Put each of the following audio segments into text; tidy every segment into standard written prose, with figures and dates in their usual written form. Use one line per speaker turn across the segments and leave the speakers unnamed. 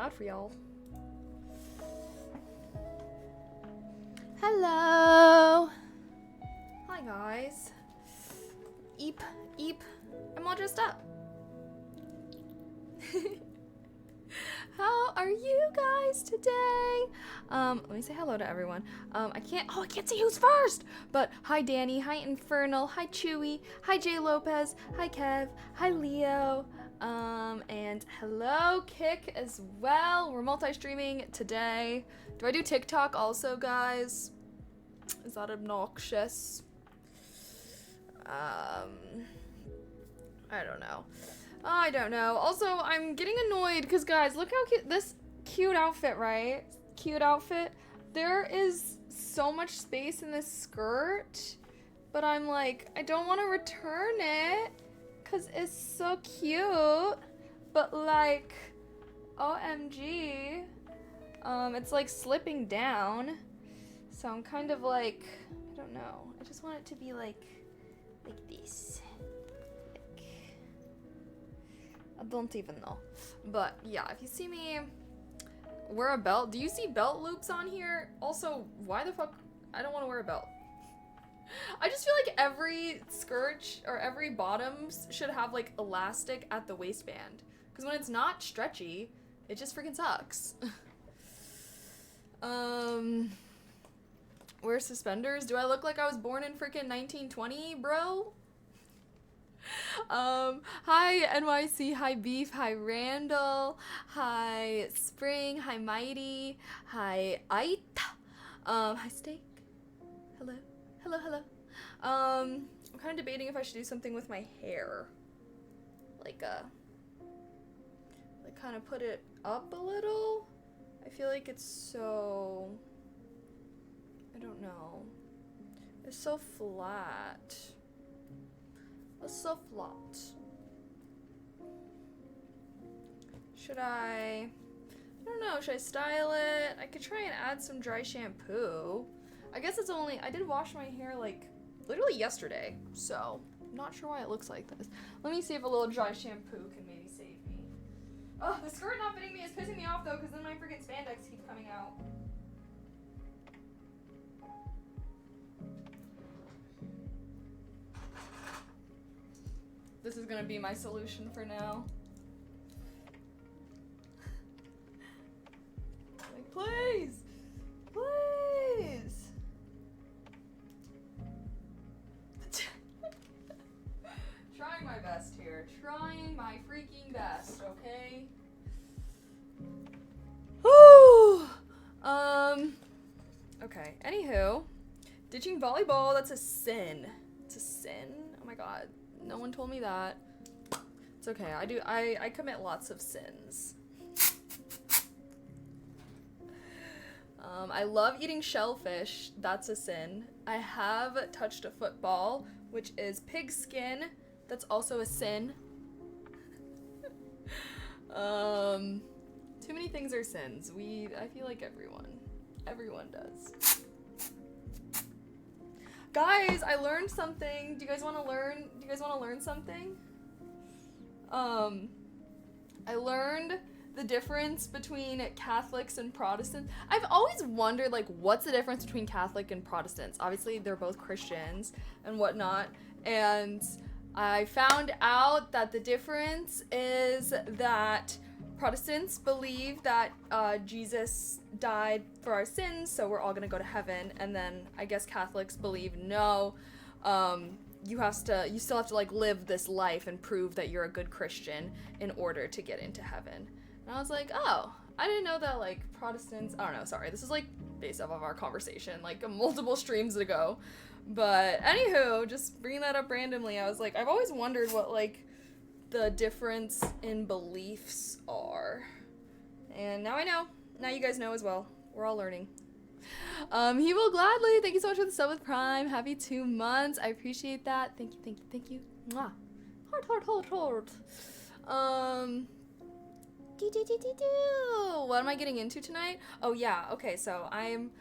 loud for y'all. Hello. Hi guys. Eep, eep. I'm all dressed up. How are you guys today? Let me say hello to everyone. I can't see who's first. But hi Danny, hi Infernal, hi Chewy, hi Jay Lopez, hi Kev, hi Leo, and hello Kick as well. We're multi-streaming today. Do I do TikTok also, guys? Is that obnoxious? I don't know. Also, I'm getting annoyed because, guys, look how cute this cute outfit, right? Cute outfit. There is so much space in this skirt, but I'm like, I don't want to return it because it's so cute. But like, OMG, it's like slipping down. So I'm kind of like, I don't know. I just want it to be like this. I don't even know. But yeah, if you see me wear a belt, do you see belt loops on here? Also, why the fuck? I don't want to wear a belt. I just feel like every skirt or every bottoms should have like elastic at the waistband. Because when it's not stretchy, it just freaking sucks. Wear suspenders? Do I look like I was born in freaking 1920, bro? Hi NYC, hi Beef, hi Randall, hi Spring, hi Mighty, hi Ait, hi Steak, hello, hello, hello. I'm kind of debating if I should do something with my hair, like kind of put it up a little. I feel like it's so, I don't know, it's so flat. It's so flat. Should I don't know, should I style it? I could try and add some dry shampoo. I guess it's only, I did wash my hair like literally yesterday, so I'm not sure why it looks like this. Let me see if a little dry shampoo can maybe save me. Oh, the skirt not fitting me is pissing me off though, because then my freaking spandex keeps coming out. This is gonna be my solution for now. Like, please! Please! Trying my best here. Trying my freaking best, okay? Whew! Okay, anywho. Ditching volleyball, that's a sin. It's a sin? Oh my god. No one told me that. It's okay. I commit lots of sins. I love eating shellfish. That's a sin. I have touched a football, which is pig skin. That's also a sin. Too many things are sins. I feel like everyone does. Guys, I learned something. Do you guys want to learn something? I learned the difference between Catholics and Protestants. I've always wondered, like, what's the difference between Catholic and Protestants? Obviously, they're both Christians and whatnot. And I found out that the difference is that Protestants believe that Jesus died for our sins, so we're all gonna go to heaven. And then I guess Catholics believe no, you still have to like live this life and prove that you're a good Christian in order to get into heaven. And I was like, oh, I didn't know that like Protestants. I don't know. Sorry, this is like based off of our conversation like multiple streams ago. But anywho, just bringing that up randomly, I was like, I've always wondered what like the difference in beliefs are. And now I know. Now you guys know as well. We're all learning. He will gladly. Thank you so much for the sub with Prime. Happy 2 months. I appreciate that. Thank you. Mwah. Heart. What am I getting into tonight? Oh yeah. Okay. So I'm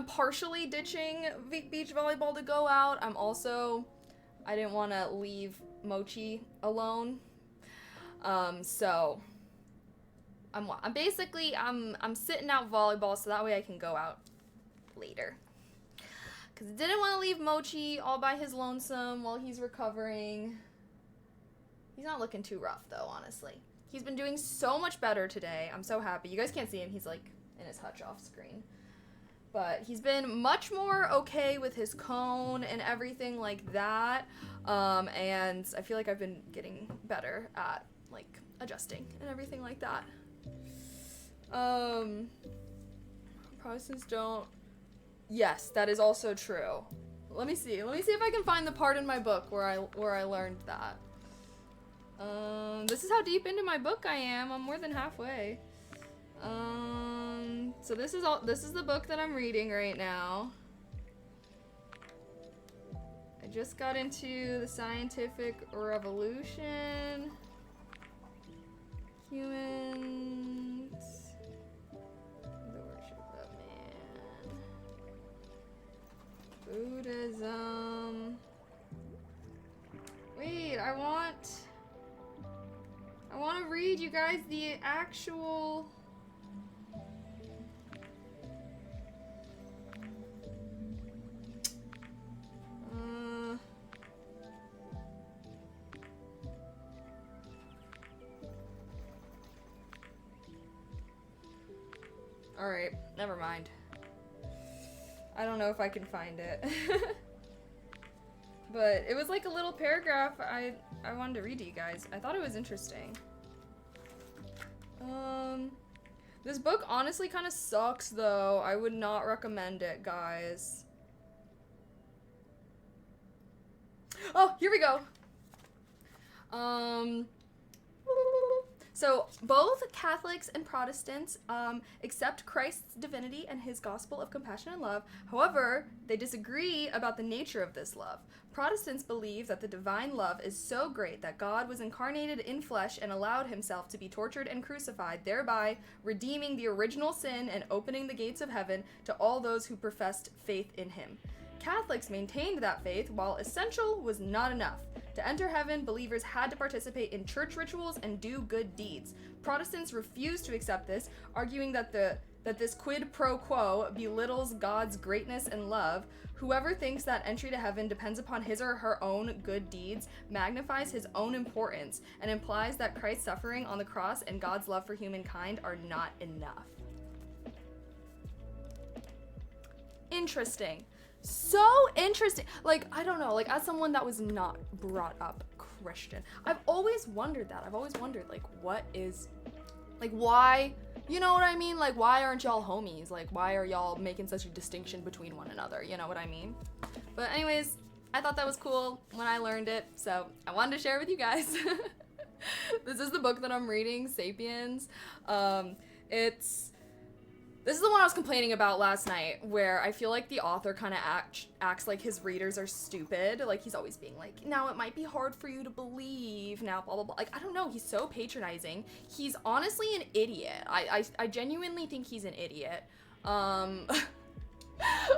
partially ditching beach volleyball to go out. I didn't want to leave Mochi alone. So I'm sitting out volleyball so that way I can go out later. Because I didn't want to leave Mochi all by his lonesome while he's recovering. He's not looking too rough, though, honestly. He's been doing so much better today. I'm so happy. You guys can't see him. He's, like, in his hutch off screen. But he's been much more okay with his cone and everything like that. And I feel like I've been getting better at, like, adjusting and everything like that. Protestants don't... Yes, that is also true. Let me see. Let me see if I can find the part in my book where I learned that. This is how deep into my book I am. I'm more than halfway. So this is the book that I'm reading right now. I just got into the scientific revolution. Humans. The worship of man. Buddhism. Wait, I want to read you guys the actual... Alright, never mind. I don't know if I can find it. But it was like a little paragraph I wanted to read to you guys. I thought it was interesting. This book honestly kind of sucks though. I would not recommend it, guys. Oh, here we go. So both Catholics and Protestants accept Christ's divinity and his gospel of compassion and love. However, they disagree about the nature of this love. Protestants believe that the divine love is so great that God was incarnated in flesh and allowed himself to be tortured and crucified, thereby redeeming the original sin and opening the gates of heaven to all those who professed faith in him. Catholics maintained that faith, while essential, was not enough. To enter heaven, believers had to participate in church rituals and do good deeds. Protestants refused to accept this, arguing that this quid pro quo belittles God's greatness and love. Whoever thinks that entry to heaven depends upon his or her own good deeds magnifies his own importance and implies that Christ's suffering on the cross and God's love for humankind are not enough. Interesting. So interesting. Like, I don't know, like, as someone that was not brought up Christian, I've always wondered that. I've always wondered, like, what is, like, why, you know what I mean? Like, why aren't y'all homies? Like, why are y'all making such a distinction between one another? You know what I mean? But anyways, I thought that was cool when I learned it, so I wanted to share it with you guys. This is the book that I'm reading, Sapiens. This is the one I was complaining about last night, where I feel like the author kind of acts like his readers are stupid. Like, he's always being like, now it might be hard for you to believe, now blah, blah, blah. Like, I don't know, he's so patronizing. He's honestly an idiot. I genuinely think he's an idiot.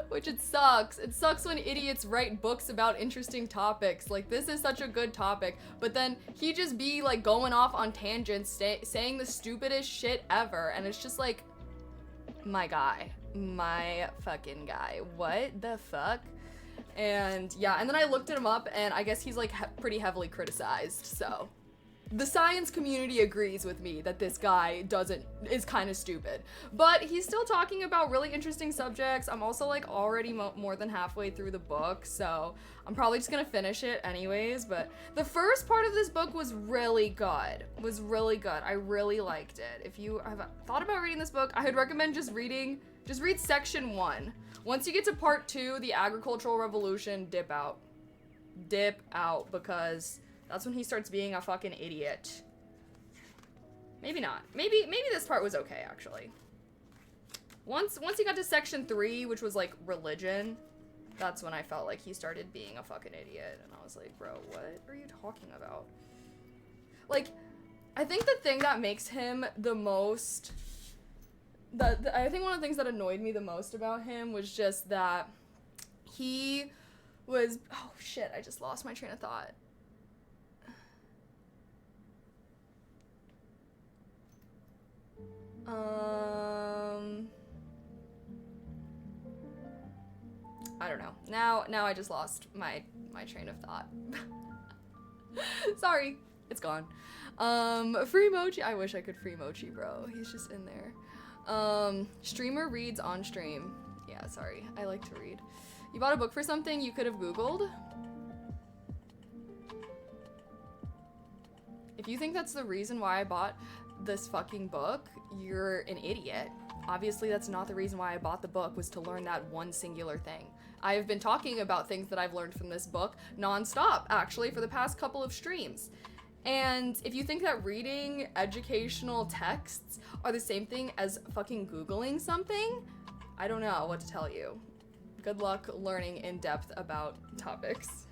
Which it sucks. It sucks when idiots write books about interesting topics. Like, this is such a good topic, but then he just be, like, going off on tangents, saying the stupidest shit ever, and it's just like... My fucking guy. What the fuck? And yeah, and then I looked him up, and I guess he's like pretty heavily criticized, so. The science community agrees with me that this guy is kind of stupid. But he's still talking about really interesting subjects. I'm also like already more than halfway through the book, so I'm probably just gonna finish it anyways. But the first part of this book was really good. I really liked it. If you have thought about reading this book, I would recommend just read section 1. Once you get to part 2, the agricultural revolution, dip out. Dip out, because that's when he starts being a fucking idiot. Maybe not. Maybe this part was okay, actually. Once he got to section 3, which was like religion, that's when I felt like he started being a fucking idiot. And I was like, bro, what are you talking about? Like, I think the thing that makes him the most... I think one of the things that annoyed me the most about him was just that he was... Oh, shit, I just lost my train of thought. I don't know. Now I just lost my train of thought. Sorry, it's gone. Free Mochi. I wish I could free Mochi, bro. He's just in there. Streamer reads on stream. Yeah, sorry. I like to read. You bought a book for something you could have Googled? If you think that's the reason why I bought this fucking book, you're an idiot. Obviously, that's not the reason why I bought the book, was to learn that one singular thing. I have been talking about things that I've learned from this book nonstop, actually, for the past couple of streams. And if you think that reading educational texts are the same thing as fucking Googling something, I don't know what to tell you. Good luck learning in depth about topics.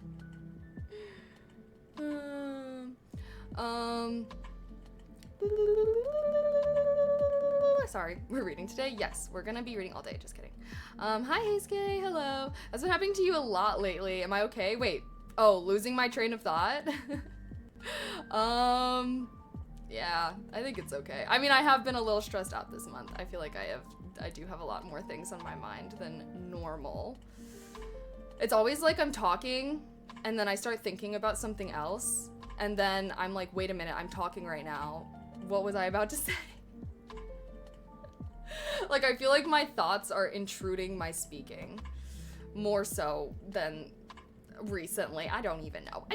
Sorry, we're reading today? Yes, we're gonna be reading all day, just kidding. Hi Heisuke, hello. That's been happening to you a lot lately. Am I okay? Wait, oh, losing my train of thought? Yeah, I think it's okay. I mean, I have been a little stressed out this month. I feel like I do have a lot more things on my mind than normal. It's always like I'm talking, and then I start thinking about something else, and then I'm like, wait a minute, I'm talking right now. What was I about to say? Like, I feel like my thoughts are intruding my speaking more so than recently. I don't know.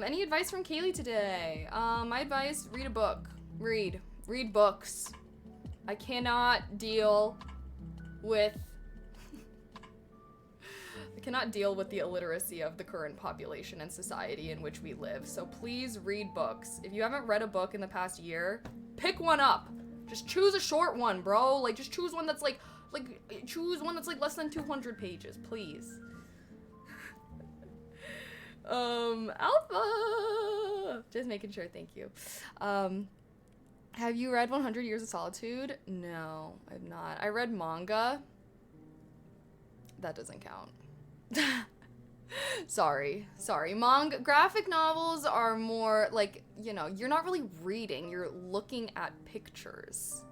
Any advice from Kaylee today? My advice, read a book. Read books. I cannot deal with the illiteracy of the current population and society in which we live. So please read books. If you haven't read a book in the past year, pick one up. Just choose a short one, bro. Like, just choose one that's choose one that's like less than 200 pages, please. Alpha! Just making sure, thank you. Have you read 100 Years of Solitude? No, I've not. I read manga. That doesn't count. Sorry. Manga, graphic novels are more like, you know, you're not really reading, you're looking at pictures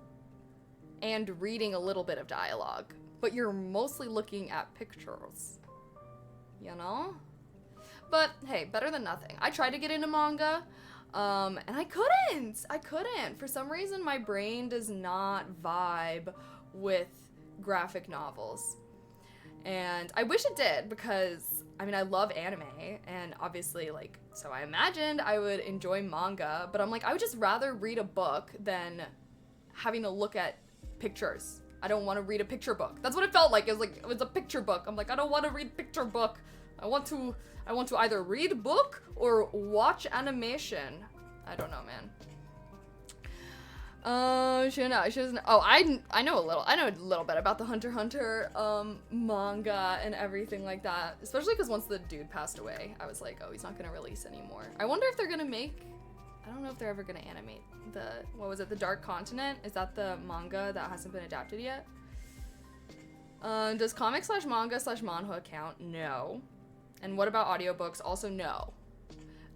and reading a little bit of dialogue, but you're mostly looking at pictures, you know? But hey, better than nothing. I tried to get into manga, and I couldn't. For some reason, my brain does not vibe with graphic novels. And I wish it did, because, I mean, I love anime, and obviously, like, so I imagined I would enjoy manga, but I'm like, I would just rather read a book than having to look at pictures. I don't want to read a picture book. That's what it felt like. It was a picture book. I'm like, I don't want to read picture book. I want to either read book or watch animation. I don't know, man. She doesn't. Oh, I know a little bit about the Hunter x Hunter manga and everything like that. Especially because once the dude passed away, I was like, oh, he's not gonna release anymore. I wonder if they're gonna make. I don't know if they're ever gonna animate the Dark Continent? Is that the manga that hasn't been adapted yet? Does comic/manga/manhwa count? No. And what about audiobooks? Also no.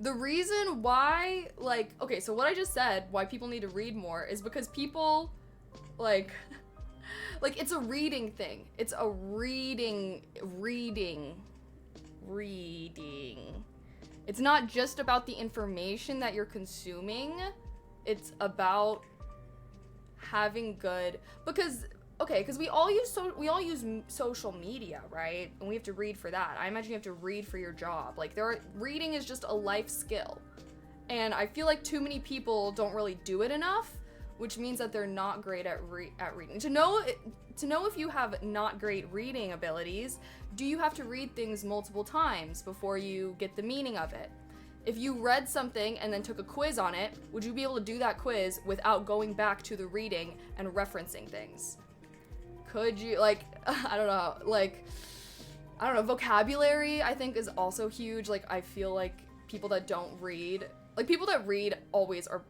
The reason why, like, okay, so what I just said, why people need to read more, is because people, like, it's a reading thing. It's a reading. It's not just about the information that you're consuming. It's about having good, because we all use social media, right? And we have to read for that. I imagine you have to read for your job. Like, reading is just a life skill. And I feel like too many people don't really do it enough, which means that they're not great at reading. To know if you have not great reading abilities, do you have to read things multiple times before you get the meaning of it? If you read something and then took a quiz on it, would you be able to do that quiz without going back to the reading and referencing things? Could you, like, I don't know, vocabulary I think is also huge. Like, I feel like people that don't read, like, people that read always are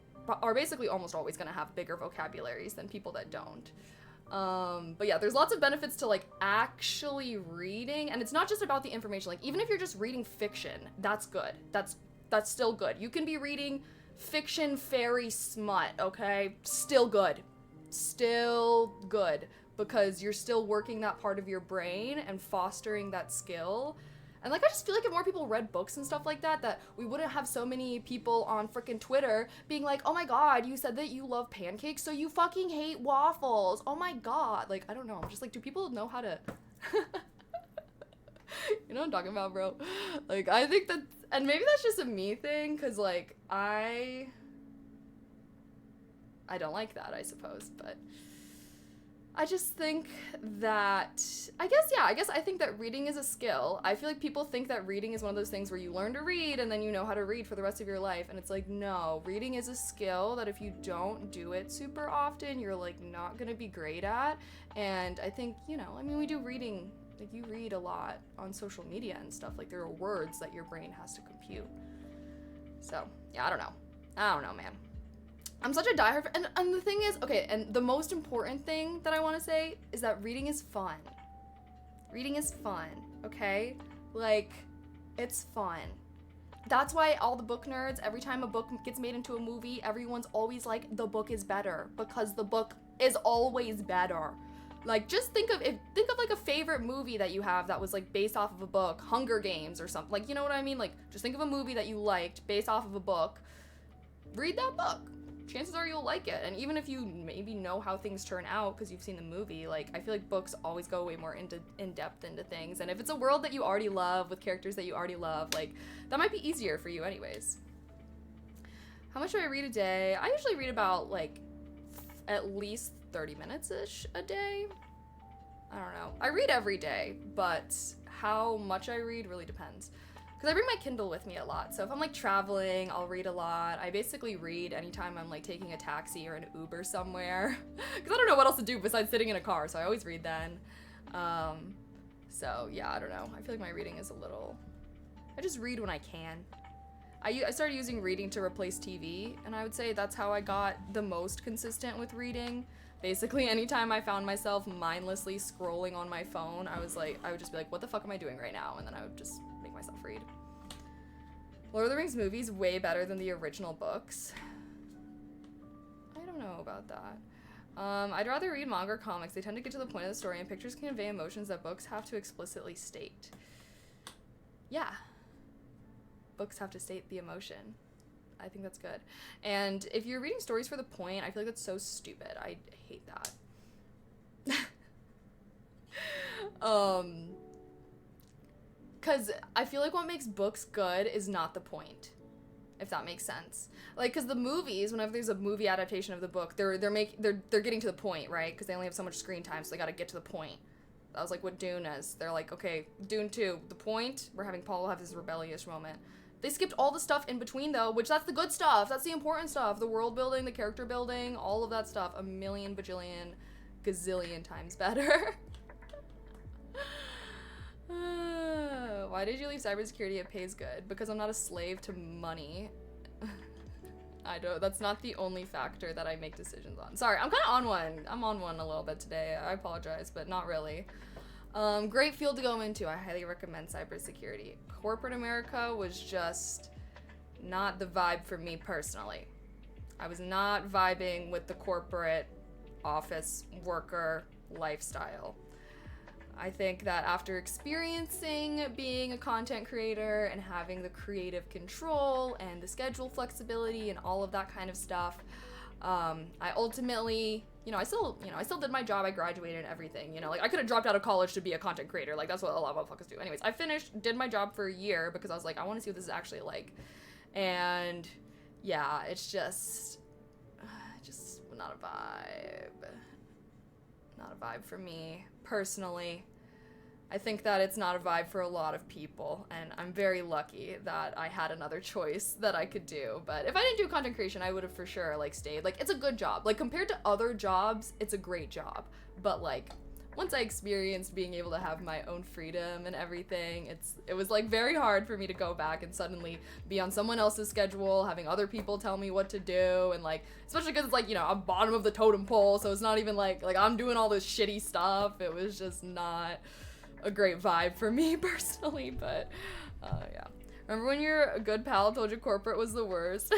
basically almost always gonna have bigger vocabularies than people that don't. But yeah, there's lots of benefits to, like, actually reading, and it's not just about the information. Like, even if you're just reading fiction, that's good. That's still good. You can be reading fiction fairy smut, okay? Still good. Still good. Because you're still working that part of your brain and fostering that skill. And like, I just feel like if more people read books and stuff like that, that we wouldn't have so many people on frickin' Twitter being like, oh my god, you said that you love pancakes, so you fucking hate waffles. Oh my god. Like, I don't know. I'm just like, do people know how to... You know what I'm talking about, bro? Like, I think that... And maybe that's just a me thing, because, like, I don't like that, I suppose, but... I just think that, I guess I think that reading is a skill. I feel like people think that reading is one of those things where you learn to read and then you know how to read for the rest of your life. And it's like, no, reading is a skill that if you don't do it super often, you're like not gonna be great at. And I think, you know, I mean, we do reading, like you read a lot on social media and stuff. Like there are words that your brain has to compute. So, yeah, I don't know, man. I'm such a diehard, and the thing is, okay, and the most important thing that I want to say is that reading is fun. Reading is fun, okay? Like, it's fun. That's why all the book nerds, every time a book gets made into a movie, everyone's always like, the book is better, because the book is always better. Like, just think of like a favorite movie that you have that was like based off of a book, Hunger Games or something, like, you know what I mean? Like, just think of a movie that you liked based off of a book, read that book. Chances are you'll like it. And even if you maybe know how things turn out because you've seen the movie, like, I feel like books always go way more in depth into things. And if it's a world that you already love with characters that you already love, like, that might be easier for you anyways. How much do I read a day? I usually read about, like, at least 30 minutes-ish a day. I don't know. I read every day, but how much I read really depends. Because I bring my Kindle with me a lot, so if I'm like traveling, I'll read a lot. I basically read anytime I'm like taking a taxi or an Uber somewhere, because I don't know what else to do besides sitting in a car, so I always read then. So yeah, I don't know. I feel like my reading is a little... I just read when I can. I started using reading to replace TV, and I would say that's how I got the most consistent with reading. Basically, anytime I found myself mindlessly scrolling on my phone, I would just be like, what the fuck am I doing right now? And then I would just make myself read. Lord of the Rings movies way better than the original books. I don't know about that. I'd rather read manga or comics. They tend to get to the point of the story, and pictures can convey emotions that books have to explicitly state. Yeah. Books have to state the emotion. I think that's good. And if you're reading stories for the point, I feel like that's so stupid. I hate that. Because I feel like what makes books good is not the point, if that makes sense. Like, because the movies, whenever there's a movie adaptation of the book, they're getting to the point, right? Because they only have so much screen time, so they got to get to the point. That was like what Dune is. They're like, okay, Dune 2, the point, we're having Paul have this rebellious moment. They skipped all the stuff in between, though, which that's the good stuff. That's the important stuff. The world building, the character building, all of that stuff. A million, bajillion, gazillion times better. Why did you leave cybersecurity? It pays good. Because I'm not a slave to money. That's not the only factor that I make decisions on. Sorry, I'm kind of on one. I'm on one a little bit today. I apologize, but not really. Great field to go into. I highly recommend cybersecurity. Corporate America was just not the vibe for me personally. I was not vibing with the corporate office worker lifestyle. I think that after experiencing being a content creator and having the creative control and the schedule flexibility and all of that kind of stuff, I ultimately, I still did my job. I graduated and everything, like I could have dropped out of college to be a content creator. Like that's what a lot of motherfuckers do. Anyways, I finished, did my job for a year because I was like, I want to see what this is actually like. And yeah, it's just not a vibe. Not a vibe for me personally. I think that it's not a vibe for a lot of people, and I'm very lucky that I had another choice that I could do. But if I didn't do content creation, I would have for sure stayed. It's a good job. Compared to other jobs, it's a great job. But once I experienced being able to have my own freedom and everything, it was very hard for me to go back and suddenly be on someone else's schedule, having other people tell me what to do, and especially because it's I'm bottom of the totem pole, so it's not even like I'm doing all this shitty stuff. It was just not a great vibe for me personally, but yeah. Remember when your good pal told you corporate was the worst?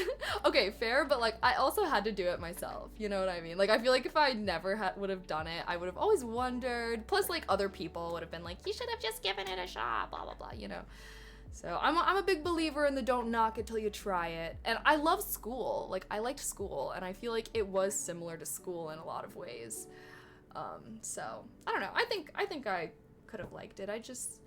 Okay, fair, but like I also had to do it myself. You know what I mean? Like I feel like if I never would have done it, I would have always wondered. Plus, like other people would have been like, you should have just given it a shot, blah blah blah. You know. So I'm a big believer in the don't knock it till you try it. And I love school. Like I liked school, and I feel like it was similar to school in a lot of ways. So I don't know. I think I could have liked it. I just.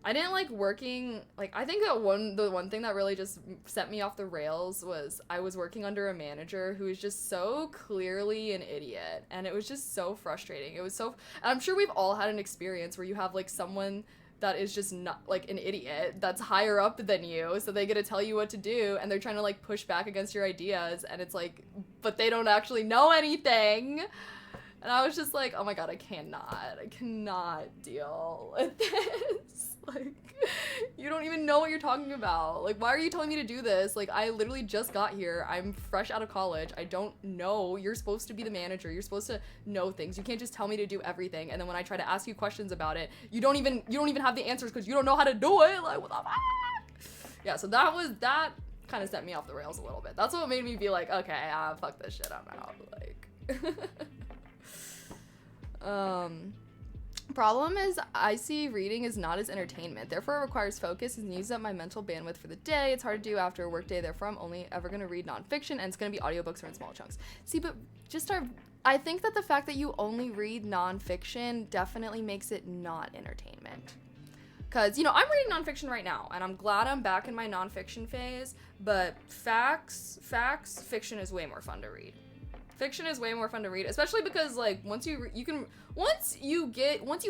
I didn't like working, like, I think the one thing that really just set me off the rails was I was working under a manager who was just so clearly an idiot, and it was just so frustrating. It was so, and I'm sure we've all had an experience where you have, like, someone that is just not, like, an idiot that's higher up than you, so they get to tell you what to do, and they're trying to, like, push back against your ideas, and it's like, but they don't actually know anything. And I was just like, oh my god, I cannot deal with this. Like, you don't even know what you're talking about. Like, why are you telling me to do this? Like, I literally just got here. I'm fresh out of college. I don't know. You're supposed to be the manager. You're supposed to know things. You can't just tell me to do everything. And then when I try to ask you questions about it, you don't even have the answers because you don't know how to do it. Like, what the fuck? Yeah, so that kind of set me off the rails a little bit. That's what made me be like, okay, fuck this shit, I'm out. Like, problem is I see reading is not as entertainment, therefore it requires focus and uses up my mental bandwidth for the day. It's hard to do after a work day, therefore I'm only ever going to read nonfiction, and it's going to be audiobooks or in small chunks. See, but I think that the fact that you only read nonfiction definitely makes it not entertainment. Because, you know, I'm reading nonfiction right now, and I'm glad I'm back in my nonfiction phase, but fiction is way more fun to read. Fiction is way more fun to read, especially because, like, once you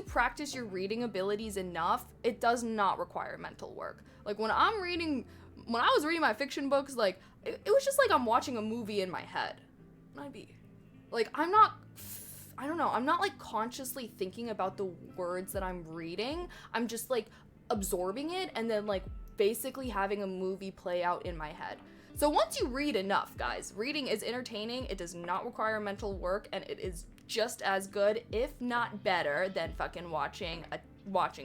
practice your reading abilities enough, it does not require mental work. Like, when I was reading my fiction books, like, it was just like I'm watching a movie in my head. I'm not like consciously thinking about the words that I'm reading. I'm just like absorbing it and then like basically having a movie play out in my head. So once you read enough, guys, reading is entertaining, it does not require mental work, and it is just as good, if not better, than fucking watching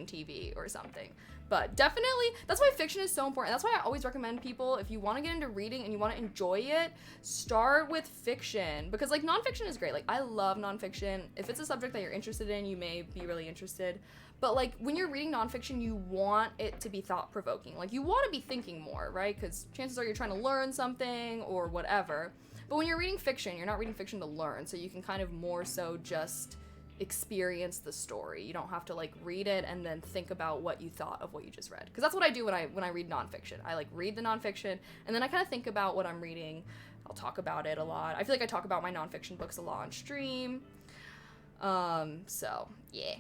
TV or something. But definitely, that's why fiction is so important. That's why I always recommend people, if you want to get into reading and you want to enjoy it, start with fiction. Because, like, nonfiction is great. Like, I love nonfiction. If it's a subject that you're interested in, you may be really interested. But, like, when you're reading nonfiction, you want it to be thought-provoking. Like, you want to be thinking more, right? Because chances are you're trying to learn something or whatever. But when you're reading fiction, you're not reading fiction to learn. So you can kind of more so just experience the story. You don't have to, like, read it and then think about what you thought of what you just read. Because that's what I do when I read nonfiction. I, like, read the nonfiction, and then I kind of think about what I'm reading. I'll talk about it a lot. I feel like I talk about my nonfiction books a lot on stream. So, yeah.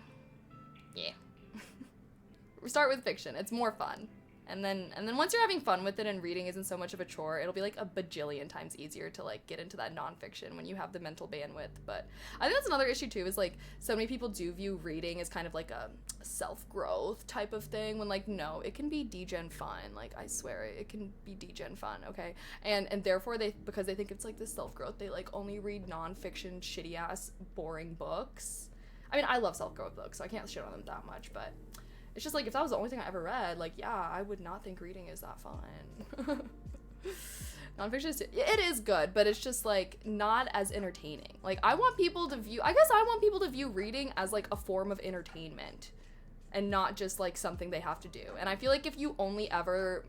We start with fiction. It's more fun. And then once you're having fun with it and reading isn't so much of a chore, it'll be like a bajillion times easier to like get into that nonfiction when you have the mental bandwidth. But I think that's another issue too, is like so many people do view reading as kind of like a self-growth type of thing, when like no, it can be degen fun. Like I swear it can be degen fun, okay? And therefore because they think it's like this self-growth, they like only read nonfiction shitty ass boring books. I mean, I love self-growth books, so I can't shit on them that much, but it's just like, if that was the only thing I ever read, like, yeah, I would not think reading is that fun. Nonfiction it is good, but it's just, like, not as entertaining. Like, I want people to view reading as, like, a form of entertainment and not just, like, something they have to do. And I feel like if you only ever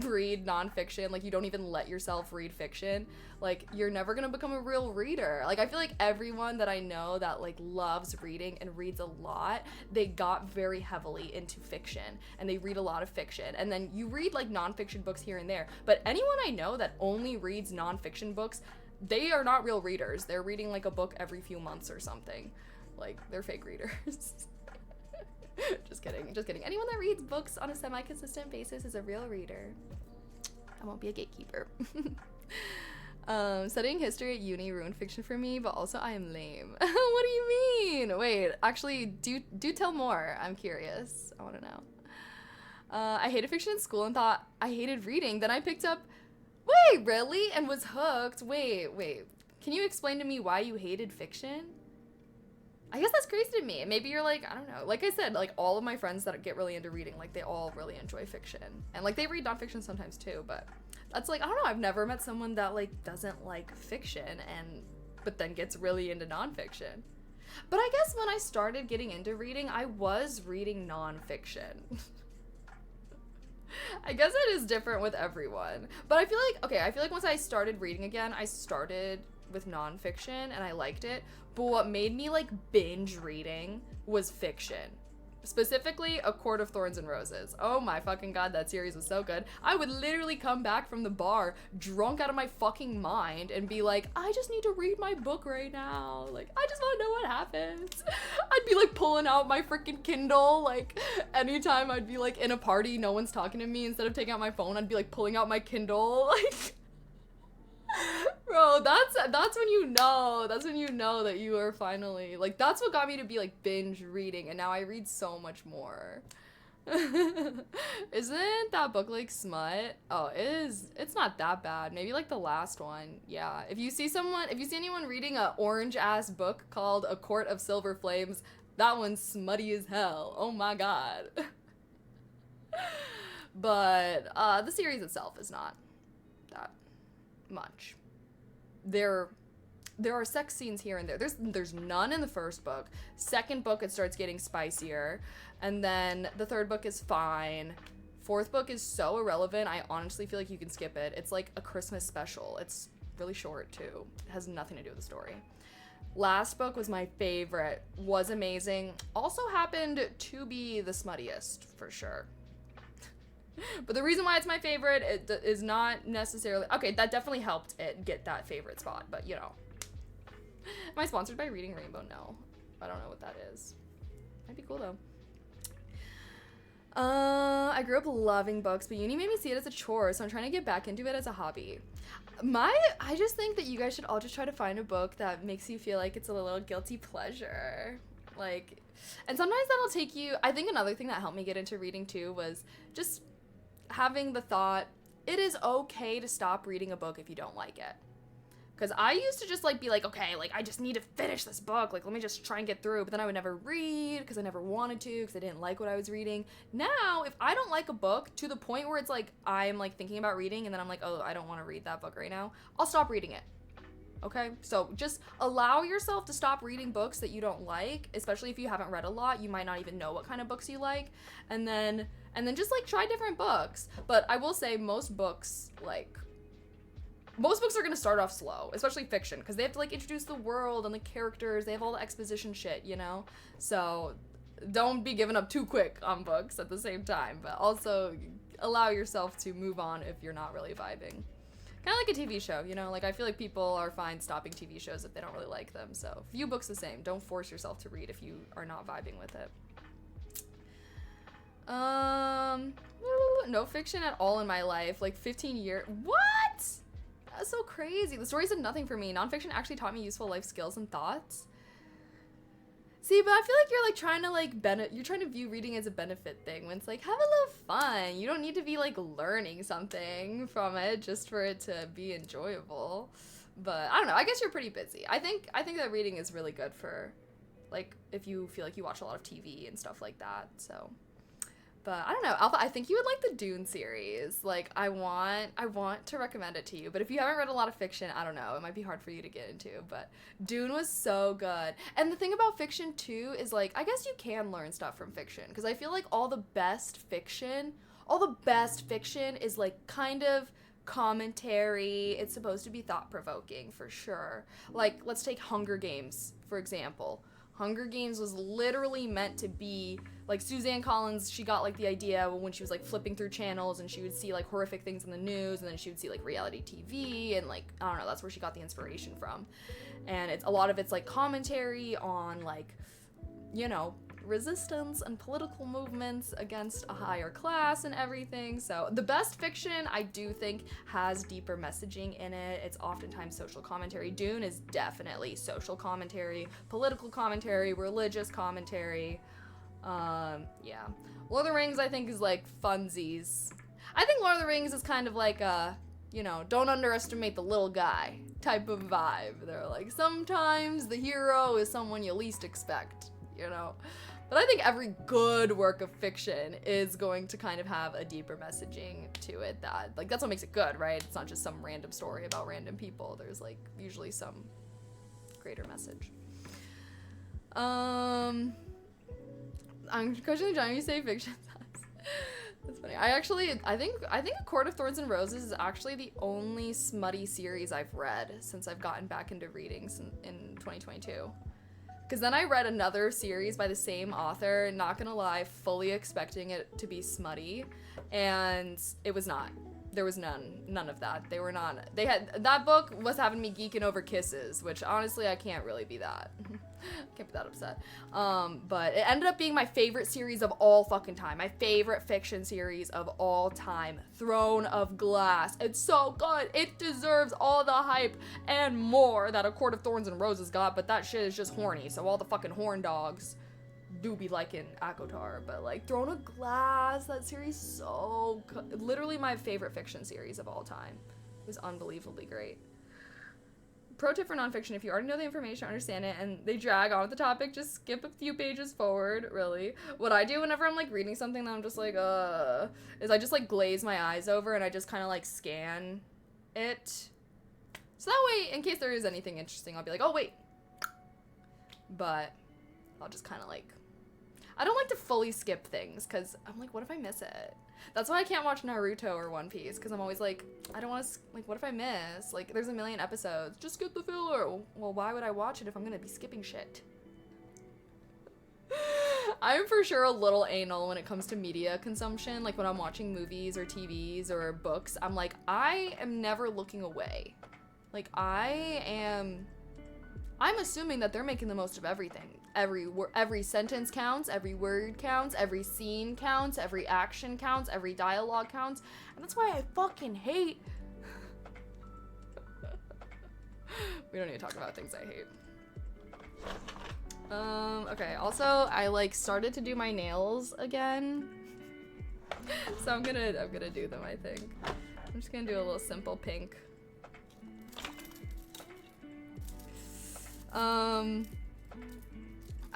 read nonfiction, like, you don't even let yourself read fiction, like, you're never gonna become a real reader. Like, I feel like everyone that I know that, like, loves reading and reads a lot, they got very heavily into fiction, and they read a lot of fiction. And then you read, like, nonfiction books here and there, but anyone I know that only reads nonfiction books, they are not real readers. They're reading, like, a book every few months or something. Like, they're fake readers. Just kidding. Anyone that reads books on a semi-consistent basis is a real reader. I won't be a gatekeeper. Studying history at uni ruined fiction for me, but also I am lame. What do you mean? Wait, actually, do tell more. I'm curious. I want to know. I hated fiction in school and thought I hated reading. Then I picked up... Wait, really? And was hooked. Wait. Can you explain to me why you hated fiction? I guess that's crazy to me. Maybe you're like, I don't know. Like I said, like all of my friends that get really into reading, like they all really enjoy fiction. And like they read nonfiction sometimes too, but that's like, I don't know, I've never met someone that like doesn't like fiction but then gets really into nonfiction. But I guess when I started getting into reading, I was reading nonfiction. I guess it is different with everyone. But I feel like once I started reading again, I started with nonfiction and I liked it. But what made me like binge reading was fiction. Specifically, A Court of Thorns and Roses. Oh my fucking god, that series was so good. I would literally come back from the bar drunk out of my fucking mind and be like, I just need to read my book right now. Like, I just want to know what happens. I'd be like pulling out my freaking Kindle. Like, anytime I'd be like in a party, no one's talking to me, instead of taking out my phone, I'd be like pulling out my Kindle. Like, bro, that's when you know that you are finally, like, that's what got me to be like binge reading, and now I read so much more. Isn't that book like smut? Oh, it is. It's not that bad. Maybe like the last one. Yeah. If you see anyone reading a orange ass book called A Court of Silver Flames, that one's smutty as hell. Oh my god. But the series itself is not that much. There are sex scenes here and there. There's none in the first book. Second book, it starts getting spicier, and then the third book is fine. Fourth book is so irrelevant, I honestly feel like you can skip it. It's like a Christmas special. It's really short too. It has nothing to do with the story. Last book was my favorite. Was amazing. Also happened to be the smuttiest for sure. But the reason why it's my favorite is not necessarily... Okay, that definitely helped it get that favorite spot, but you know. Am I sponsored by Reading Rainbow? No. I don't know what that is. Might be cool though. I grew up loving books, but uni made me see it as a chore, so I'm trying to get back into it as a hobby. I just think that you guys should all just try to find a book that makes you feel like it's a little guilty pleasure. Like, and sometimes that'll take you... I think another thing that helped me get into reading too was just having the thought, it is okay to stop reading a book if you don't like it. Because I used to just like be like, okay, like I just need to finish this book, like let me just try and get through, but then I would never read because I never wanted to, because I didn't like what I was reading. Now, if I don't like a book to the point where it's like I'm like thinking about reading and then I'm like, oh, I don't want to read that book right now, I'll stop reading it. Okay, so just allow yourself to stop reading books that you don't like, especially if you haven't read a lot. You might not even know what kind of books you like, and then just like try different books. But I will say most books are gonna start off slow, especially fiction, because they have to like introduce the world and the characters. They have all the exposition shit, you know. So don't be giving up too quick on books at the same time, but also allow yourself to move on if you're not really vibing. Kind of like a TV show, you know? Like, I feel like people are fine stopping TV shows if they don't really like them. So, view books the same. Don't force yourself to read if you are not vibing with it. No fiction at all in my life. Like, 15 years. What? That's so crazy. The stories did nothing for me. Nonfiction actually taught me useful life skills and thoughts. See, but I feel like you're like trying to like you're trying to view reading as a benefit thing when it's like, have a little fun. You don't need to be like learning something from it just for it to be enjoyable. But I don't know, I guess you're pretty busy. I think that reading is really good for like if you feel like you watch a lot of TV and stuff like that. So, but I don't know, Alpha, I think you would like the Dune series. Like, I want to recommend it to you, but if you haven't read a lot of fiction, I don't know, it might be hard for you to get into, but Dune was so good. And the thing about fiction, too, is, like, I guess you can learn stuff from fiction, because I feel like all the best fiction is, like, kind of commentary. It's supposed to be thought-provoking, for sure. Like, let's take Hunger Games, for example. Hunger Games was literally meant to be, like, Suzanne Collins, she got, like, the idea when she was, like, flipping through channels and she would see, like, horrific things in the news, and then she would see, like, reality TV, and, like, I don't know, that's where she got the inspiration from. And a lot of it's, like, commentary on, like, you know, resistance and political movements against a higher class and everything. So the best fiction, I do think, has deeper messaging in it. It's oftentimes social commentary. Dune is definitely social commentary, political commentary, religious commentary. Yeah. Lord of the Rings, I think, is like funsies. I think Lord of the Rings is kind of like a you know, don't underestimate the little guy type of vibe. They're like, sometimes the hero is someone you least expect, you know? But I think every good work of fiction is going to kind of have a deeper messaging to it that, like, that's what makes it good, right? It's not just some random story about random people. There's, like, usually some greater message. I'm questioning John, you say fiction. That's funny. I think A Court of Thorns and Roses is actually the only smutty series I've read since I've gotten back into reading in 2022. Because then I read another series by the same author, not gonna lie, fully expecting it to be smutty, and it was not. There was none of that. That book was having me geeking over kisses, which honestly I can't really be that. Can't be that upset. But it ended up being my favorite series of all fucking time. My favorite fiction series of all time. Throne of Glass. It's so good. It deserves all the hype and more that A Court of Thorns and Roses got, but that shit is just horny. So all the fucking horn dogs do be liking ACOTAR, but like Throne of Glass, that series so good. Literally my favorite fiction series of all time. It was unbelievably great. Pro tip for nonfiction: if you already know the information, understand it, and they drag on with the topic, just skip a few pages forward, really. What I do whenever I'm, like, reading something that I'm just like, is I just, like, glaze my eyes over and I just kind of, like, scan it. So that way, in case there is anything interesting, I'll be like, oh, wait. But I'll just kind of, like, I don't like to fully skip things, because I'm like, what if I miss it? That's why I can't watch Naruto or One Piece, because I'm always like, I don't want to, like, what if I miss? Like, there's a million episodes. Just skip the filler. Well, why would I watch it if I'm going to be skipping shit? I'm for sure a little anal when it comes to media consumption. Like, when I'm watching movies or TVs or books, I'm like, I am never looking away. Like, I'm assuming that they're making the most of everything. Every sentence counts, every word counts, every scene counts, every action counts, every dialogue counts. And that's why I fucking hate... We don't need to talk about things I hate. Okay, also, I, like, started to do my nails again. So I'm gonna do them, I think. I'm just gonna do a little simple pink.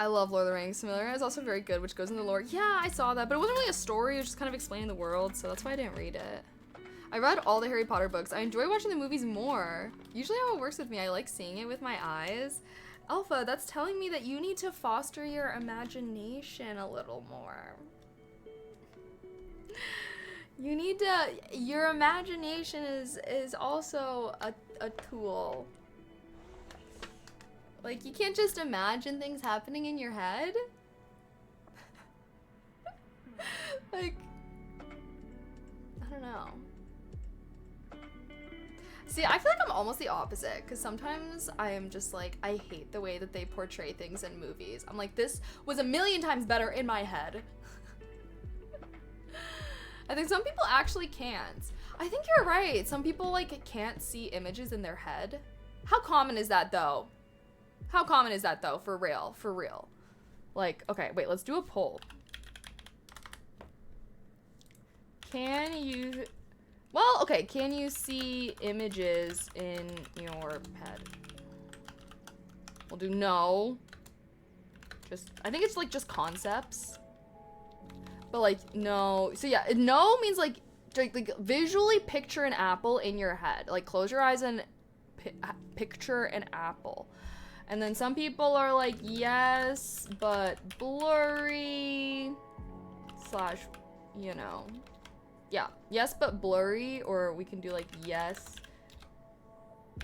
I love Lord of the Rings. Familiar is also very good, which goes into the lore. Yeah, I saw that, but it wasn't really a story. It was just kind of explaining the world, so that's why I didn't read it. I read all the Harry Potter books. I enjoy watching the movies more. Usually how it works with me, I like seeing it with my eyes. Alpha, that's telling me that you need to foster your imagination a little more. You need to... Your imagination is also a tool. Like, you can't just imagine things happening in your head. Like, I don't know. See, I feel like I'm almost the opposite, because sometimes I am just like, I hate the way that they portray things in movies. I'm like, this was a million times better in my head. I think some people actually can't. I think you're right. Some people, like, can't see images in their head. How common is that, though? How common is that, though? For real. For real. Like, okay, wait, let's do a poll. Can you... Well, okay, can you see images in your head? We'll do no. I think it's, like, just concepts. But, like, no. So, yeah, no means, like visually picture an apple in your head. Like, close your eyes and picture an apple. And then some people are like, yes, but blurry / you know. Yeah, yes, but blurry, or we can do like yes,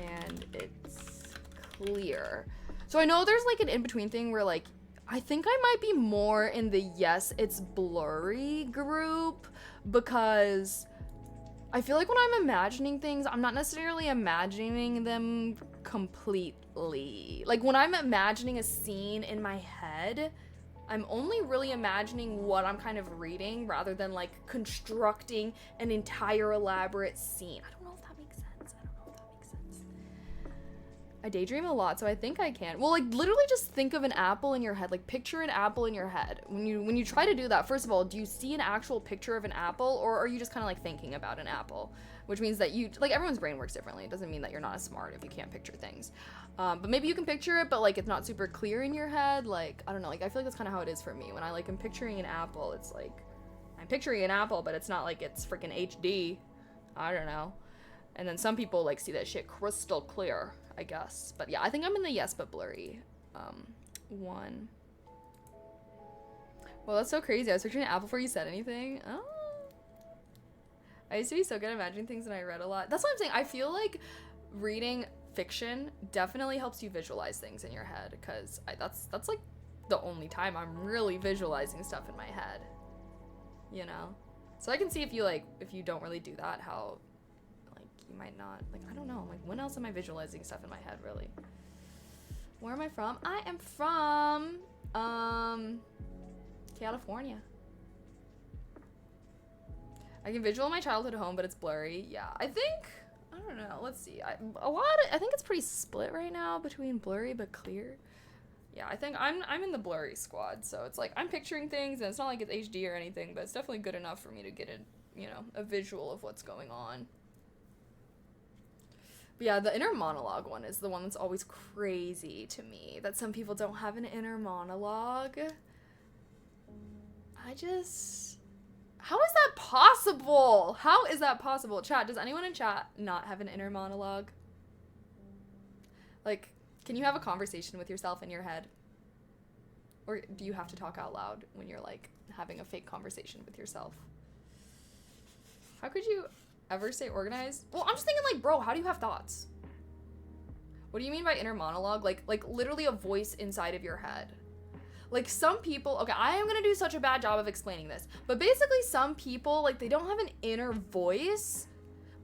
and it's clear. So I know there's like an in-between thing where like, I think I might be more in the yes, it's blurry group, because I feel like when I'm imagining things, I'm not necessarily imagining them completely. Like, when I'm imagining a scene in my head, I'm only really imagining what I'm kind of reading rather than, like, constructing an entire elaborate scene. I don't know if that makes sense. I daydream a lot, so I think I can. Well, like, literally just think of an apple in your head. Like, picture an apple in your head. When you try to do that, first of all, do you see an actual picture of an apple, or are you just kind of, like, thinking about an apple? Which means that you, like, everyone's brain works differently. It doesn't mean that you're not as smart if you can't picture things. But maybe you can picture it, but, like, it's not super clear in your head. Like, I don't know. Like, I feel like that's kind of how it is for me. When I, like, am picturing an apple, it's like, I'm picturing an apple, but it's not like it's freaking HD. I don't know. And then some people, like, see that shit crystal clear, I guess. But yeah, I think I'm in the yes but blurry one. Well, that's so crazy. I was picturing an apple before you said anything. Oh. I used to be so good at imagining things and I read a lot. That's what I'm saying. I feel like reading fiction definitely helps you visualize things in your head, because that's like the only time I'm really visualizing stuff in my head. You know? So I can see if you don't really do that, how you might not, like, I don't know, like, when else am I visualizing stuff in my head, really? Where am I from? I am from, California. I can visual my childhood home, but it's blurry. Yeah, I don't know, let's see. I think it's pretty split right now between blurry but clear. Yeah, I think I'm in the blurry squad, so it's like, I'm picturing things, and it's not like it's HD or anything, but it's definitely good enough for me to get a visual of what's going on. But yeah, the inner monologue one is the one that's always crazy to me, that some people don't have an inner monologue. How is that possible? How is that possible? Chat, does anyone in chat not have an inner monologue? Like, can you have a conversation with yourself in your head? Or do you have to talk out loud when you're, like, having a fake conversation with yourself? How could you ever stay organized? Well, I'm just thinking, like, bro, how do you have thoughts? What do you mean by inner monologue? Like literally a voice inside of your head. Like, some people, okay, I am gonna do such a bad job of explaining this, but basically some people, like, they don't have an inner voice,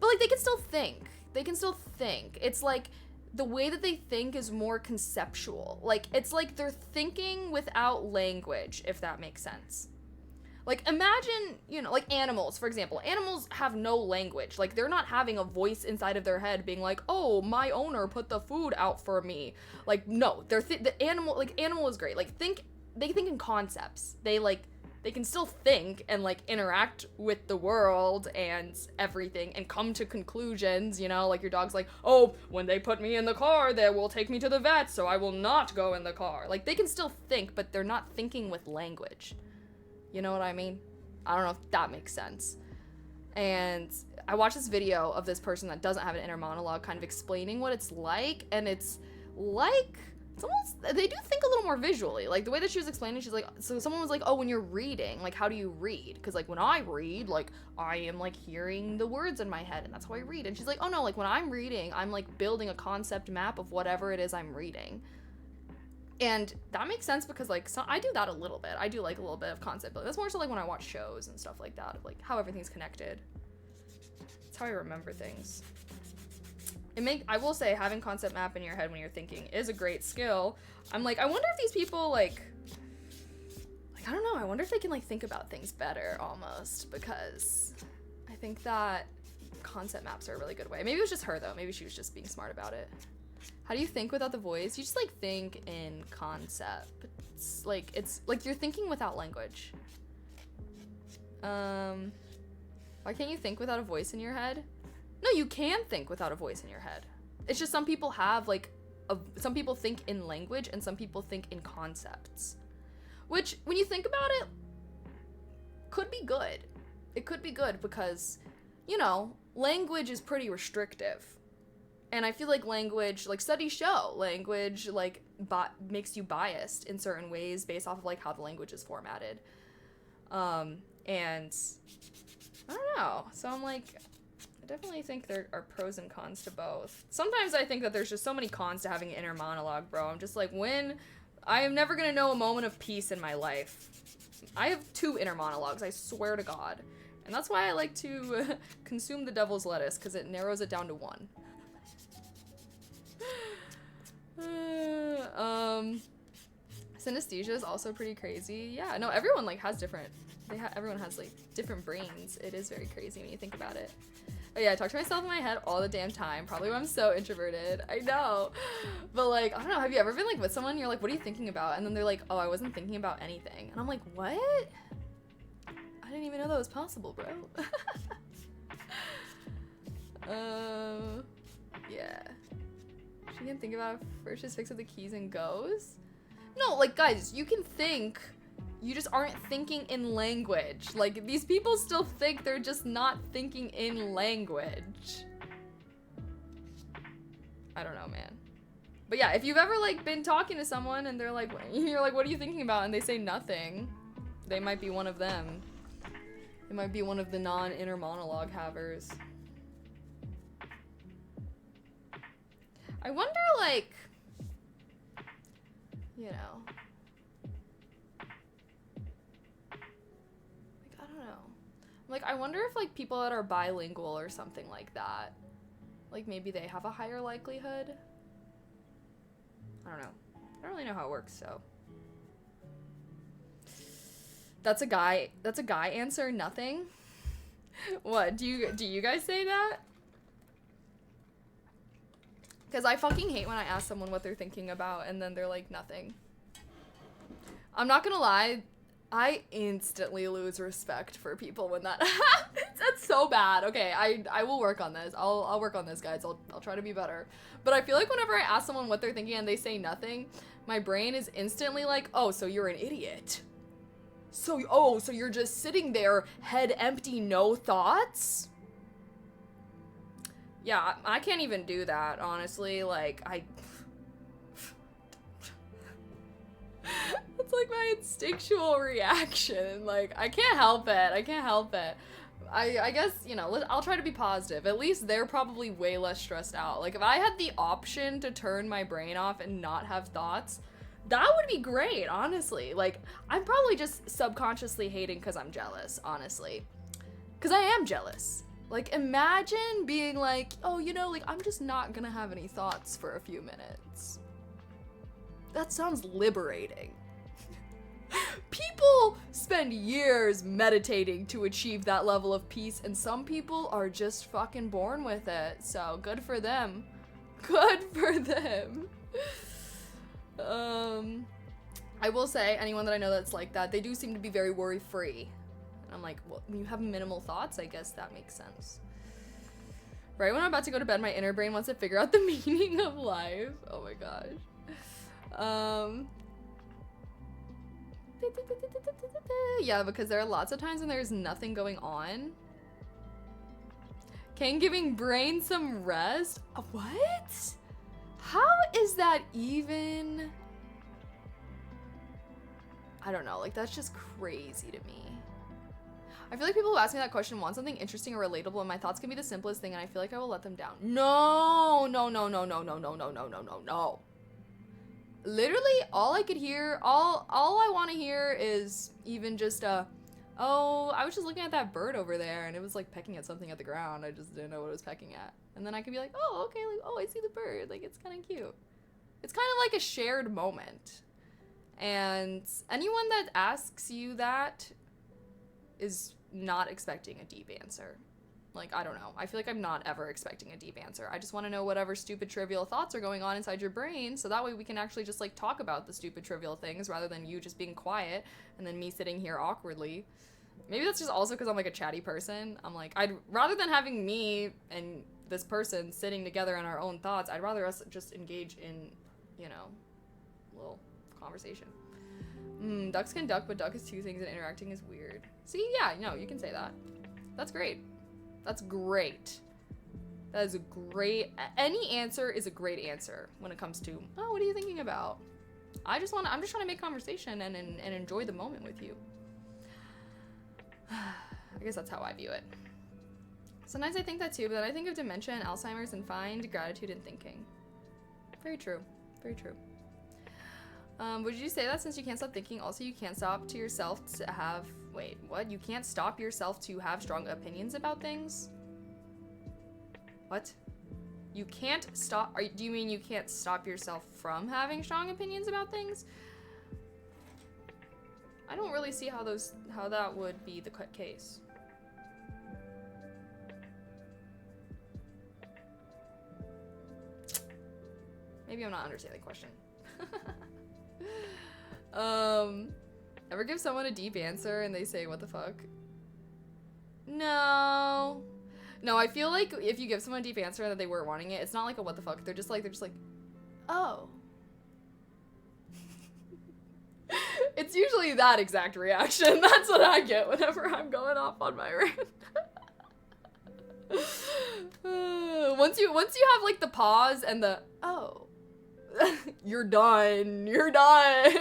but, like, they can still think. It's like the way that they think is more conceptual. Like, it's like they're thinking without language, if that makes sense. Like, imagine, like animals, for example. Animals have no language. Like, they're not having a voice inside of their head being like, oh, my owner put the food out for me. Like, no, the animal is great. Like, they think in concepts. They can still think and, like, interact with the world and everything and come to conclusions, like your dog's like, oh, when they put me in the car, they will take me to the vet, so I will not go in the car. Like, they can still think, but they're not thinking with language. You know what I mean? I don't know if that makes sense. And I watched this video of this person that doesn't have an inner monologue kind of explaining what it's like, and it's like, they do think a little more visually. Like, the way that she was explaining, she's like, so someone was like, oh, when you're reading, like, how do you read? Because, like, when I read, like, I am, like, hearing the words in my head, and that's how I read. And she's like, oh, no, like, when I'm reading, I'm, like, building a concept map of whatever it is I'm reading. And that makes sense because, like, I do that a little bit. I do, like, a little bit of concept building. That's more so, like, when I watch shows and stuff like that, of, like, how everything's connected. That's how I remember things. I will say, having concept map in your head when you're thinking is a great skill. I'm like, I wonder if these people, like, I don't know, I wonder if they can, like, think about things better, almost, because I think that concept maps are a really good way. Maybe it was just her, though. Maybe she was just being smart about it. How do you think without the voice? You just, like, think in concept. It's like you're thinking without language. Why can't you think without a voice in your head? No, you can think without a voice in your head. It's just some people have, like, some people think in language and some people think in concepts. Which, when you think about it, could be good. It could be good because, language is pretty restrictive. And I feel like language, like, studies show language, like, makes you biased in certain ways based off of, like, how the language is formatted. And I don't know. So I'm like, I definitely think there are pros and cons to both. Sometimes I think that there's just so many cons to having an inner monologue, bro. I'm just like, I am never gonna know a moment of peace in my life. I have 2 inner monologues, I swear to God. And that's why I like to consume the devil's lettuce, because it narrows it down to 1. Synesthesia is also pretty crazy. Yeah, no, everyone like has different, everyone has like different brains. It is very crazy when you think about it. But yeah, I talk to myself in my head all the damn time. Probably why I'm so introverted. I know. But like, I don't know, have you ever been like with someone, you're like, what are you thinking about? And then they're like, oh, I wasn't thinking about anything. And I'm like, what? I didn't even know that was possible, bro. Yeah. She can think about it first, just picks up the keys and goes? No, like, guys, you can think, you just aren't thinking in language. Like, these people still think, they're just not thinking in language. I don't know, man. But yeah, if you've ever, like, been talking to someone and they're like, you're like, what are you thinking about? And they say nothing, they might be one of them. It might be one of the non-inner monologue havers. I wonder, like, you know, like, I don't know. Like, I wonder if, like, people that are bilingual or something like that, like, maybe they have a higher likelihood. I don't know. I don't really know how it works, so. That's a guy answer, nothing? What, do you guys say that? Because I fucking hate when I ask someone what they're thinking about and then they're like, nothing. I'm not gonna lie, I instantly lose respect for people when that happens. That's so bad. Okay, I will work on this. I'll work on this, guys. I'll try to be better. But I feel like whenever I ask someone what they're thinking and they say nothing, my brain is instantly like, oh, so you're an idiot. So you're just sitting there, head empty, no thoughts? Yeah, I can't even do that, honestly. Like, it's like my instinctual reaction. Like, I can't help it. I guess, you know, I'll try to be positive. At least they're probably way less stressed out. Like, if I had the option to turn my brain off and not have thoughts, that would be great, honestly. Like, I'm probably just subconsciously hating because I'm jealous, honestly. Because I am jealous. Like, imagine being like, oh, you know, like, I'm just not gonna have any thoughts for a few minutes. That sounds liberating. People spend years meditating to achieve that level of peace, and some people are just fucking born with it. So, good for them. Good for them. I will say, anyone that I know that's like that, they do seem to be very worry-free. I'm like, well, when you have minimal thoughts, I guess that makes sense. Right when I'm about to go to bed, my inner brain wants to figure out the meaning of life. Oh my gosh. Yeah, because there are lots of times when there's nothing going on. Can giving brain some rest? What? How is that even? I don't know, like, that's just crazy to me. I feel like people who ask me that question want something interesting or relatable, and my thoughts can be the simplest thing, and I feel like I will let them down. No. Literally, all I could hear, all I want to hear is even just oh, I was just looking at that bird over there, and it was like pecking at something at the ground. I just didn't know what it was pecking at. And then I could be like, oh, okay, like, oh, I see the bird. Like, it's kind of cute. It's kind of like a shared moment. And anyone that asks you that is not expecting a deep answer. Like, I don't know. I feel like I'm not ever expecting a deep answer. I just want to know whatever stupid trivial thoughts are going on inside your brain, so that way we can actually just, like, talk about the stupid trivial things rather than you just being quiet and then me sitting here awkwardly. Maybe that's just also because I'm, like, a chatty person. I'm like, rather than having me and this person sitting together in our own thoughts, I'd rather us just engage in, you know, a little conversation. Ducks can duck, but duck is two things and interacting is weird. See, yeah, no, you can say that. That's great. That's great. That is a great, any answer is a great answer when it comes to, oh, what are you thinking about? I'm just trying to make conversation and enjoy the moment with you. I guess that's how I view it. Sometimes I think that too, but then I think of dementia and Alzheimer's and find gratitude in thinking. Very true. Very true. Would you say that since you can't stop thinking, also you can't stop to yourself to have, wait, what? You can't stop yourself to have strong opinions about things? What? You can't stop, do you mean you can't stop yourself from having strong opinions about things? I don't really see how that would be the case. Maybe I'm not understanding the question. Ever give someone a deep answer and they say, what the fuck? No. No, I feel like if you give someone a deep answer that they weren't wanting it, it's not like a what the fuck. They're just like, oh. It's usually that exact reaction. That's what I get whenever I'm going off on my rant. Once you have like the pause and the, oh. You're done. You're done.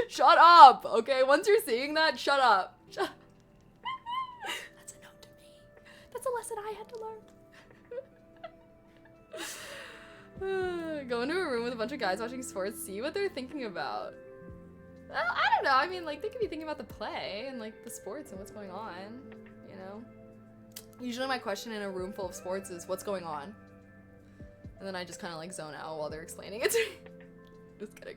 Shut up. Okay, once you're seeing that, shut up. That's a note to me. That's a lesson I had to learn. Go into a room with a bunch of guys watching sports, see what they're thinking about. Well, I don't know. I mean, like, they could be thinking about the play and, like, the sports and what's going on, you know? Usually my question in a room full of sports is, what's going on? And then I just kind of, like, zone out while they're explaining it to me. Just kidding.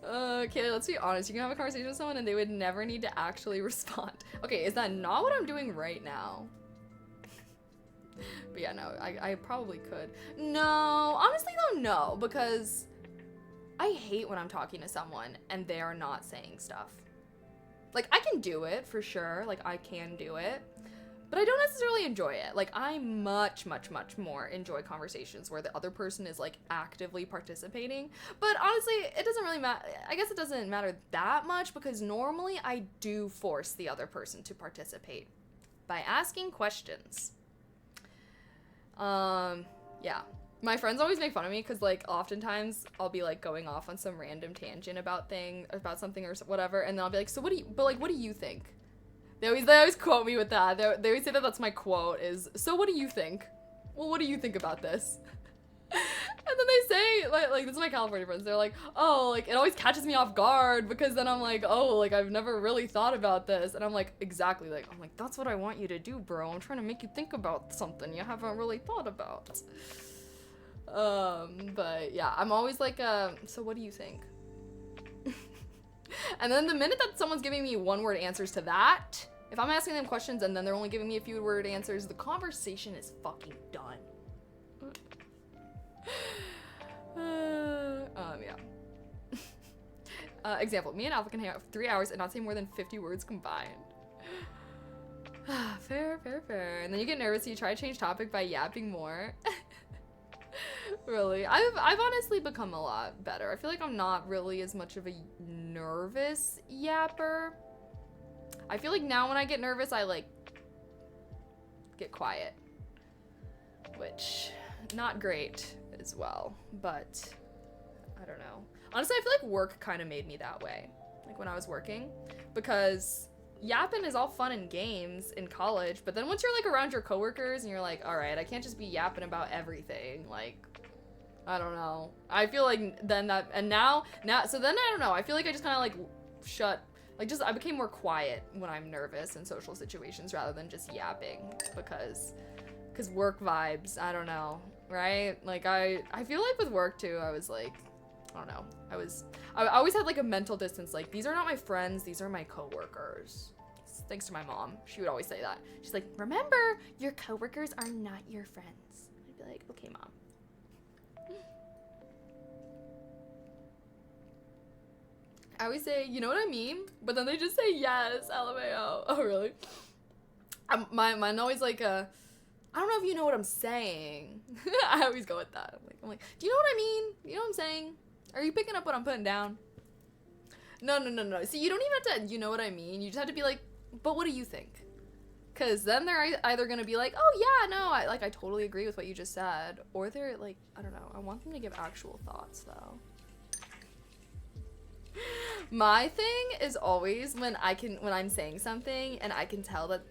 Okay, let's be honest. You can have a conversation with someone and they would never need to actually respond. Okay, is that not what I'm doing right now? But yeah, no, I probably could. No, honestly though, no, because I hate when I'm talking to someone and they are not saying stuff. Like, I can do it for sure. Like, I can do it. But I don't necessarily enjoy it. Like, I much, much, much more enjoy conversations where the other person is, like, actively participating. But honestly, it doesn't really matter. I guess it doesn't matter that much because normally I do force the other person to participate by asking questions. Yeah. My friends always make fun of me because, like, oftentimes I'll be, like, going off on some random tangent about something or whatever, and then I'll be like, so what do you think? They always quote me with that. They always say that that's my quote is, so what do you think? Well, what do you think about this? And then they say, like this is my California friends, they're like, oh, like, it always catches me off guard because then I'm like, oh, like, I've never really thought about this. And I'm like, exactly, like, I'm like, that's what I want you to do, bro. I'm trying to make you think about something you haven't really thought about. But yeah, I'm always like, so what do you think? And then the minute that someone's giving me one-word answers to that, if I'm asking them questions and then they're only giving me a few-word answers, the conversation is fucking done. Yeah. Example, me and Alpha can hang out for 3 hours and not say more than 50 words combined. Fair. And then you get nervous, so you try to change topic by yapping more. Really, I've honestly become a lot better. I feel like I'm not really as much of a nervous yapper. I feel like now when I get nervous, I like get quiet, which not great as well, but I don't know. Honestly, I feel like work kind of made me that way, like when I was working, because yapping is all fun and games in college, but then once you're like around your coworkers and you're like, all right, I can't just be yapping about everything, like, I don't know. I feel like then that, and now, so then I don't know. I feel like I just kind of like I became more quiet when I'm nervous in social situations rather than just yapping because work vibes, I don't know, right? Like I feel like with work too, I was like, I don't know. I always had like a mental distance, like these are not my friends, these are my coworkers. Thanks to my mom. She would always say that. She's like, remember, your coworkers are not your friends. I'd be like, okay, mom. I always say, you know what I mean? But then they just say yes, LMAO. Oh, really? Mine always like, I don't know if you know what I'm saying. I always go with that. I'm like, do you know what I mean? You know what I'm saying? Are you picking up what I'm putting down? No. See, you don't even have to, you know what I mean? You just have to be like, but what do you think? Because then they're either going to be like, oh, yeah, no, I totally agree with what you just said. Or they're like, I don't know. I want them to give actual thoughts, though. My thing is always when I'm saying something and I can tell that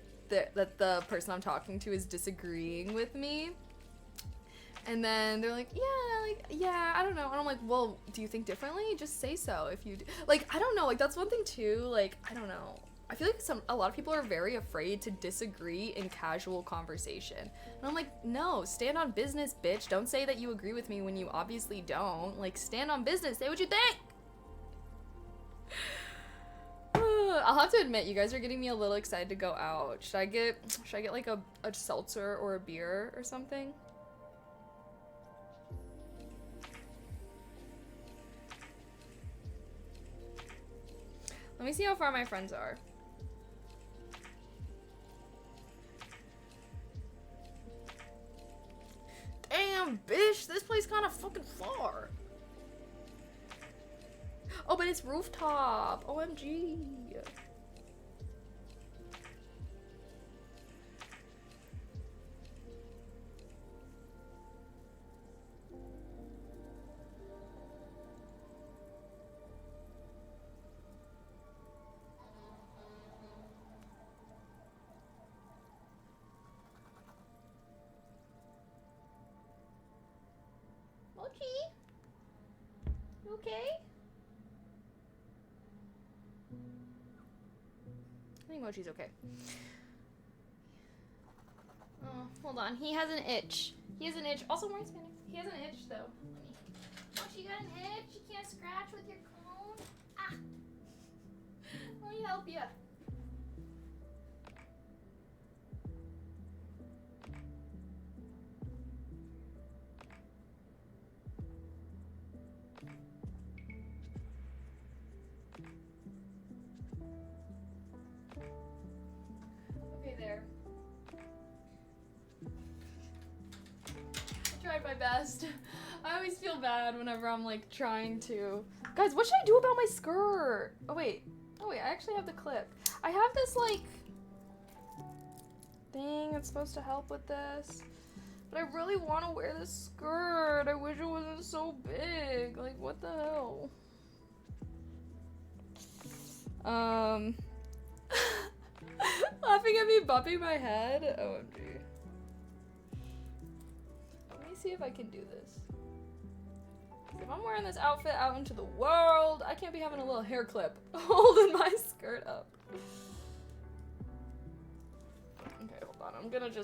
the person I'm talking to is disagreeing with me. And then they're like, yeah, I don't know. And I'm like, well, do you think differently? Just say so if you do. Like, I don't know. Like, that's one thing, too. Like, I don't know. I feel like a lot of people are very afraid to disagree in casual conversation. And I'm like, no, stand on business, bitch. Don't say that you agree with me when you obviously don't. Like, stand on business. Say what you think. I'll have to admit, you guys are getting me a little excited to go out. Should I get like a seltzer or a beer or something? Let me see how far my friends are. Damn, bitch, this place kind of fucking far. Oh, but it's rooftop. OMG. Mochi? You okay? I think Mochi's okay. Oh, hold on. He has an itch. He has an itch. Also, more Spanish. He has an itch, though. Mochi, you got an itch? You can't scratch with your cone? Ah! Let me help you. There. I tried my best. I always feel bad whenever I'm like trying to. Guys, what should I do about my skirt? Oh wait, I actually have the clip. I have this like thing that's supposed to help with this, but I really want to wear this skirt. I wish it wasn't so big. Like, what the hell? Laughing at me bumping my head? OMG. Let me see if I can do this. If I'm wearing this outfit out into the world, I can't be having a little hair clip holding my skirt up. Okay, hold on. I'm gonna do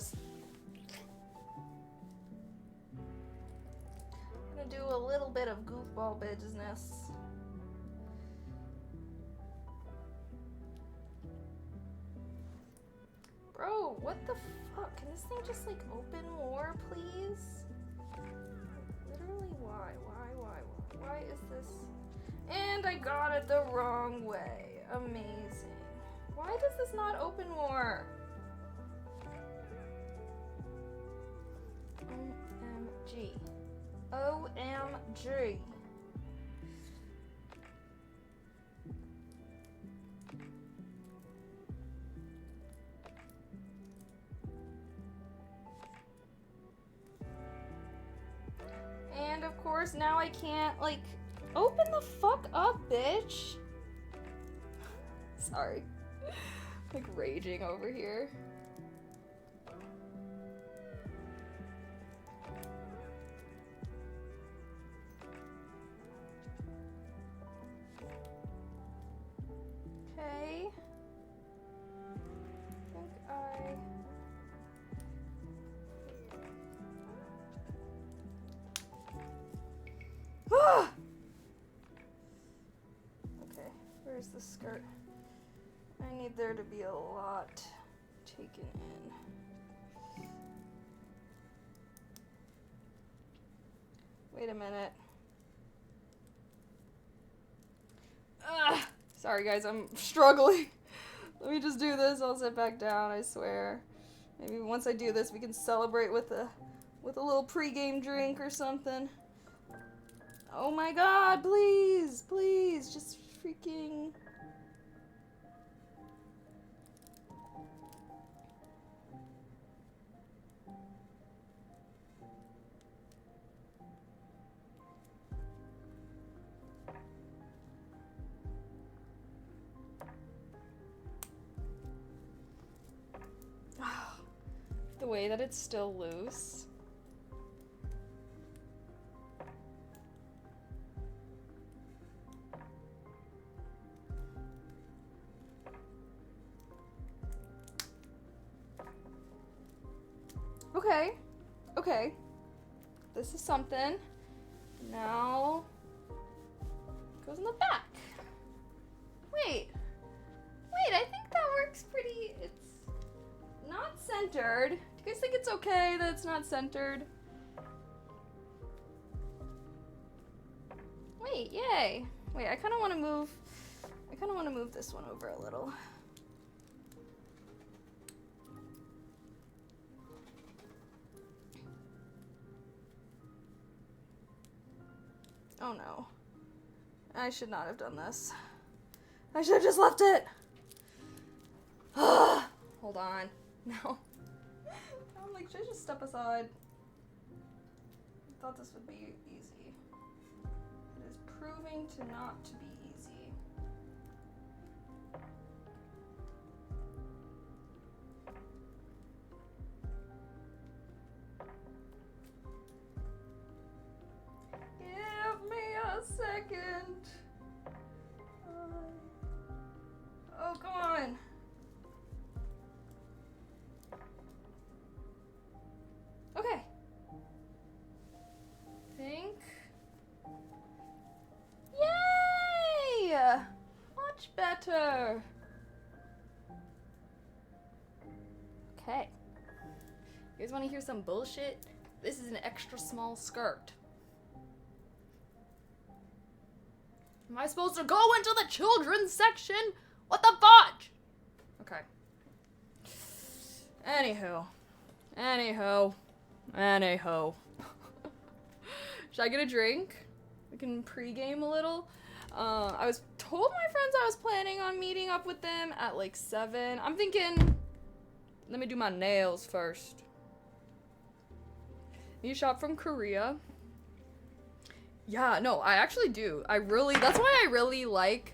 a little bit of goofball business. Bro, what the fuck? Can this thing just like open more, please? Literally, why? Why is this? And I got it the wrong way. Amazing. Why does this not open more? OMG. OMG. And of course, now I can't, like, open the fuck up, bitch. Sorry. Like, raging over here. Okay. I think okay, where's the skirt? I need there to be a lot taken in. Wait a minute. Sorry guys, I'm struggling. Let me just do this, I'll sit back down, I swear. Maybe once I do this we can celebrate with a little pre-game drink or something. Oh my god, please, please, just freaking... The way that it's still loose. Okay. Okay. This is something. Now goes in the back. Wait. centered. Do you guys think it's okay that it's not centered? Wait, yay. Wait, I kind of want to move this one over a little. Oh no. I should not have done this. I should have just left it. Hold on. No. I'm like, should I just step aside? I thought this would be easy. It is proving to not to be easy. Give me a second. Oh, come on. Okay. Think. Yay! Much better. Okay. You guys want to hear some bullshit? This is an extra small skirt. Am I supposed to go into the children's section? What the fudge? Okay. Anywho. Should I get a drink? We can pregame a little. I was told my friends I was planning on meeting up with them at like 7. I'm thinking, let me do my nails first. You shop from Korea. Yeah, no, I actually do. That's why I really like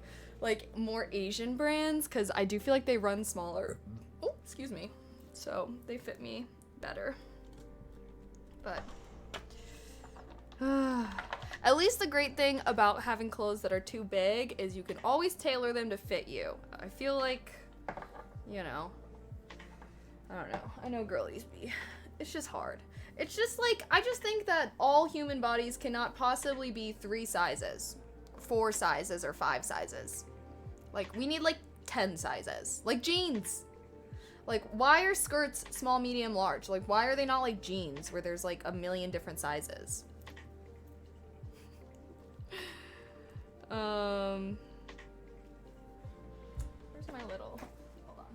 more Asian brands, because I do feel like they run smaller. Oh, excuse me. So they fit me better. But at least the great thing about having clothes that are too big is you can always tailor them to fit you. I feel like, you know, I don't know. I know girlies be. It's just hard. It's just like, I just think that all human bodies cannot possibly be 3 sizes, 4 sizes, or 5 sizes. Like, we need like 10 sizes. Like jeans. Like, why are skirts small, medium, large? Like, why are they not like jeans where there's like a million different sizes? Where's my little... Hold on.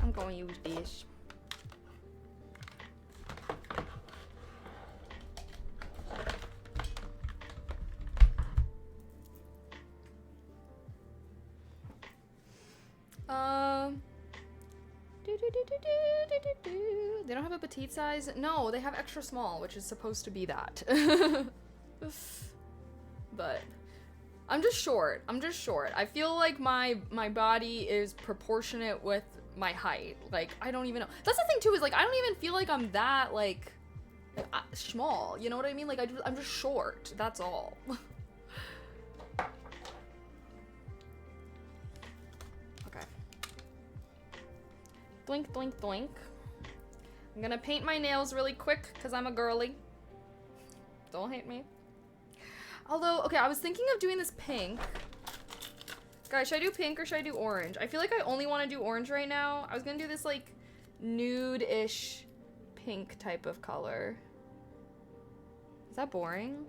I'm gonna use this. They don't have a petite size? No, they have extra small, which is supposed to be that. But I'm just short. I feel like my body is proportionate with my height. Like, I don't even know. That's the thing too, is like, I don't even feel like I'm that like small. You know what I mean? Like, I'm just short. That's all. Okay. Doink, doink, doink. I'm gonna paint my nails really quick because I'm a girly. Don't hate me. Although, okay, I was thinking of doing this pink. Guys, should I do pink or should I do orange? I feel like I only want to do orange right now. I was gonna do this like nude-ish pink type of color. Is that boring?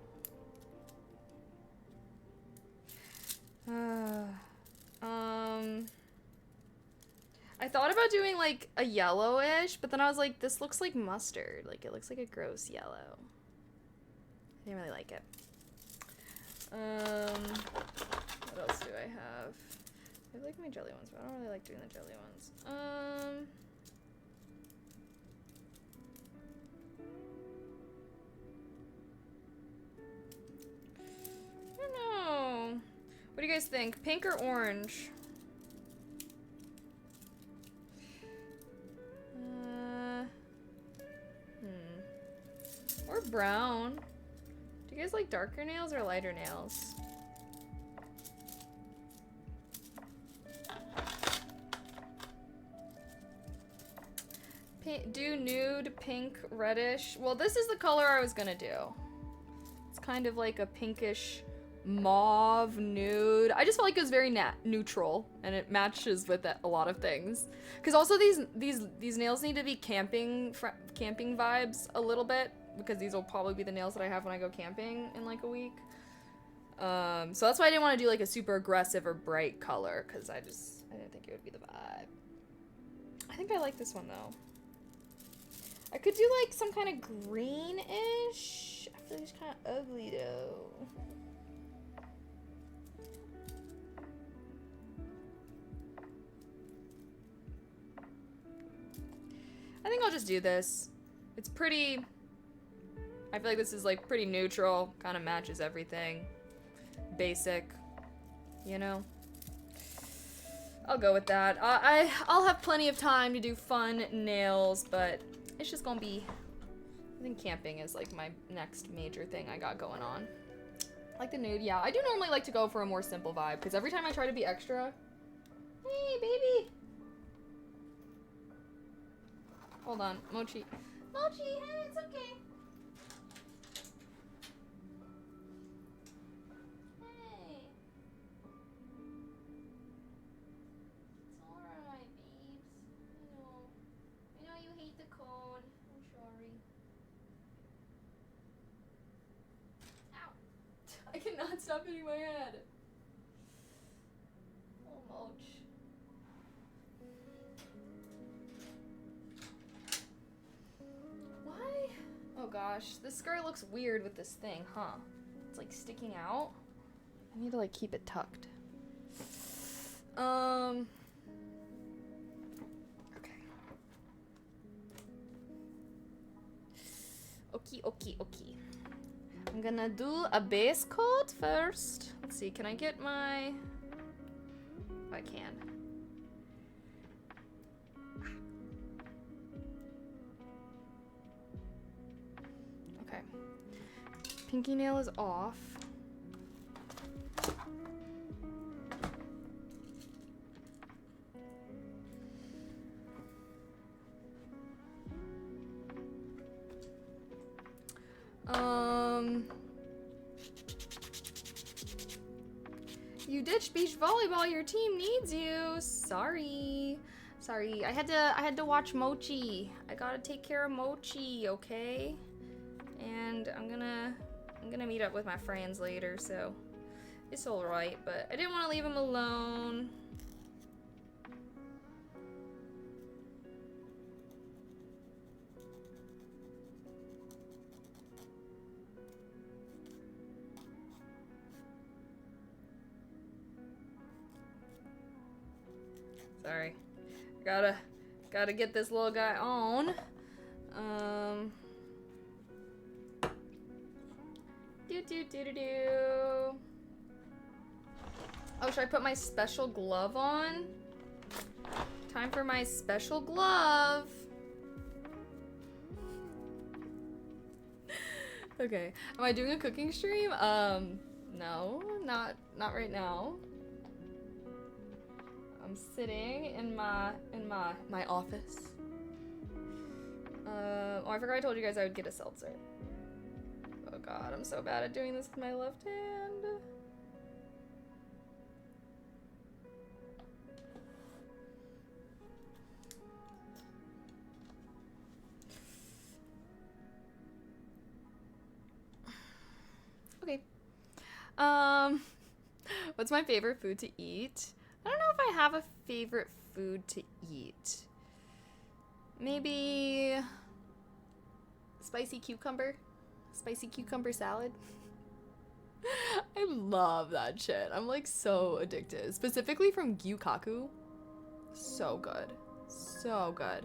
I thought about doing like a yellowish, but then I was like, this looks like mustard. Like, it looks like a gross yellow. I didn't really like it. What else do I have? I like my jelly ones, but I don't really like doing the jelly ones. I don't know. What do you guys think? Pink or orange? Or brown. Do Do you guys like darker nails or lighter nails? Do nude, pink, reddish. Well, this is the color I was gonna do. It's kind of like a pinkish mauve nude. I just felt like it was very neutral, and it matches with a lot of things. Because also these nails need to be camping vibes a little bit, because these will probably be the nails that I have when I go camping in like a week. So that's why I didn't want to do like a super aggressive or bright color, because I didn't think it would be the vibe. I think I like this one though. I could do like some kind of greenish. I feel like it's kind of ugly though. I think I'll just do this. It's pretty, I feel like this is like pretty neutral, kind of matches everything. Basic, you know? I'll go with that. I'll have plenty of time to do fun nails, but it's just gonna be, I think camping is like my next major thing I got going on. Like the nude, yeah. I do normally like to go for a more simple vibe, because every time I try to be extra, hey baby. Hold on, Mochi. Mochi, hey, it's okay. Hey. It's alright, babes. I know you hate the cone. I'm sorry. Ow. I cannot stop hitting my head. Oh, Moch. Why? Oh gosh, this skirt looks weird with this thing, huh? It's like sticking out. I need to like keep it tucked. Okay. Okay. I'm gonna do a base coat first. Let's see, can I get my... Oh, I can. Okay. Pinky nail is off. You ditched beach volleyball. Your team needs you. Sorry. I had to watch Mochi. I gotta take care of Mochi, okay? And I'm gonna meet up with my friends later, so it's alright, but I didn't want to leave him alone. Sorry. Gotta get this little guy on. Oh, should I put my special glove on? Time for my special glove. Okay. Am I doing a cooking stream? No, not right now. I'm sitting in my office. Oh, I forgot I told you guys I would get a seltzer. Oh god, I'm so bad at doing this with my left hand. Okay. What's my favorite food to eat? I don't know if I have a favorite food to eat. Maybe spicy cucumber salad. I love that shit. I'm like so addicted. Specifically from gyukaku. So good. So good.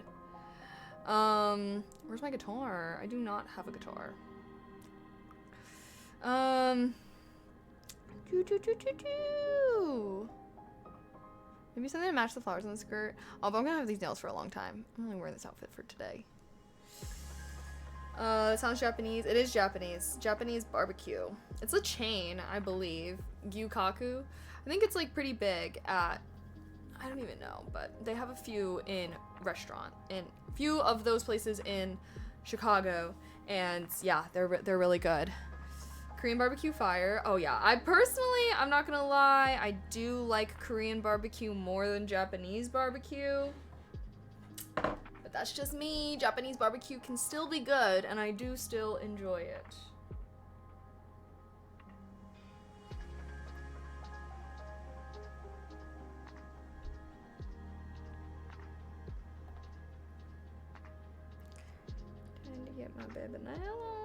Where's my guitar? I do not have a guitar. Maybe something to match the flowers on the skirt. Although I'm gonna have these nails for a long time. I'm only wearing this outfit for today. It sounds Japanese. It is Japanese. Japanese barbecue. It's a chain, I believe. Gyukaku. I think it's like pretty big at, I don't even know, but they have a few in restaurant, in a few of those places in Chicago, and yeah, they're really good. Korean barbecue fire. Oh yeah, I'm not gonna lie, I do like Korean barbecue more than Japanese barbecue. But that's just me. Japanese barbecue can still be good, and I do still enjoy it. Trying to get my baby nail on.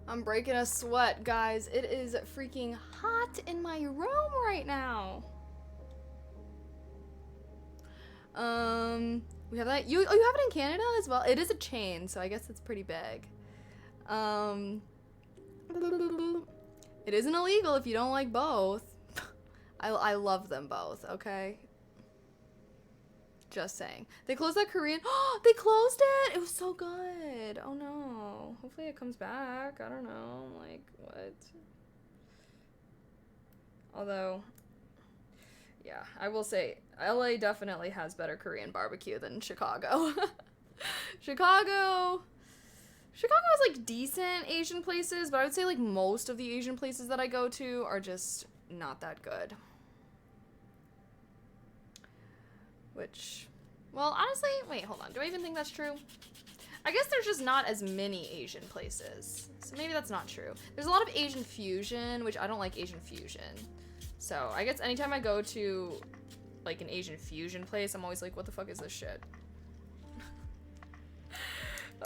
I'm breaking a sweat, guys. It is freaking hot in my room right now. We have that. You have it in Canada as well. It is a chain, so I guess it's pretty big. It isn't illegal if you don't like both. I love them both, okay? Just saying. They closed that Korean. Oh, they closed it. It was so good. Oh no. Hopefully it comes back. I don't know. Like, what? Although, yeah, I will say LA definitely has better Korean barbecue than Chicago. Chicago has like decent Asian places, but I would say like most of the Asian places that I go to are just not that good. Which, well, honestly, wait, hold on. Do I even think that's true? I guess there's just not as many Asian places. So maybe that's not true. There's a lot of Asian fusion, which I don't like Asian fusion. So I guess anytime I go to like an Asian fusion place, I'm always like, what the fuck is this shit?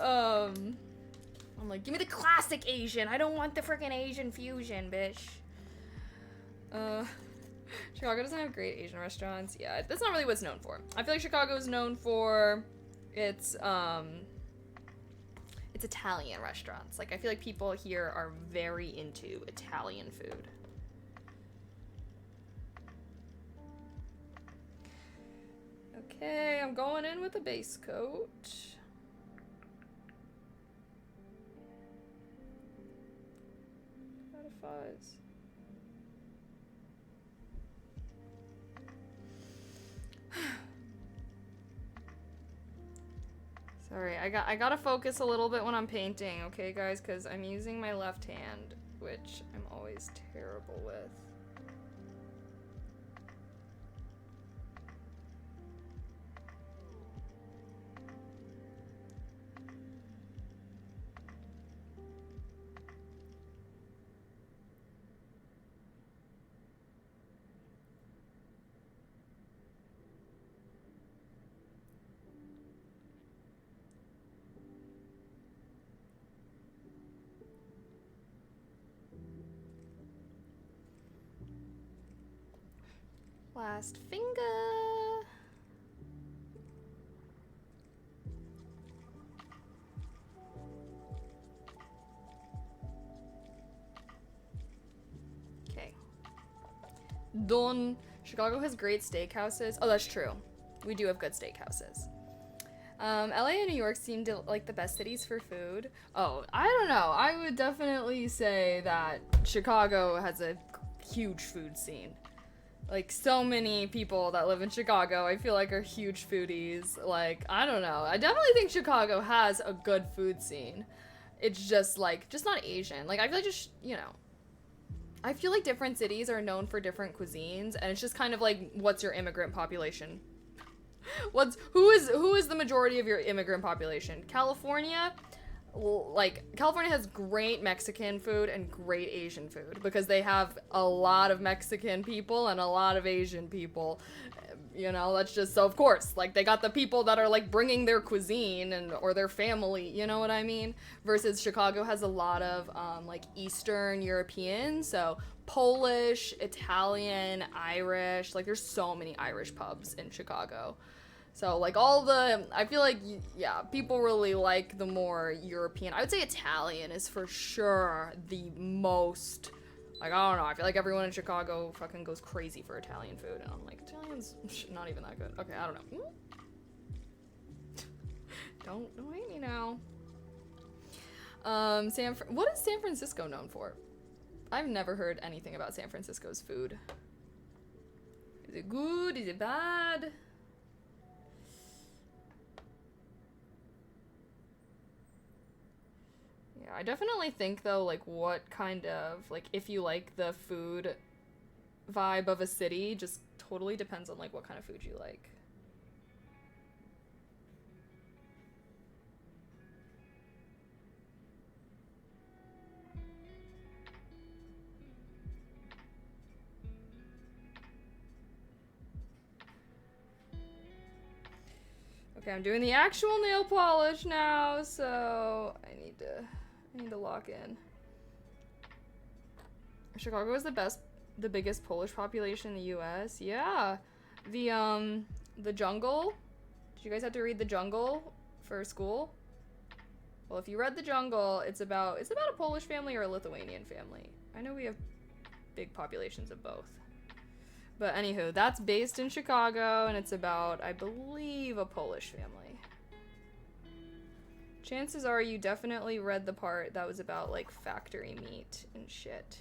I'm like, give me the classic Asian. I don't want the freaking Asian fusion, bitch. Chicago doesn't have great Asian restaurants. Yeah, that's not really what it's known for. I feel like Chicago is known for its Italian restaurants. Like, I feel like people here are very into Italian food. Okay, I'm going in with a base coat. Got a fuzz. Sorry, I gotta focus a little bit when I'm painting, okay, guys? Because I'm using my left hand, which I'm always terrible with. Last finger. Okay. Done. Chicago has great steakhouses. Oh, that's true. We do have good steakhouses. LA and New York seem to like the best cities for food. Oh, I don't know. I would definitely say that Chicago has a huge food scene. Like, so many people that live in Chicago, I feel like, are huge foodies. Like, I don't know. I definitely think Chicago has a good food scene. It's just, like, just not Asian. Like, I feel like just, you know, I feel like different cities are known for different cuisines, and it's just kind of like, what's your immigrant population? Who is the majority of your immigrant population? California? like California has great Mexican food and great Asian food because they have a lot of Mexican people and a lot of Asian people. You know, that's just, so of course, like, they got the people that are, like, bringing their cuisine and, or their family, you know what I mean? Versus Chicago has a lot of, like, Eastern European, so Polish, Italian, Irish, like, there's so many Irish pubs in Chicago. So, like, I feel like, yeah, people really like the more European. I would say Italian is for sure the most, like, I don't know, I feel like everyone in Chicago fucking goes crazy for Italian food, and I'm like, Italian's not even that good. Okay, I don't know. Don't hate me now. What is San Francisco known for? I've never heard anything about San Francisco's food. Is it good? Is it bad? Yeah, I definitely think, though, like, what kind of, like, if you like the food vibe of a city, just totally depends on, like, what kind of food you like. Okay, I'm doing the actual nail polish now, so I need to lock in. Chicago is the biggest Polish population in the U.S. Yeah, the Jungle. Did you guys have to read The Jungle for school? Well, if you read The Jungle, it's about a Polish family or a Lithuanian family. I know we have big populations of both. But anywho, that's based in Chicago, and it's about, I believe, a Polish family. Chances are you definitely read the part that was about, like, factory meat and shit.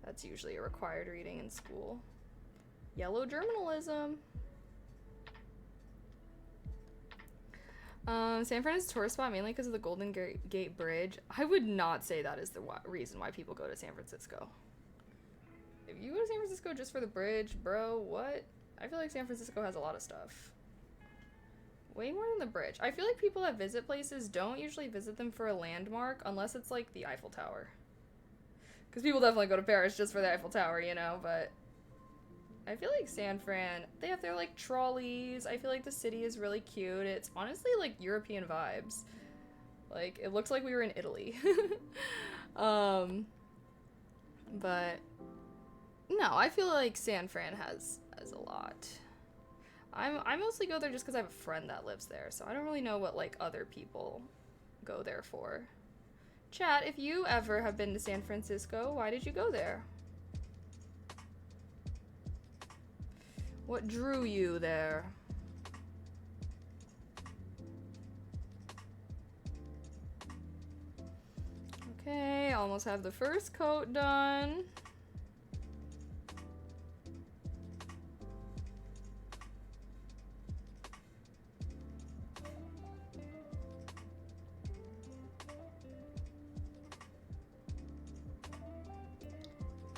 That's usually a required reading in school. Yellow journalism. San Fran is a tourist spot mainly because of the Golden Gate Bridge. I would not say that is the reason why people go to San Francisco. If you go to San Francisco just for the bridge, bro, what? I feel like San Francisco has a lot of stuff. Way more than the bridge. I feel like people that visit places don't usually visit them for a landmark unless it's like the Eiffel Tower. Because people definitely go to Paris just for the Eiffel Tower, you know, but I feel like San Fran, they have their, like, trolleys. I feel like the city is really cute. It's honestly, like, European vibes. Like, it looks like we were in Italy. But no, I feel like San Fran has a lot. I mostly go there just because I have a friend that lives there, so I don't really know what, like, other people go there for. Chat, if you ever have been to San Francisco, why did you go there? What drew you there? Okay, almost have the first coat done.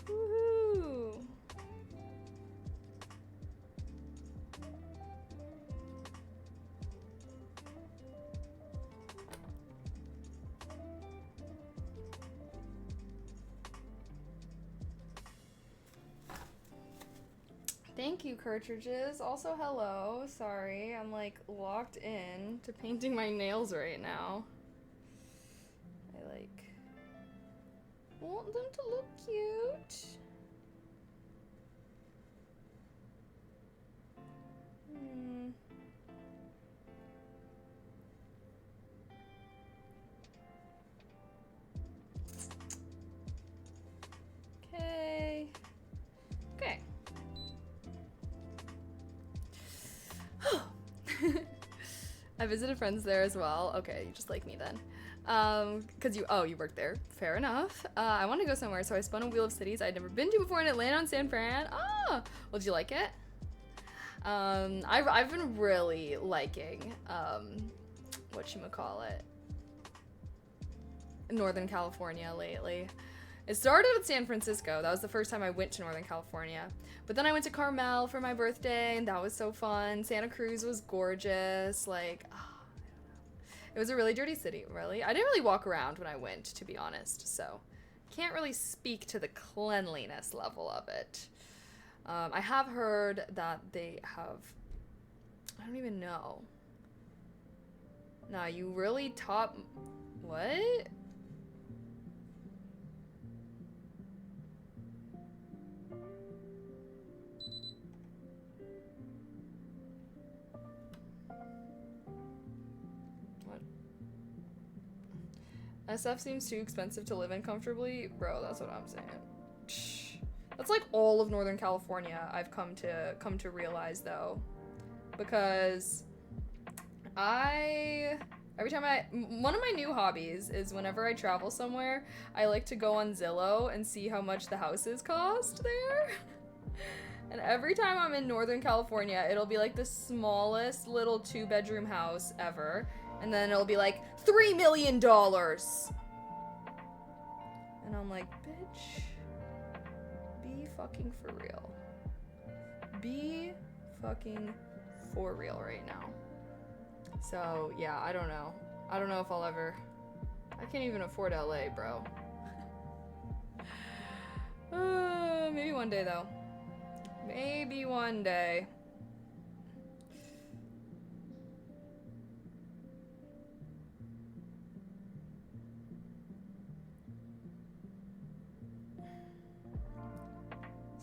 Woohoo! Thank you, cartridges. Also, hello. Sorry, I'm, like, locked in to painting my nails right now. I, like, want them to look cute. Okay. Okay. I visited friends there as well. Okay, you just like me then. Cause you work there. Fair enough. I want to go somewhere, so I spun a wheel of cities I'd never been to before, and it landed on San Fran. Oh, well, did you like it? I've been really liking, whatchamacallit, Northern California lately. It started with San Francisco. That was the first time I went to Northern California. But then I went to Carmel for my birthday, and that was so fun. Santa Cruz was gorgeous. Like, It was a really dirty city, really. I didn't really walk around when I went, to be honest, so can't really speak to the cleanliness level of it. I have heard that they have, I don't even know. Nah, you really top, what? SF seems too expensive to live in comfortably. Bro, that's what I'm saying. That's like all of Northern California I've come to realize though. Because every time one of my new hobbies is whenever I travel somewhere, I like to go on Zillow and see how much the houses cost there. And every time I'm in Northern California, it'll be like the smallest little 2-bedroom house ever. And then it'll be like, $3 million. And I'm like, bitch, be fucking for real. Be fucking for real right now. So, yeah, I don't know. I don't know if I'll ever... I can't even afford LA, bro. Maybe one day, though. Maybe one day.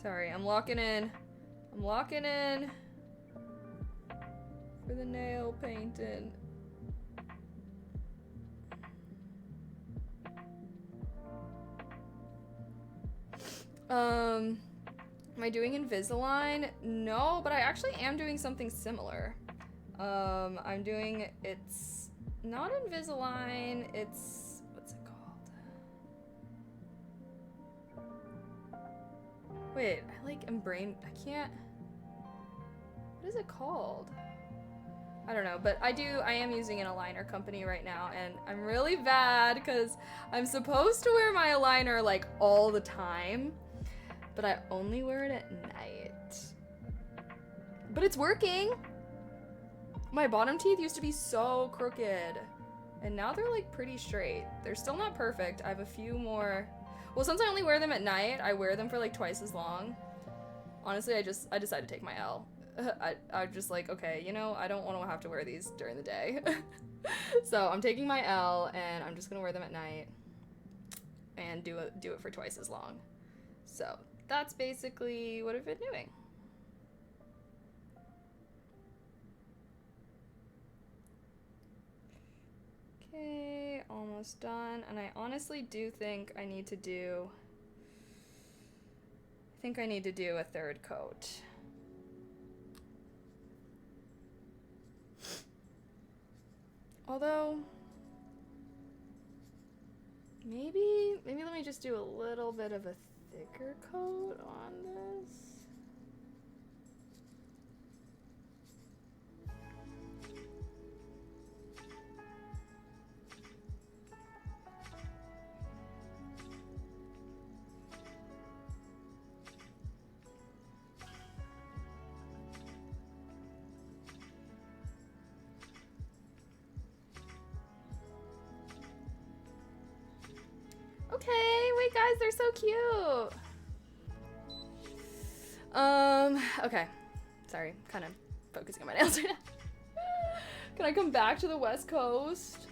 Sorry, I'm locking in. I'm locking in for the nail painting. Am I doing Invisalign? No, but I actually am doing something similar. I'm doing, it's not Invisalign, it's, what's it called? Wait, I can't, what is it called? I don't know, but I am using an aligner company right now, and I'm really bad because I'm supposed to wear my aligner like all the time, but I only wear it at night. But it's working! My bottom teeth used to be so crooked, and now they're like pretty straight. They're still not perfect. I have a few more. Well, since I only wear them at night, I wear them for like twice as long. Honestly, I decided to take my L. I'm just like, okay, you know, I don't want to have to wear these during the day. So I'm taking my L, and I'm just gonna wear them at night and do it for twice as long. So that's basically what I've been doing. Okay, almost done. And I honestly do think I need to do a third coat. Although, maybe let me just do a little bit of a thicker coat on this. Okay, wait guys, they're so cute. Okay. Sorry, kind of focusing on my nails right now. Can I come back to the West Coast?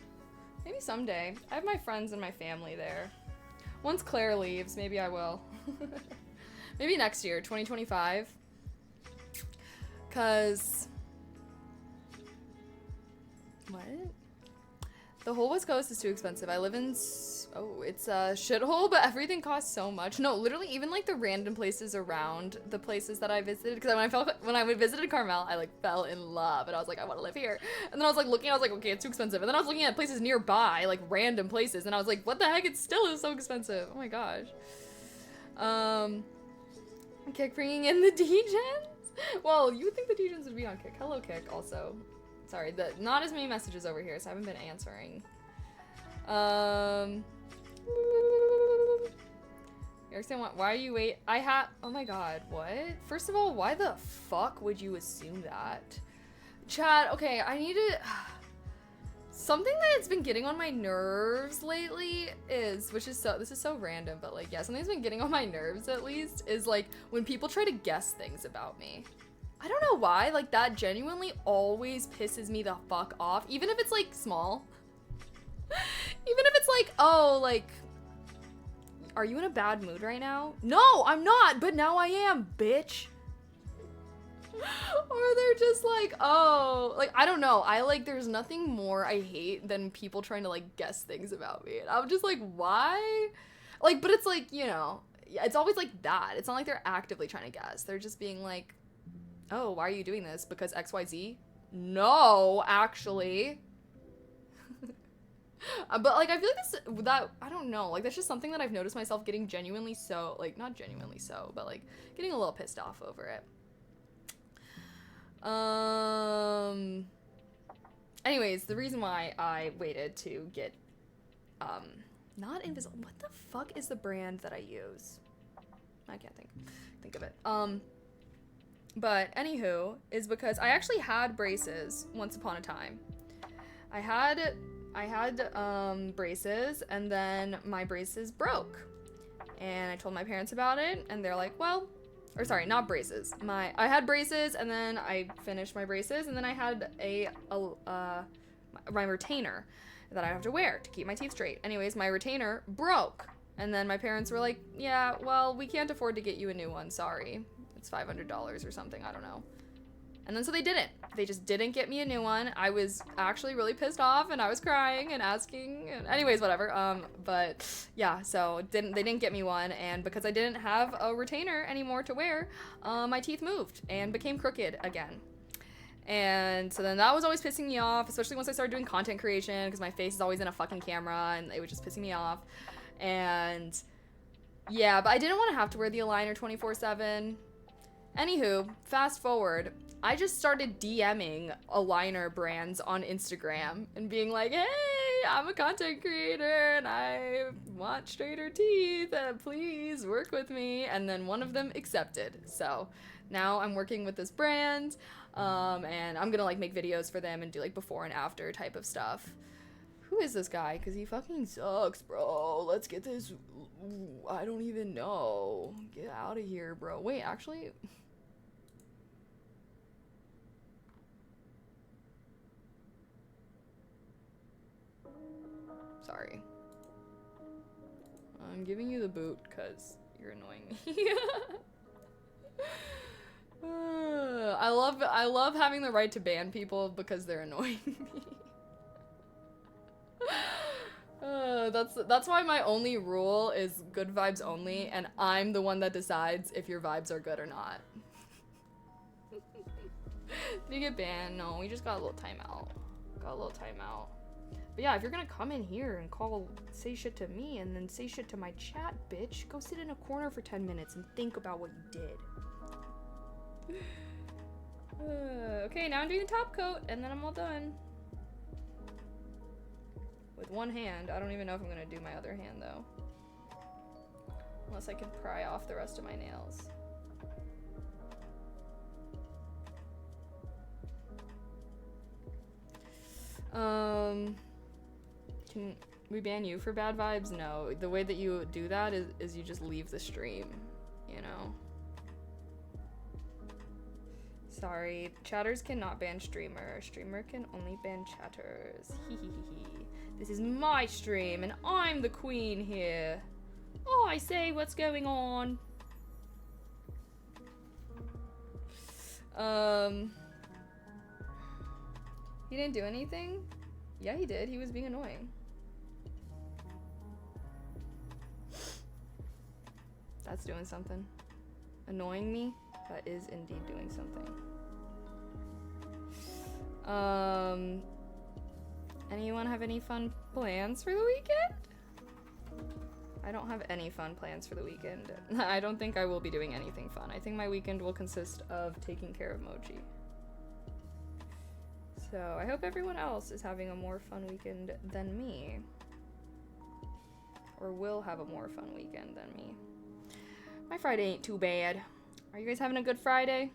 Maybe someday. I have my friends and my family there. Once Claire leaves, maybe I will. Maybe next year, 2025. 'Cause... What? The whole West Coast is too expensive. I live in... it's a shithole, but everything costs so much. No, literally, even like the random places around the places that I visited. Because when I visited Carmel, I like fell in love, and I was like, I want to live here. And then I was like looking, I was like, okay, it's too expensive. And then I was looking at places nearby, like random places, and I was like, what the heck? It still is so expensive. Oh my gosh. Kick bringing in the DJs. Well, you would think the DJs would be on Kick. Hello, Kick. Also. Sorry, not as many messages over here, so I haven't been answering. Why are you oh my god, what? First of all, why the fuck would you assume that? Chad, okay, I need to... Something that's been getting on my nerves lately is, this is so random, but like, yeah, something that's been getting on my nerves at least is like when people try to guess things about me. I don't know why, like that genuinely always pisses me the fuck off, even if it's like small. Even if it's like, oh, like, are you in a bad mood right now? No, I'm not, but now I am, bitch. Or they're just like, oh, like, I don't know. There's nothing more I hate than people trying to, like, guess things about me. And I'm just like, why? Like, but it's like, you know, it's always like that. It's not like they're actively trying to guess. They're just being like, oh, why are you doing this? Because XYZ? No, actually. But, like, I feel like I don't know. Like, that's just something that I've noticed myself getting genuinely so, like, not genuinely so, but, like, getting a little pissed off over it. Anyways, the reason why I waited to get, not invisible. What the fuck is the brand that I use? I can't think of it. But anywho, is because I actually had braces once upon a time. I had braces, and then my braces broke. And I told my parents about it, and they're like, well, or sorry, not braces. I had braces, and then I finished my braces, and then I had my retainer that I have to wear to keep my teeth straight. Anyways, my retainer broke, and then my parents were like, yeah, well, we can't afford to get you a new one, sorry. It's $500 or something, I don't know. And then so they didn't. They just didn't get me a new one. I was actually really pissed off, and I was crying and asking, and anyways, whatever. But yeah, so they didn't get me one, and because I didn't have a retainer anymore to wear, my teeth moved and became crooked again. And so then that was always pissing me off, especially once I started doing content creation, because my face is always in a fucking camera, and it was just pissing me off. And yeah, but I didn't want to have to wear the aligner 24/7. Anywho, fast forward, I just started DMing aligner brands on Instagram and being like, hey, I'm a content creator and I want straighter teeth, please work with me. And then one of them accepted. So now I'm working with this brand, and I'm gonna like make videos for them and do like before and after type of stuff. Who is this guy? Because he fucking sucks, bro. Let's get this. I don't even know. Get out of here, bro. Wait, actually... Sorry. I'm giving you the boot because you're annoying me. I love having the right to ban people because they're annoying me. That's why my only rule is good vibes only, and I'm the one that decides if your vibes are good or not. Did you get banned? No, we just got a little timeout. But yeah, if you're gonna come in here and say shit to me and then say shit to my chat, bitch, go sit in a corner for 10 minutes and think about what you did. Okay, now I'm doing the top coat, and then I'm all done. With one hand. I don't even know if I'm gonna do my other hand, though. Unless I can pry off the rest of my nails. Can we ban you for bad vibes? No. The way that you do that is you just leave the stream, you know? Sorry. Chatters cannot ban streamer. Streamer can only ban chatters. Hehehe. This is my stream, and I'm the queen here. Oh, I say what's going on. He didn't do anything? Yeah, he did. He was being annoying. That's doing something. Annoying me? That is indeed doing something. Anyone have any fun plans for the weekend? I don't have any fun plans for the weekend. I don't think I will be doing anything fun. I think my weekend will consist of taking care of Moji. So I hope everyone else is having a more fun weekend than me. Or will have a more fun weekend than me. My Friday ain't too bad. Are you guys having a good Friday?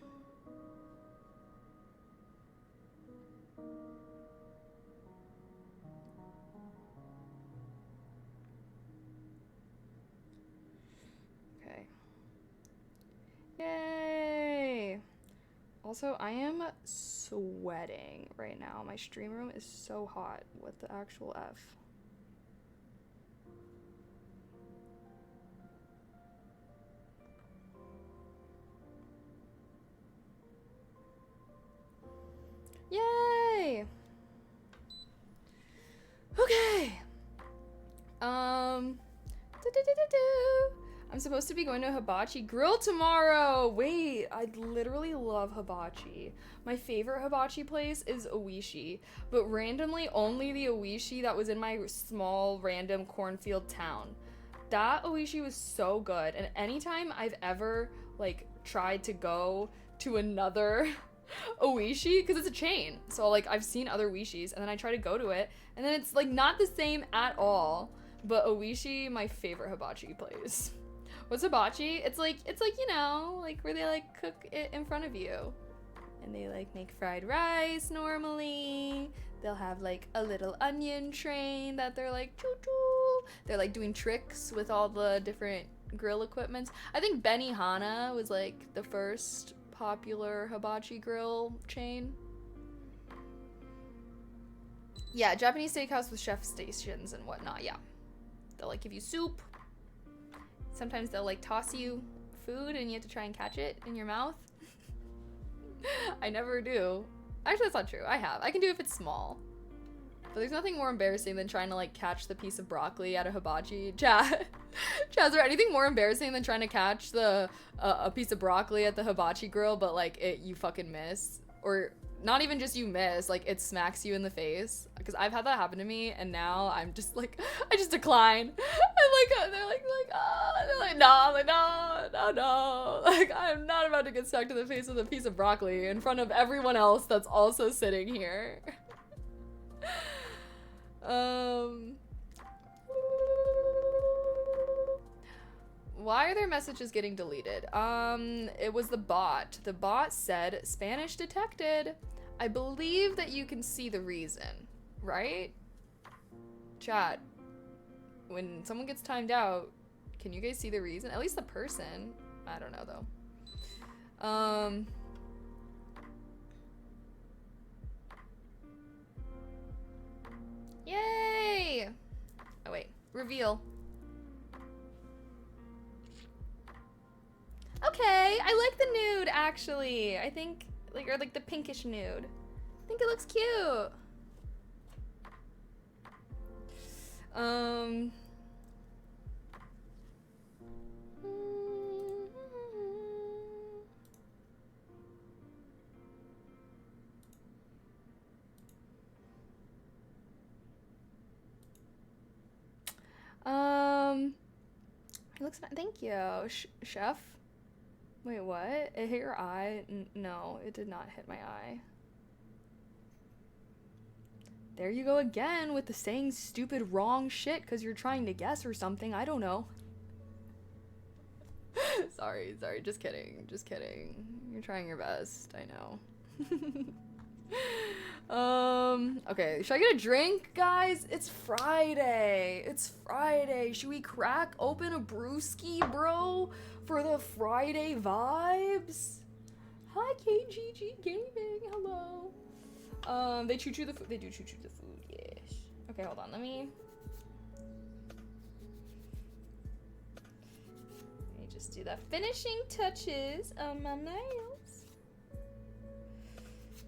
Also, I am sweating right now. My stream room is so hot. What the actual F? Yay! Okay. I'm supposed to be going to a hibachi grill tomorrow. Wait, I literally love hibachi. My favorite hibachi place is Oishi, but randomly only the Oishi that was in my small random cornfield town. That Oishi was so good, and anytime I've ever like tried to go to another Oishi, because it's a chain, so like I've seen other Oishis, and then I try to go to it, and then it's like not the same at all. But Oishi, my favorite hibachi place. What's hibachi? It's like, you know, like where they like cook it in front of you. And they like make fried rice normally. They'll have like a little onion train that they're like choo-choo. They're like doing tricks with all the different grill equipments. I think Benihana was like the first popular hibachi grill chain. Yeah, Japanese steakhouse with chef stations and whatnot, yeah. They'll like give you soup. Sometimes they'll like toss you food and you have to try and catch it in your mouth. I never do. Actually, that's not true. I can do it if it's small. But there's nothing more embarrassing than trying to like catch the piece of broccoli at a hibachi. Chaz, is there anything more embarrassing than trying to catch the a piece of broccoli at the hibachi grill, but like you fucking miss? Or not even just you miss, like it smacks you in the face? Because I've had that happen to me, and now I'm just like, I just decline. And like they're like no, I'm like no, like I'm not about to get smacked in the face with a piece of broccoli in front of everyone else that's also sitting here. Why are their messages getting deleted? It was the bot. The bot said Spanish detected. I believe that you can see the reason, right? Chat. When someone gets timed out, can you guys see the reason? At least the person. I don't know though. Yay! Oh wait, reveal. Okay, I like the nude actually. I think or like the pinkish nude. I think it looks cute. It looks nice. Thank you, chef. Wait, what? It hit your eye? No, it did not hit my eye. There you go again with the saying stupid wrong shit because you're trying to guess or something. I don't know. Sorry, just kidding. You're trying your best, I know. Okay, should I get a drink, guys? It's Friday. Should we crack open a brewski, bro? For the Friday vibes? Hi, KGG Gaming. Hello. They choo-choo the food. They do choo-choo the food, yes. Okay, hold on. Let me just do the finishing touches on my nails.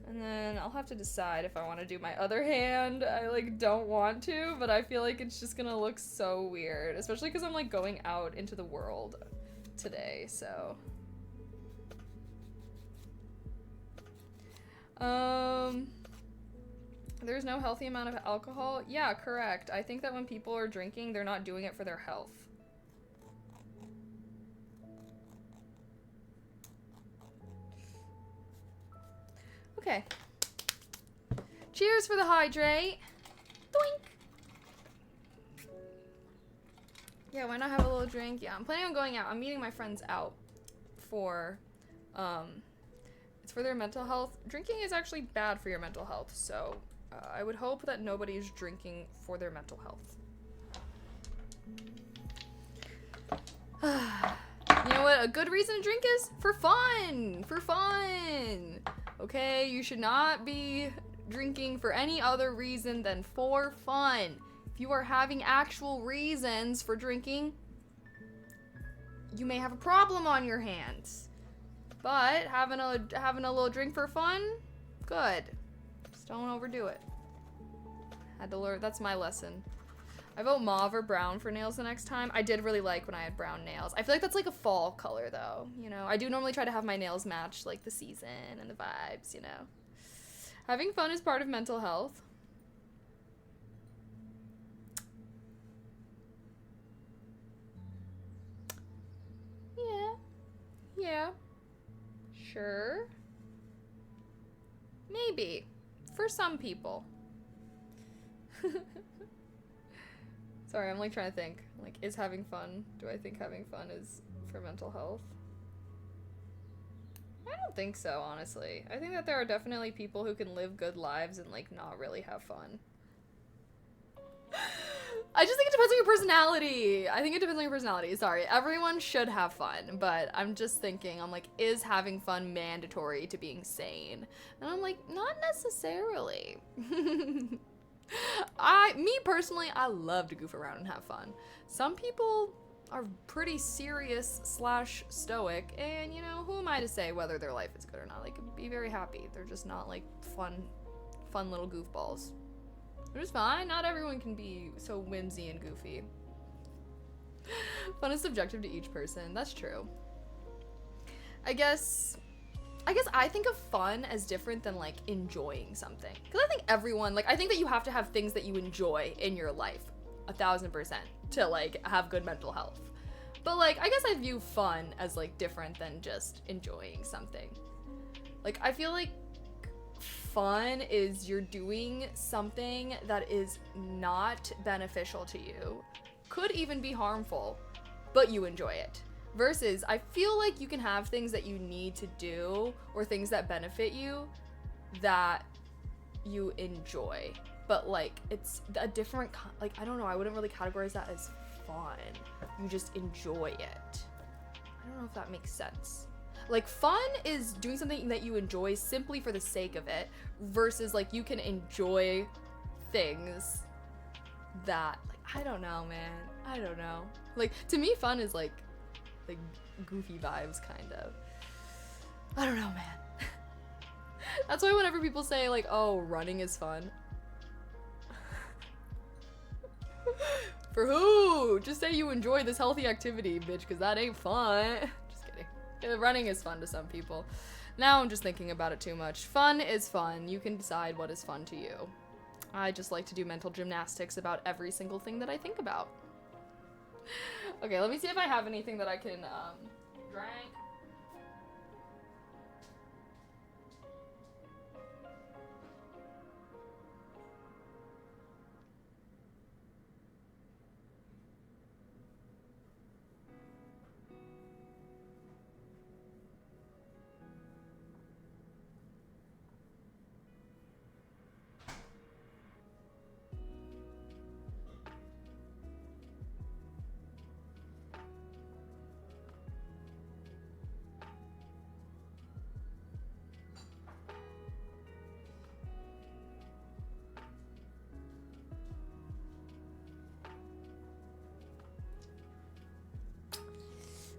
And then I'll have to decide if I want to do my other hand. I like don't want to, but I feel like it's just gonna look so weird, especially because I'm like going out into the world today, so. There's no healthy amount of alcohol. Yeah, correct. I think that when people are drinking, they're not doing it for their health. Okay. Cheers for the hydrate. Doink. Yeah, why not have a little drink? Yeah, I'm planning on going out. I'm meeting my friends out for, it's for their mental health. Drinking is actually bad for your mental health, so I would hope that nobody's drinking for their mental health. You know what a good reason to drink is? For fun! For fun! Okay, you should not be drinking for any other reason than for fun. If you are having actual reasons for drinking, you may have a problem on your hands. But having a little drink for fun, good. Just don't overdo it. Had to learn, that's my lesson. I vote mauve or brown for nails the next time. I did really like when I had brown nails. I feel like that's like a fall color though, you know. I do normally try to have my nails match like the season and the vibes, you know. Having fun is part of mental health. Yeah. Sure. Maybe. For some people. Sorry, I'm like trying to think. Like, is having fun? Do I think having fun is for mental health? I don't think so, honestly. I think that there are definitely people who can live good lives and like not really have fun. I just think it depends on your personality. I think it depends on your personality. Sorry, everyone should have fun, but I'm just thinking, I'm like, is having fun mandatory to being sane? And I'm like, not necessarily. Me personally, I love to goof around and have fun. Some people are pretty serious / stoic, and you know, who am I to say whether their life is good or not? They could be very happy. They're just not like fun little goofballs. Which is fine. Not everyone can be so whimsy and goofy. Fun is subjective to each person. That's true. I guess I think of fun as different than like enjoying something. Because I think everyone, like, I think that you have to have things that you enjoy in your life 1000% to like have good mental health. But like, I guess I view fun as like different than just enjoying something. Like, I feel like fun is you're doing something that is not beneficial to you, could even be harmful, but you enjoy it. Versus, I feel like you can have things that you need to do or things that benefit you that you enjoy, but like it's a different like, I don't know, I wouldn't really categorize that as fun. You just enjoy it. I don't know if that makes sense. Like, fun is doing something that you enjoy simply for the sake of it, versus like you can enjoy things that, like, I don't know, man. I don't know. Like, to me, fun is like goofy vibes, kind of. I don't know, man. That's why whenever people say like, oh, running is fun. For who? Just say you enjoy this healthy activity, bitch, because that ain't fun. Just kidding. Yeah, running is fun to some people. Now I'm just thinking about it too much. Fun is fun. You can decide what is fun to you. I just like to do mental gymnastics about every single thing that I think about. Okay, let me see if I have anything that I can drink.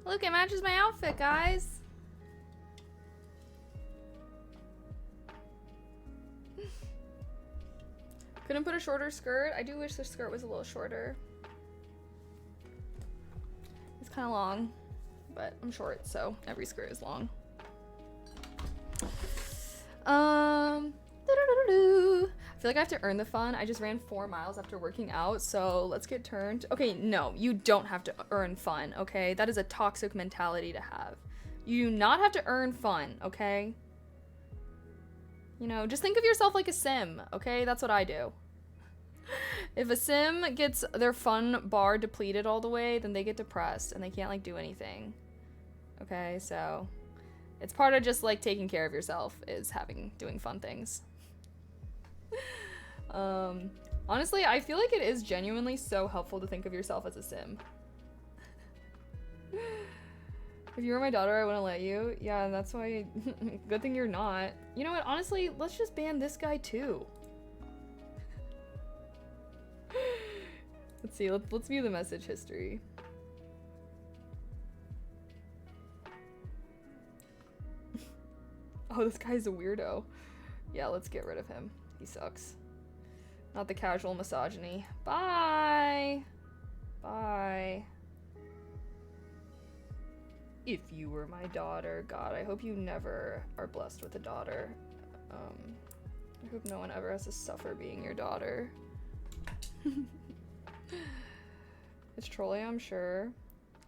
Look, it matches my outfit, guys. Couldn't put a shorter skirt. I do wish the skirt was a little shorter. It's kind of long, but I'm short, so every skirt is long. I feel like I have to earn the fun. I just ran 4 miles after working out, so let's get turned. Okay, no, you don't have to earn fun, okay? That is a toxic mentality to have. You do not have to earn fun, okay? You know, just think of yourself like a sim, okay? That's what I do. If a sim gets their fun bar depleted all the way, then they get depressed and they can't, like, do anything. Okay, so it's part of just, like, taking care of yourself is doing fun things. Honestly, I feel like it is genuinely so helpful to think of yourself as a sim. If you were my daughter, I wouldn't let you. Yeah, and that's why. Good thing you're not. You know what? Honestly, let's just ban this guy too. Let's see. Let's view the message history. Oh, this guy's a weirdo. Yeah, let's get rid of him. He sucks. Not the casual misogyny. Bye. Bye. If you were my daughter, God, I hope you never are blessed with a daughter. I hope no one ever has to suffer being your daughter. It's trolling, I'm sure.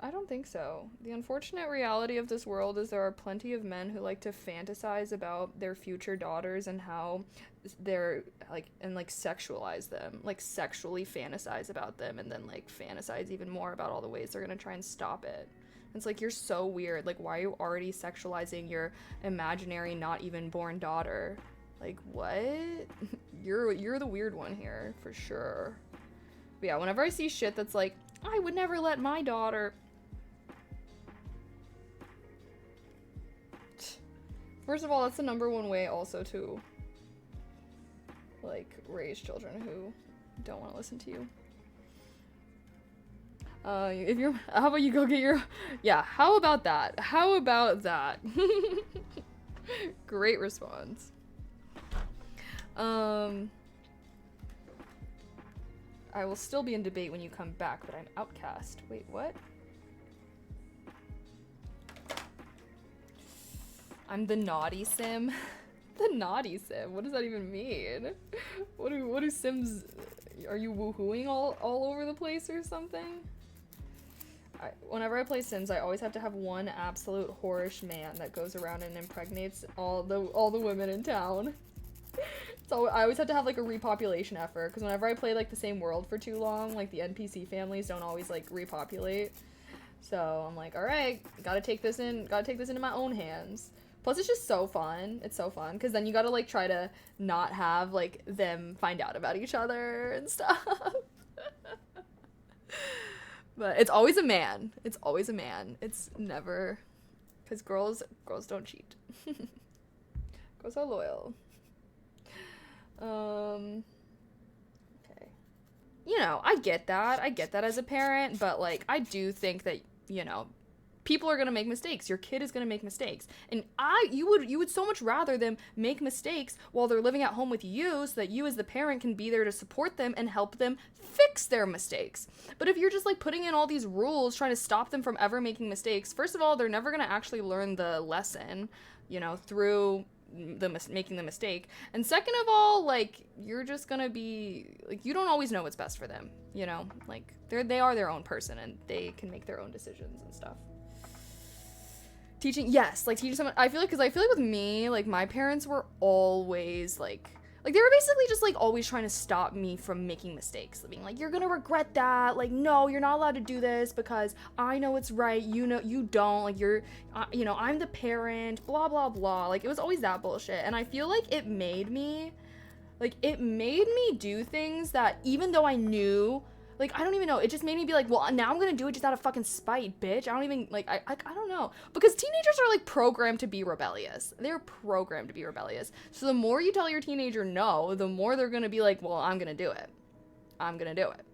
I don't think so. The unfortunate reality of this world is there are plenty of men who like to fantasize about their future daughters and how they're like, and like sexualize them, like sexually fantasize about them, and then like fantasize even more about all the ways they're gonna try and stop it. It's like, you're so weird. Like, why are you already sexualizing your imaginary not even born daughter? Like, what? You're the weird one here, for sure. But yeah, whenever I see shit that's like, I would never let my daughter... First of all, that's the #1 way also to, like, raise children who don't want to listen to you. If you're, how about you go get your, yeah, how about that? How about that? Great response. I will still be in debate when you come back, but I'm outcast. Wait, what? I'm the naughty sim. The naughty sim? What does that even mean? What do sims, are you woohooing all over the place or something? Whenever I play Sims, I always have to have one absolute whorish man that goes around and impregnates all the women in town. So I always have to have like a repopulation effort, because whenever I play like the same world for too long, like the NPC families don't always like repopulate. So I'm like, all right, gotta take this into my own hands. Plus it's just so fun. It's so fun, because then you gotta like try to not have like them find out about each other and stuff. But it's always a man. It's always a man. It's never, because girls don't cheat. Girls are loyal. Okay. You know, I get that. I get that as a parent, but like, I do think that, you know, people are gonna make mistakes. Your kid is gonna make mistakes. And you would so much rather them make mistakes while they're living at home with you, so that you as the parent can be there to support them and help them fix their mistakes. But if you're just like putting in all these rules trying to stop them from ever making mistakes, first of all, they're never gonna actually learn the lesson, you know, through making the mistake. And second of all, like, you're just gonna be like, you don't always know what's best for them, you know, like they are their own person and they can make their own decisions and stuff. Teaching someone, I feel like with me, like, my parents were always like they were basically just like always trying to stop me from making mistakes, being like, you're gonna regret that, like, no, you're not allowed to do this because I know it's right, you know you don't, like, you're you know, I'm the parent, blah blah blah. Like, it was always that bullshit, and I feel like it made me do things that, even though I knew, like, I don't even know, it just made me be like, well, now I'm gonna do it just out of fucking spite, bitch. I don't even, like, I don't know. Because teenagers are, like, programmed to be rebellious. They're programmed to be rebellious. So the more you tell your teenager no, the more they're gonna be like, well, I'm gonna do it. I'm gonna do it.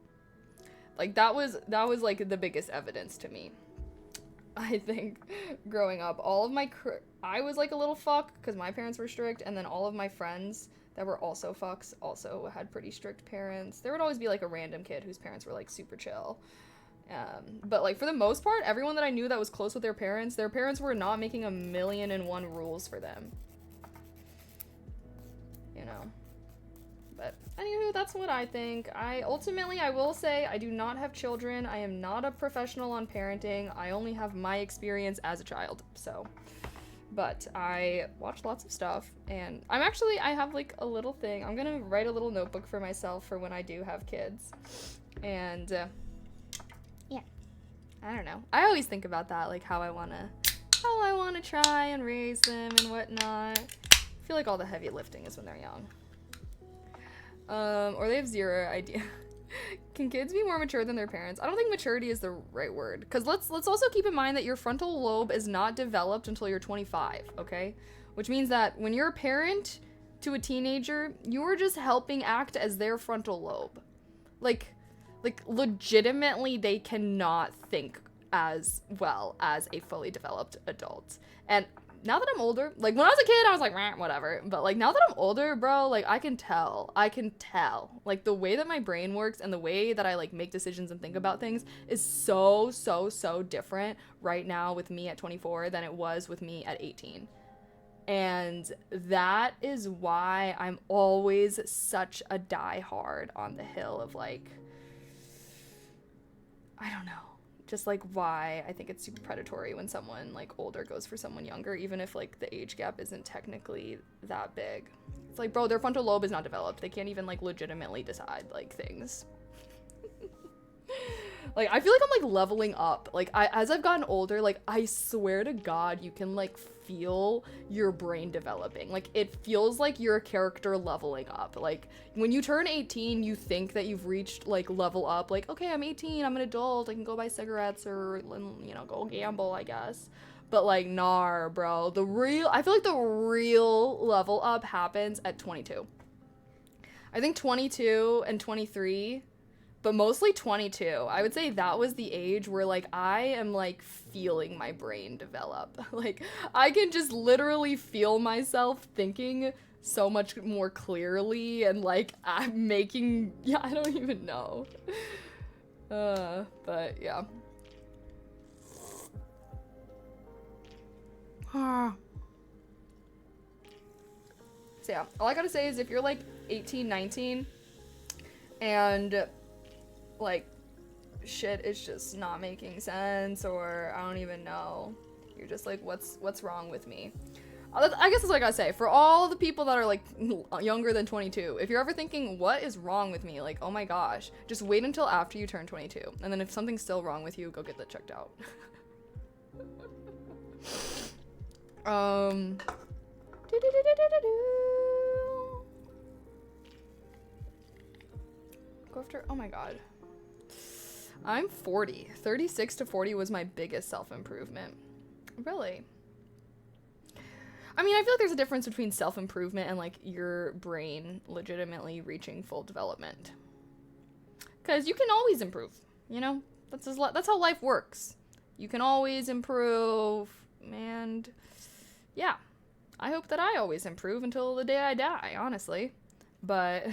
Like, that was, like, the biggest evidence to me. I think, growing up, I was, like, a little fuck, because my parents were strict, and then all of my friends that were also fucks also had pretty strict parents. There would always be like a random kid whose parents were like super chill. But like, for the most part, everyone that I knew that was close with their parents were not making 1,000,001 rules for them. You know. But anywho, that's what I think. I will say I do not have children. I am not a professional on parenting. I only have my experience as a child. So, but I watch lots of stuff, and I have like a little thing. I'm gonna write a little notebook for myself for when I do have kids. And yeah, I don't know. I always think about that, like how I wanna try and raise them and whatnot. I feel like all the heavy lifting is when they're young. Or they have zero idea. Can kids be more mature than their parents? I don't think maturity is the right word. Because let's also keep in mind that your frontal lobe is not developed until you're 25, okay? Which means that when you're a parent to a teenager, you're just helping act as their frontal lobe. Like legitimately, they cannot think as well as a fully developed adult. And now that I'm older, like when I was a kid, I was like, whatever. But like now that I'm older, bro, like I can tell. Like the way that my brain works and the way that I like make decisions and think about things is so different right now with me at 24 than it was with me at 18. And that is why I'm always such a diehard on the hill of like, I don't know. Just like why I think it's super predatory when someone like older goes for someone younger, even if like the age gap isn't technically that big. It's like, bro, their frontal lobe is not developed. They can't even like legitimately decide like things. Like I feel like I'm like leveling up. Like as I've gotten older, like I swear to God, you can like feel your brain developing. Like it feels like your character leveling up. Like when you turn 18, you think that you've reached like level up. Like, okay, I'm 18, I'm an adult, I can go buy cigarettes or, you know, go gamble, I guess. But like, nah, bro. I feel like the real level up happens at 22. I think 22 and 23, but mostly 22. I would say that was the age where like I am like feeling my brain develop. Like I can just literally feel myself thinking so much more clearly and like I'm making, yeah, I don't even know. But yeah. So yeah, all I gotta say is if you're like 18, 19 and like shit is just not making sense, or I don't even know, you're just like, what's wrong with me? I guess that's what I gotta say. For all the people that are like younger than 22, if you're ever thinking what is wrong with me, like, oh my gosh, just wait until after you turn 22, and then if something's still wrong with you, go get that checked out. Go after, oh my god, I'm 40. 36 to 40 was my biggest self-improvement. Really? I mean, I feel like there's a difference between self-improvement and like your brain legitimately reaching full development. Because you can always improve, you know? That's how life works. You can always improve, and yeah. I hope that I always improve until the day I die, honestly. But,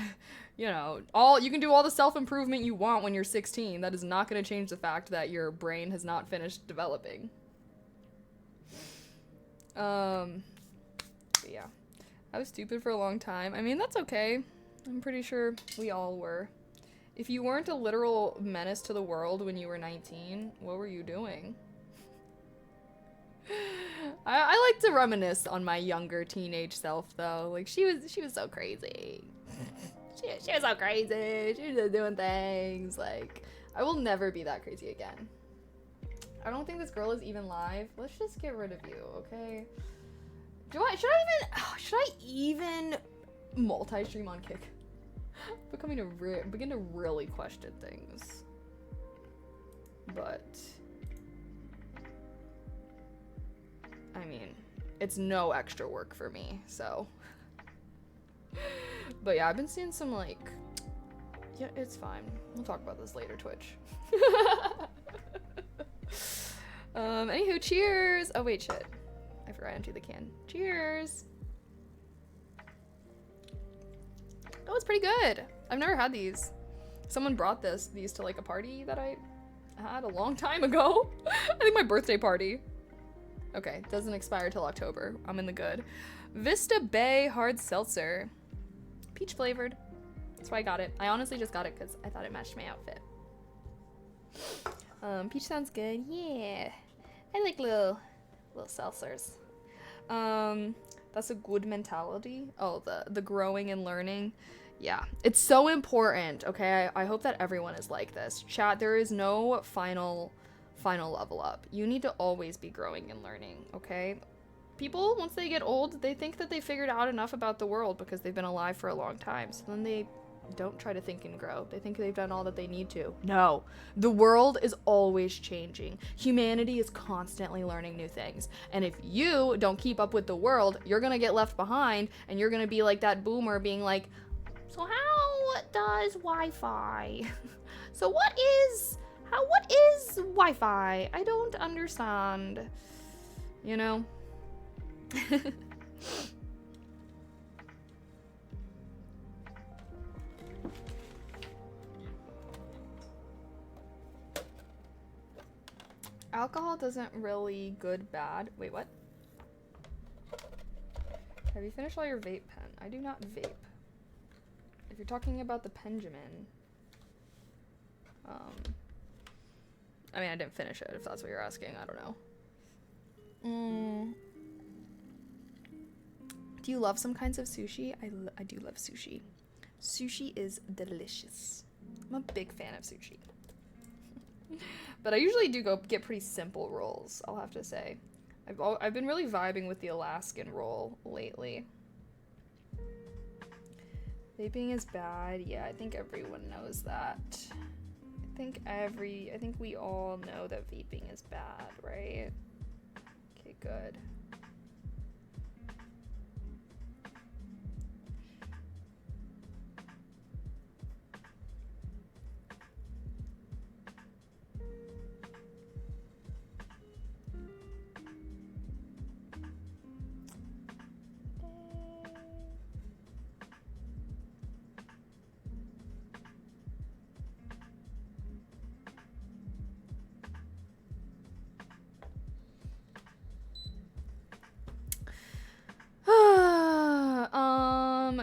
you know, you can do all the self-improvement you want when you're 16. That is not going to change the fact that your brain has not finished developing. But yeah. I was stupid for a long time. I mean, that's okay. I'm pretty sure we all were. If you weren't a literal menace to the world when you were 19, what were you doing? I like to reminisce on my younger teenage self, though. Like, she was so crazy. She was so crazy. She was just doing things. Like, I will never be that crazy again. I don't think this girl is even live. Let's just get rid of you, okay? Should I even multi-stream on Kick? Begin to really question things. But I mean, it's no extra work for me, so. But yeah, I've been seeing some like, yeah, it's fine. We'll talk about this later, Twitch. Anywho, cheers. Oh wait, shit. I forgot to empty the can. Cheers. Oh, it's pretty good. I've never had these. Someone brought these to like a party that I had a long time ago. I think my birthday party. Okay, doesn't expire till October. I'm in the good. Vista Bay Hard Seltzer. Peach flavored. That's why I got it. I honestly just got it because I thought it matched my outfit. Peach sounds good. Yeah. I like little seltzers. That's a good mentality. Oh, the growing and learning. Yeah, it's so important. Okay, I hope that everyone is like this. Chat, there is no final level up. You need to always be growing and learning, okay? People, once they get old, they think that they figured out enough about the world because they've been alive for a long time. So then they don't try to think and grow. They think they've done all that they need to. No, the world is always changing. Humanity is constantly learning new things. And if you don't keep up with the world, you're gonna get left behind, and you're gonna be like that boomer being like, so how does Wi-Fi? So what is Wi-Fi? I don't understand. You know? Alcohol doesn't really good bad. Wait, what? Have you finished all your vape pen? I do not vape. If you're talking about the Benjamin, I mean, I didn't finish it, if that's what you're asking. I don't know. Do you love some kinds of sushi? I do love sushi. Sushi is delicious. I'm a big fan of sushi. But I usually do go get pretty simple rolls, I'll have to say. I've been really vibing with the Alaskan roll lately. Vaping is bad. Yeah, I think everyone knows that. I think we all know that vaping is bad, right? Okay, good.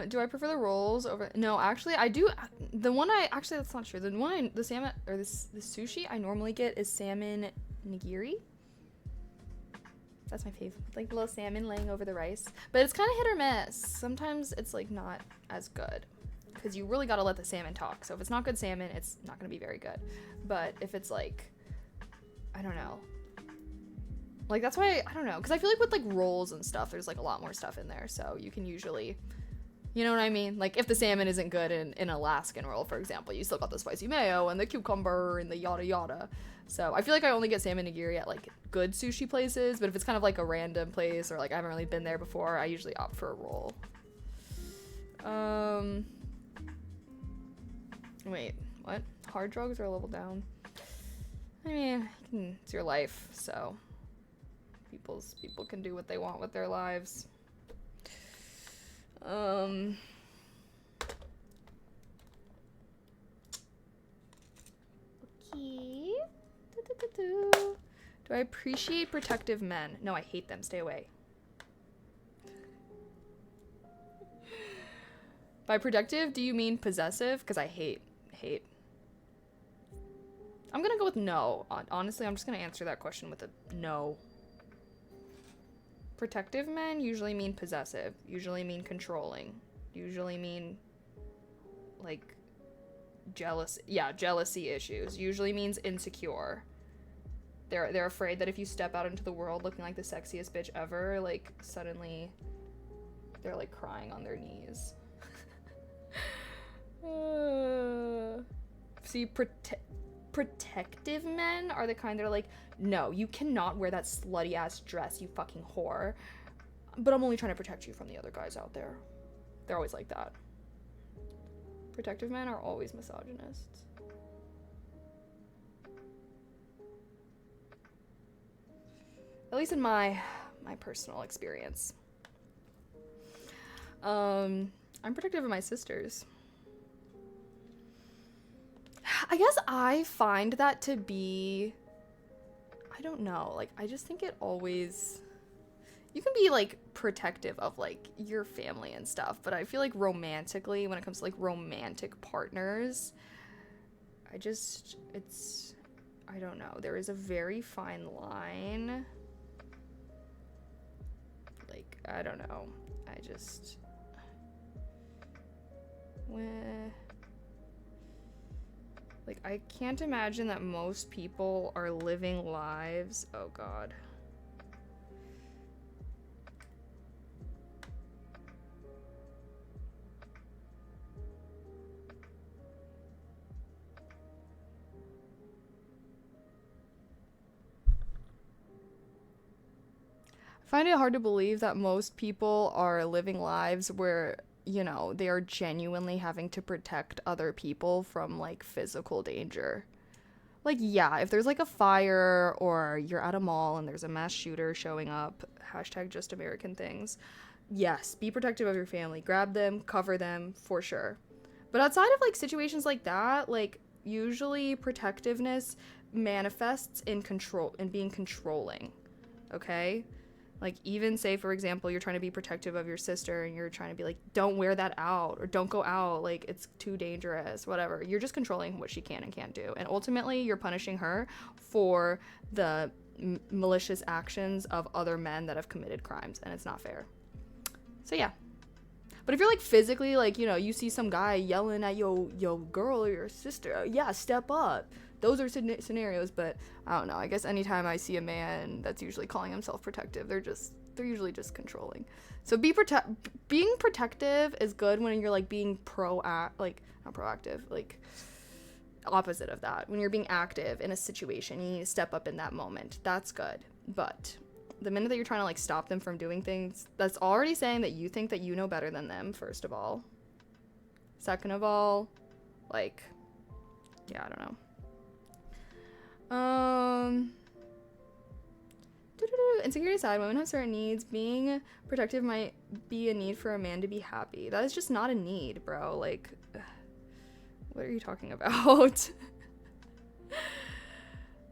Do I prefer the rolls over? No, actually, I do. Actually, that's not true. The salmon or the sushi I normally get is salmon nigiri. That's my favorite. Like the little salmon laying over the rice. But it's kind of hit or miss. Sometimes it's like not as good because you really got to let the salmon talk. So if it's not good salmon, it's not going to be very good. But if it's like, I don't know. Like that's why I don't know, because I feel like with like rolls and stuff, there's like a lot more stuff in there, so you can usually, you know what I mean? Like if the salmon isn't good in an Alaskan roll, for example, you still got the spicy mayo and the cucumber and the yada yada. So I feel like I only get salmon nigiri at like good sushi places, but if it's kind of like a random place or like I haven't really been there before, I usually opt for a roll. Wait, what? Hard drugs are a level down? I mean, it's your life, so people can do what they want with their lives. Okay. Do I appreciate protective men? No, I hate them. Stay away. By protective, do you mean possessive? Because I hate. I'm gonna go with no. Honestly, I'm just gonna answer that question with a no. Protective men usually mean possessive, usually mean controlling, usually mean like jealousy issues, usually means insecure. They're afraid that if you step out into the world looking like the sexiest bitch ever, like suddenly they're like crying on their knees. See, protective men are the kind that are like, no, you cannot wear that slutty ass dress, you fucking whore. But I'm only trying to protect you from the other guys out there. They're always like that. Protective men are always misogynists. At least in my personal experience. I'm protective of my sisters. I guess I find that to be, I don't know, like I just think it always, you can be like protective of like your family and stuff, but I feel like romantically, when it comes to like romantic partners, I don't know, there is a very fine line. Like, I don't know, like, I can't imagine that most people are living lives. Oh, God. I find it hard to believe that most people are living lives where, they are genuinely having to protect other people from, like, physical danger. Like, yeah, if there's, like, a fire or you're at a mall and there's a mass shooter showing up, hashtag just American things, yes, be protective of your family. Grab them, cover them, for sure. But outside of, like, situations like that, like, usually protectiveness manifests in being controlling, okay? Like, even say, for example, you're trying to be protective of your sister and you're trying to be like, don't wear that out or don't go out, like, it's too dangerous, whatever. You're just controlling what she can and can't do. And ultimately, you're punishing her for the malicious actions of other men that have committed crimes, and it's not fair. So, yeah. But if you're, like, physically, like, you see some guy yelling at your girl or your sister, yeah, step up. Those are scenarios, but I don't know. I guess anytime I see a man that's usually calling himself protective, they're usually just controlling. So being protective is good when you're, like, being not proactive, like, opposite of that. When you're being active in a situation, you need to step up in that moment. That's good. But the minute that you're trying to, like, stop them from doing things, that's already saying that you think that you know better than them, first of all. Second of all, like, yeah, I don't know. Insecurity aside, women have certain needs. Being protective might be a need for a man to be happy. That is just not a need, bro. Like, what are you talking about?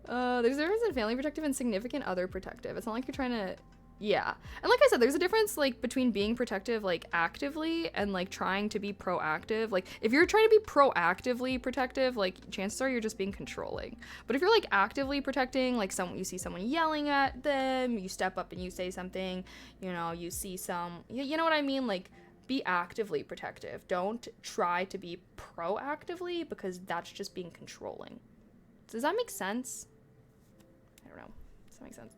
There's a difference in family protective and significant other protective. It's not like you're trying to... Yeah. And like I said, there's a difference, like, between being protective, like, actively and, like, trying to be proactive. Like, if you're trying to be proactively protective, like, chances are you're just being controlling. But if you're, like, actively protecting, like, you see someone yelling at them, you step up and you say something, you see you know what I mean? Like, be actively protective. Don't try to be proactively, because that's just being controlling. Does that make sense? I don't know. Does that make sense?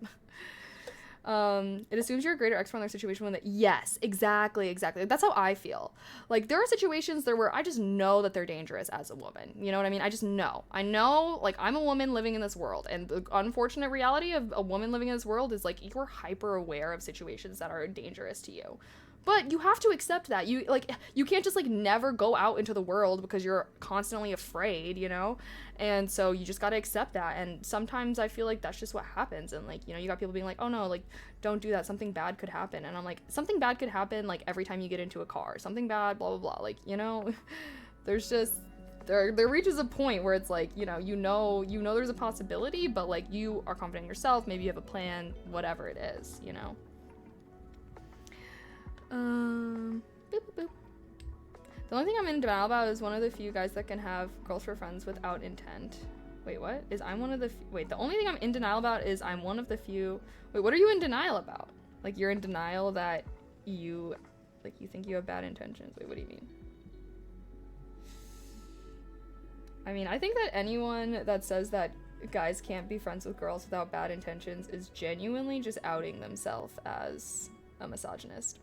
It assumes you're a greater expert on their situation when yes, exactly. That's how I feel. Like, there are situations there where I just know that they're dangerous as a woman. You know what I mean? I just know. I know, like, I'm a woman living in this world, and the unfortunate reality of a woman living in this world is, like, you're hyper aware of situations that are dangerous to you. But you have to accept that. You can't just, like, never go out into the world because you're constantly afraid, And so you just gotta accept that. And sometimes I feel like that's just what happens. And, like, you got people being like, oh no, like, don't do that. Something bad could happen. And I'm like, something bad could happen, like, every time you get into a car. Something bad, blah, blah, blah. Like, there's just... There reaches a point where it's like, you know there's a possibility, but, like, you are confident in yourself. Maybe you have a plan, whatever it is, Boop, boop, boop. The only thing I'm in denial about is one of the few guys that can have girls for friends without intent. Wait, what? The only thing I'm in denial about is I'm one of the few... Wait, what are you in denial about? Like, you're in denial that you think you have bad intentions. Wait, what do you mean? I mean, I think that anyone that says that guys can't be friends with girls without bad intentions is genuinely just outing themselves as a misogynist.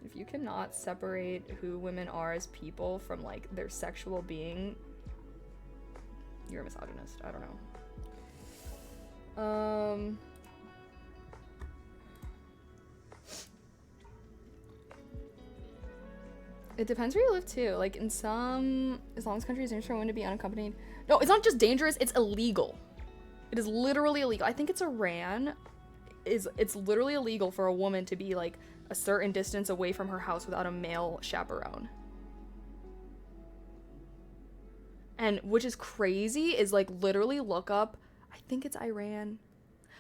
If you cannot separate who women are as people from, like, their sexual being, you're a misogynist. I don't know. It depends where you live too. Like, in some Islamist countries, it's dangerous for women to be unaccompanied. No, it's not just dangerous, it's illegal. It is literally illegal. I think it's Iran. It's literally illegal for a woman to be, like, a certain distance away from her house without a male chaperone. And which is crazy is, like, literally look up, I think it's Iran,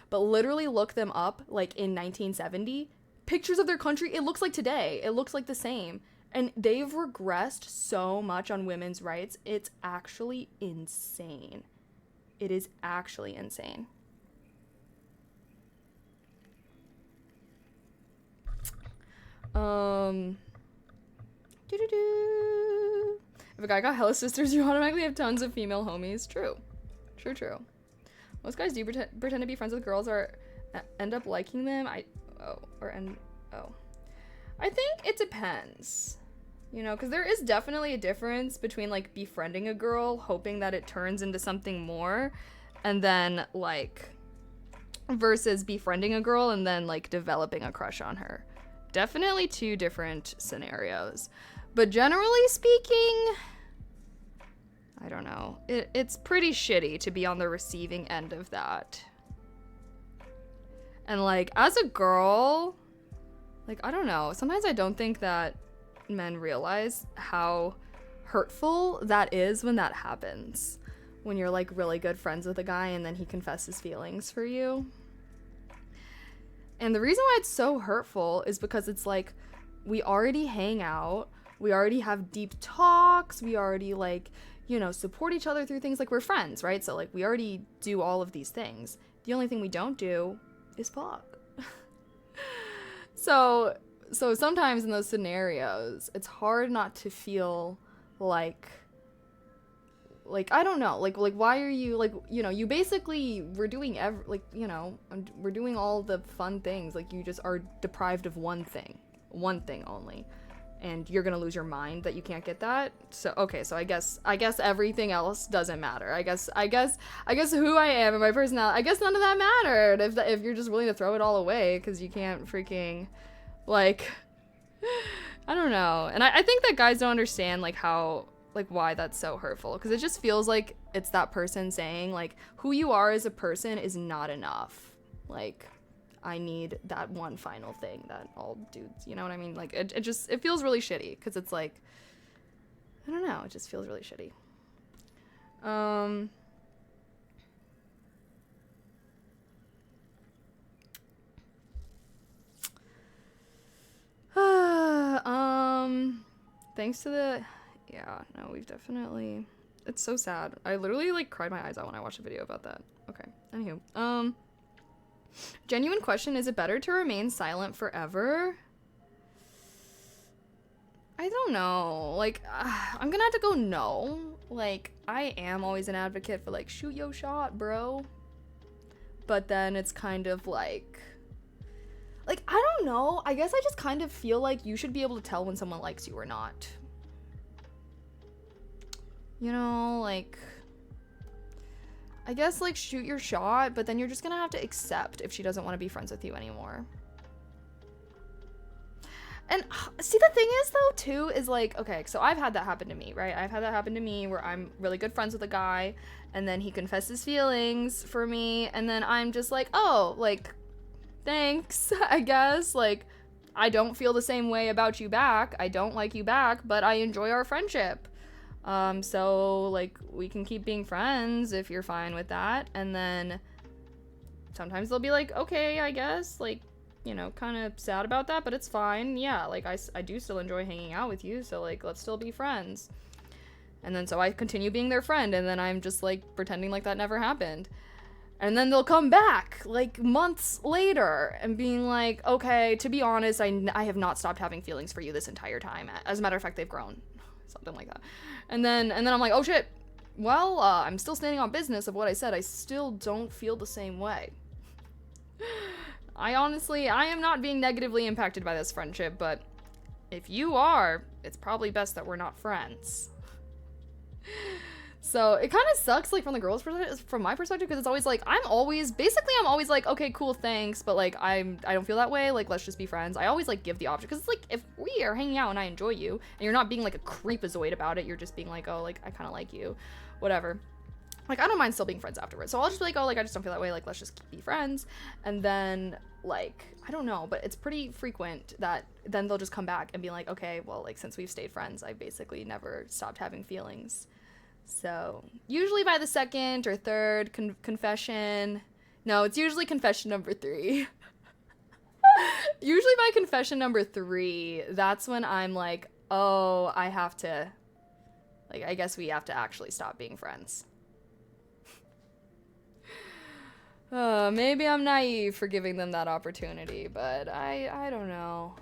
but literally look them up, like, in 1970. Pictures of their country, it looks like today. It looks like the same. And they've regressed so much on women's rights. It's actually insane. It is actually insane. If a guy got hella sisters, you automatically have tons of female homies. True. True. Most guys do pretend to be friends with girls or end up liking them. I think it depends. Because there is definitely a difference between, like, befriending a girl, hoping that it turns into something more, and then, like, versus befriending a girl and then like developing a crush on her. Definitely two different scenarios. But generally speaking, I don't know. It's pretty shitty to be on the receiving end of that. And like, as a girl, like, I don't know. Sometimes I don't think that men realize how hurtful that is when that happens. When you're like really good friends with a guy and then he confesses feelings for you. And the reason why it's so hurtful is because it's like, we already hang out, we already have deep talks, we already like, you know, support each other through things, like we're friends, right? So like we already do all of these things. The only thing we don't do is fuck. So sometimes in those scenarios, it's hard not to feel like I don't know, like why are you, like, you know, you basically, we're doing we're doing all the fun things, like you just are deprived of one thing only, and you're gonna lose your mind that you can't get that. So okay, so I guess everything else doesn't matter. I guess who I am and my personality, I guess none of that mattered if you're just willing to throw it all away because you can't freaking, like, I don't know. And I think that guys don't understand like how, like, why that's so hurtful, because it just feels like it's that person saying like, who you are as a person is not enough, like I need that one final thing that all dudes, you know what I mean? Like it feels really shitty, because it's like, I don't know, it just feels really shitty. Thanks to the, yeah, no, we've definitely, it's so sad. I literally like cried my eyes out when I watched a video about that. Okay, anywho, genuine question, is it better to remain silent forever? I don't know, like, I'm gonna have to go no. Like, I am always an advocate for like, shoot your shot, bro. But then it's kind of like, I don't know, I guess I just kind of feel like you should be able to tell when someone likes you or not. You know, like, I guess, like, shoot your shot, but then you're just gonna have to accept if she doesn't want to be friends with you anymore. And see, the thing is, though, too, is like, okay, so I've had that happen to me, right? I've had that happen to me where I'm really good friends with a guy, and then he confesses feelings for me, and then I'm just like, oh, like, thanks, I guess. Like, I don't feel the same way about you back. I don't like you back, but I enjoy our friendship. So, like, we can keep being friends if you're fine with that. And then sometimes they'll be like, okay, I guess, like, you know, kind of sad about that, but it's fine. Yeah, like, I do still enjoy hanging out with you, so, like, let's still be friends. And then so I continue being their friend, and then I'm just, like, pretending like that never happened. And then they'll come back, like, months later and being like, okay, to be honest, I have not stopped having feelings for you this entire time. As a matter of fact, they've grown. Something like that. And then I'm like, oh shit, well, I'm still standing on business of what I said. I still don't feel the same way. I am not being negatively impacted by this friendship, but if you are, it's probably best that we're not friends. So it kind of sucks, like, from the girl's perspective, from my perspective, because it's always like, I'm always like, okay, cool, thanks, but like, I don't feel that way, like, let's just be friends. I always like give the option, because it's like, if we are hanging out and I enjoy you, and you're not being like a creepazoid about it, you're just being like, oh, like, I kind of like you, whatever. Like, I don't mind still being friends afterwards. So I'll just be like, oh, like, I just don't feel that way, like, let's just be friends. And then, like, I don't know, but it's pretty frequent that then they'll just come back and be like, okay, well, like, since we've stayed friends, I basically never stopped having feelings. So, usually by the second or third confession, no, it's usually confession number 3. Usually by confession number 3, that's when I'm like, oh, I have to, like, I guess we have to actually stop being friends. Maybe I'm naive for giving them that opportunity, but I don't know.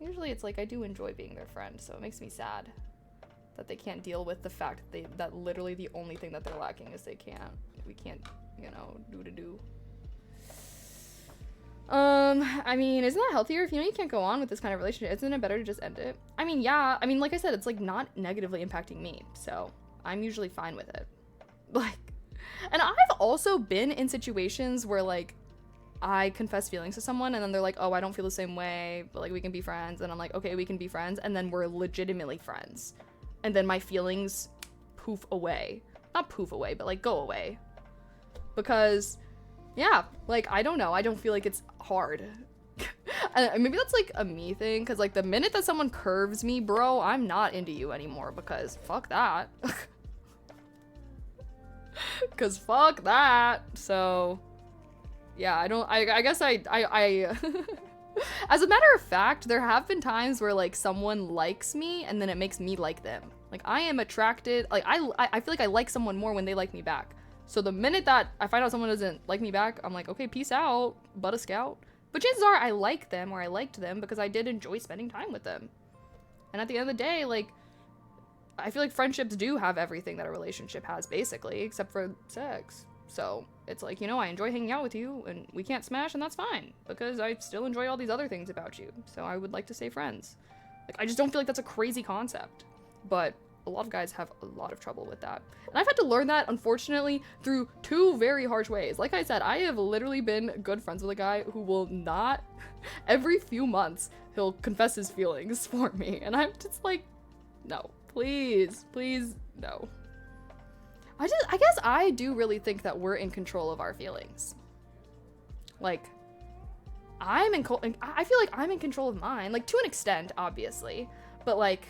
Usually it's like, I do enjoy being their friend, so it makes me sad that they can't deal with the fact that literally the only thing that they're lacking is we can't, you know, do. I mean, isn't that healthier? If you know you can't go on with this kind of relationship, isn't it better to just end it? I mean, yeah, I mean, like I said, it's like not negatively impacting me, so I'm usually fine with it. Like, and I've also been in situations where, like, I confess feelings to someone and then they're like, oh, I don't feel the same way, but like we can be friends, and I'm like, okay, we can be friends, and then we're legitimately friends, and then my feelings poof away, not poof away, but like go away, because yeah, like I don't know, I don't feel like it's hard. And maybe that's like a me thing, because like the minute that someone curves me, bro, I'm not into you anymore, because fuck that. Because fuck that. So yeah, I guess I as a matter of fact, there have been times where like someone likes me and then it makes me like them. Like I am attracted, like I feel like I like someone more when they like me back. So the minute that I find out someone doesn't like me back, I'm like, okay, peace out, but a scout. But chances are I like them, or I liked them because I did enjoy spending time with them. And at the end of the day, like, I feel like friendships do have everything that a relationship has, basically, except for sex. So it's like, you know, I enjoy hanging out with you, and we can't smash, and that's fine, because I still enjoy all these other things about you. So I would like to stay friends. Like, I just don't feel like that's a crazy concept. But a lot of guys have a lot of trouble with that. And I've had to learn that, unfortunately, through 2 very harsh ways. Like I said, I have literally been good friends with a guy who will not, every few months, he'll confess his feelings for me. And I'm just like, no, please, please, no. I guess I do really think that we're in control of our feelings. Like, I feel like I'm in control of mine. Like, to an extent, obviously. But, like,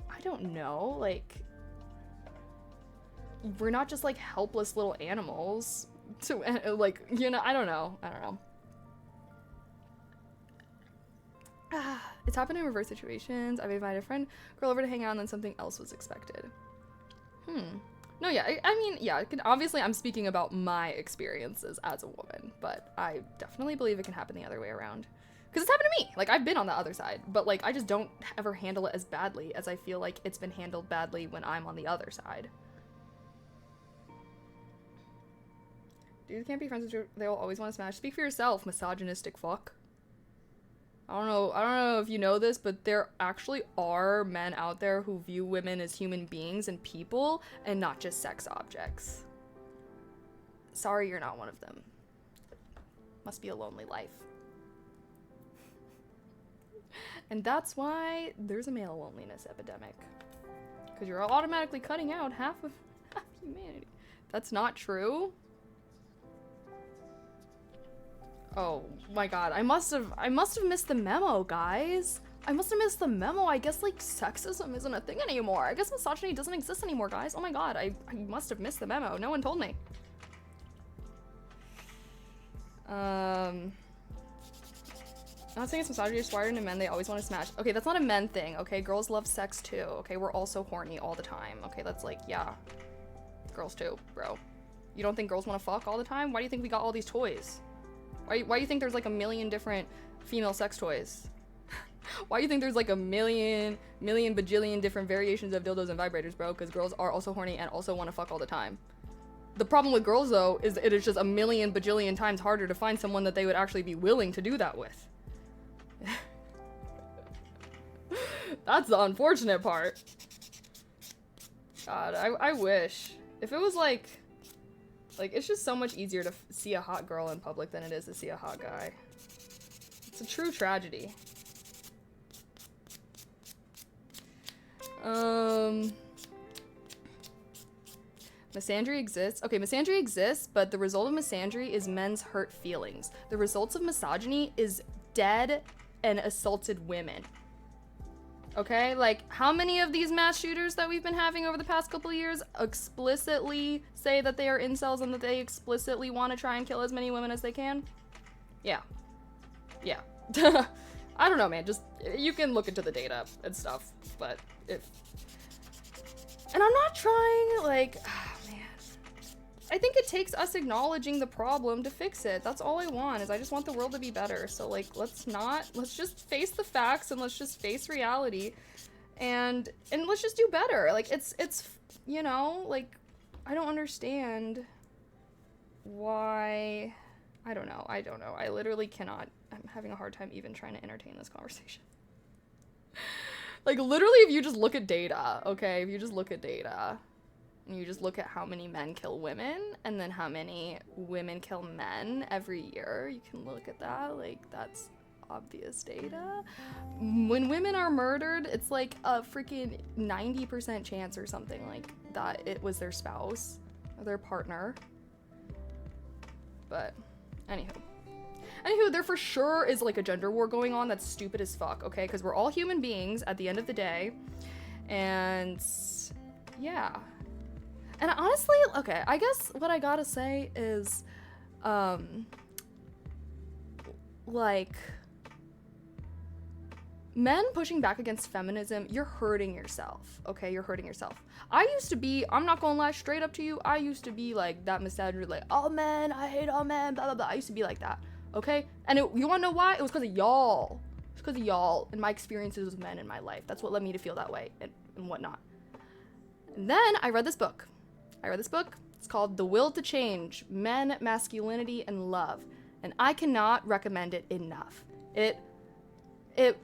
I don't know, like, we're not just like helpless little animals to like, you know, I don't know. It's happened in reverse situations. I've invited a girl over to hang out, and then something else was expected. No, yeah, I mean, yeah, obviously I'm speaking about my experiences as a woman, but I definitely believe it can happen the other way around. Because it's happened to me. Like, I've been on the other side, but like, I just don't ever handle it as badly as I feel like it's been handled badly when I'm on the other side. Dudes can't be friends with you. They'll always want to smash. Speak for yourself, misogynistic fuck. I don't know if you know this, but there actually are men out there who view women as human beings and people and not just sex objects. Sorry, you're not one of them. Must be a lonely life. And that's why there's a male loneliness epidemic. Because you're automatically cutting out half of humanity. That's not true. Oh my god, I must have missed the memo, guys. I must have missed the memo. I guess like sexism isn't a thing anymore. I guess misogyny doesn't exist anymore, guys. Oh my god, I must have missed the memo. No one told me. I'm not saying it's misogyny, just wired into men, they always want to smash. Okay, that's not a men thing, okay? Girls love sex too, okay? We're also horny all the time, okay? That's like, yeah. Girls too, bro. You don't think girls want to fuck all the time? Why do you think we got all these toys? Why do you think there's like a million different female sex toys? Why do you think there's like a million bajillion different variations of dildos and vibrators, bro? Because girls are also horny and also want to fuck all the time. The problem with girls, though, is it is just a million bajillion times harder to find someone that they would actually be willing to do that with. That's the unfortunate part. God, I wish. If it was like, it's just so much easier to see a hot girl in public than it is to see a hot guy. It's a true tragedy. Misandry exists. Okay, misandry exists, but the result of misandry is men's hurt feelings. The results of misogyny is dead and assaulted women. Okay, like, how many of these mass shooters that we've been having over the past couple of years explicitly say that they are incels and that they explicitly want to try and kill as many women as they can? Yeah. Yeah. I don't know, man. Just, you can look into the data and stuff, but if... And I'm not trying, like... man. I think it takes us acknowledging the problem to fix it. That's all I want, is I just want the world to be better. So, like, let's just face the facts and let's just face reality and let's just do better. Like, it's, you know, like, I don't understand why, I don't know. I literally cannot, I'm having a hard time even trying to entertain this conversation. Like, literally, if you just look at data, okay? If you just look at data, And you just look at how many men kill women and then how many women kill men every year. You can look at that. Like, that's obvious data. When women are murdered, it's like a freaking 90% chance or something like that it was their spouse or their partner. But anywho, there for sure is like a gender war going on that's stupid as fuck, okay? Because we're all human beings at the end of the day. And yeah. And honestly, okay, I guess what I gotta say is, like, men pushing back against feminism, you're hurting yourself, okay? You're hurting yourself. I used to be, I'm not gonna lie straight up to you, I used to be like that misandry, like, all men, I hate all men, blah, blah, blah. I used to be like that, okay? And you wanna know why? It was because of y'all. It's because of y'all and my experiences with men in my life. That's what led me to feel that way and whatnot. And then I read this book. It's called The Will to Change, Men, Masculinity, and Love. And I cannot recommend it enough.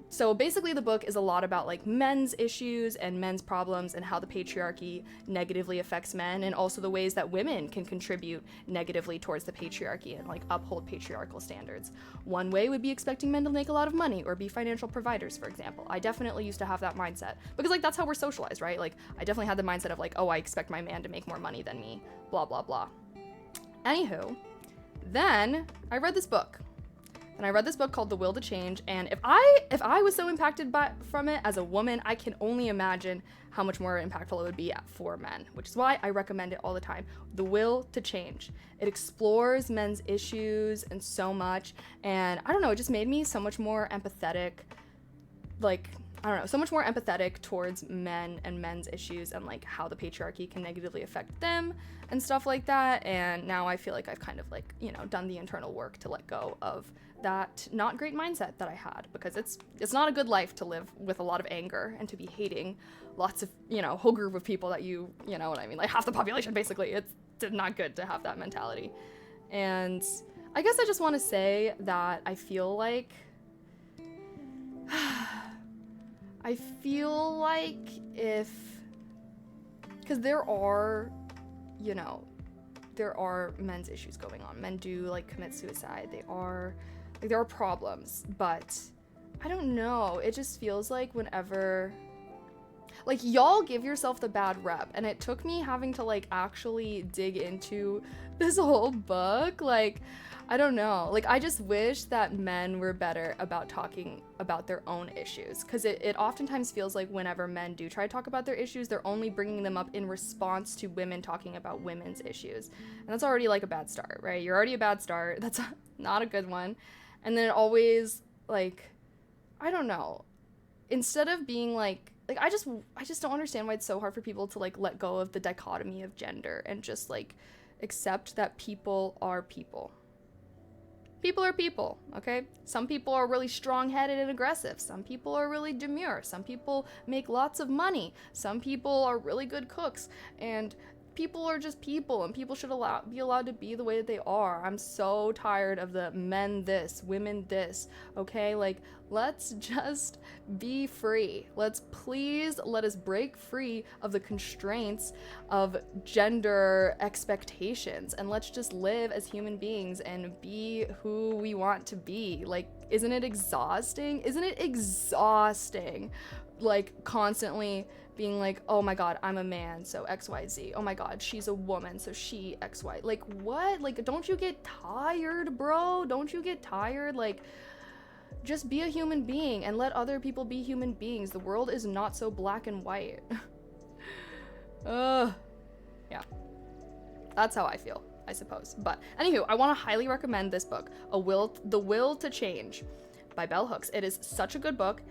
So basically the book is a lot about like men's issues and men's problems and how the patriarchy negatively affects men, and also the ways that women can contribute negatively towards the patriarchy and like uphold patriarchal standards. One way would be expecting men to make a lot of money or be financial providers, for example. I definitely used to have that mindset because like that's how we're socialized, right? Like I definitely had the mindset of like, oh, I expect my man to make more money than me, blah, blah, blah. Anywho, then I read this book. And I read this book called The Will to Change, and if I was so impacted from it as a woman, I can only imagine how much more impactful it would be for men, which is why I recommend it all the time. The Will to Change. It explores men's issues and so much, and I don't know, it just made me so much more empathetic, so much more empathetic towards men and men's issues and like how the patriarchy can negatively affect them and stuff like that. And now I feel like I've kind of like, done the internal work to let go of that not great mindset that I had, because it's not a good life to live with a lot of anger and to be hating lots of, whole group of people that you know what I mean, like half the population basically. It's not good to have that mentality. And I guess I just want to say that I feel like because there are men's issues going on. Men do like commit suicide. There are problems, but I don't know. It just feels like whenever, like, y'all give yourself the bad rep, and it took me having to like actually dig into this whole book. Like, I don't know. Like, I just wish that men were better about talking about their own issues, because it oftentimes feels like whenever men do try to talk about their issues, they're only bringing them up in response to women talking about women's issues. And that's already like a bad start, right? You're already a bad start. That's not a good one. And then it always, like, I don't know. Instead of being like I just don't understand why it's so hard for people to like let go of the dichotomy of gender and just like accept that people are people. People are people, okay? Some people are really strong-headed and aggressive. Some people are really demure. Some people make lots of money. Some people are really good cooks. And people are just people, and people should be allowed to be the way that they are. I'm so tired of the men this, women this, okay? Like, let's just be free. Let us break free of the constraints of gender expectations, and let's just live as human beings and be who we want to be. Like, isn't it exhausting? Like, constantly being like, oh my god, I'm a man, so XYZ. Oh my god, she's a woman, so she XY. Like, what? Like, don't you get tired, bro? Don't you get tired? Like, just be a human being and let other people be human beings. The world is not so black and white. Yeah. That's how I feel, I suppose. But anywho, I want to highly recommend this book, The Will to Change by Bell Hooks. It is such a good book.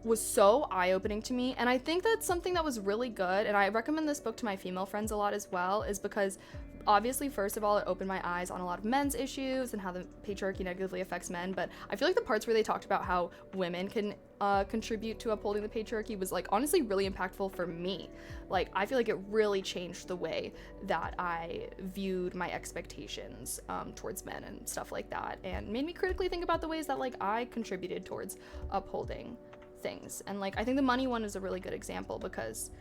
Was so eye-opening to me, and I think that's something that was really good, and I recommend this book to my female friends a lot as well, is because obviously, first of all, it opened my eyes on a lot of men's issues and how the patriarchy negatively affects men, but I feel like the parts where they talked about how women can contribute to upholding the patriarchy was like honestly really impactful for me. Like, I feel like it really changed the way that I viewed my expectations towards men and stuff like that, and made me critically think about the ways that like I contributed towards upholding things. And like, I think the money one is a really good example, because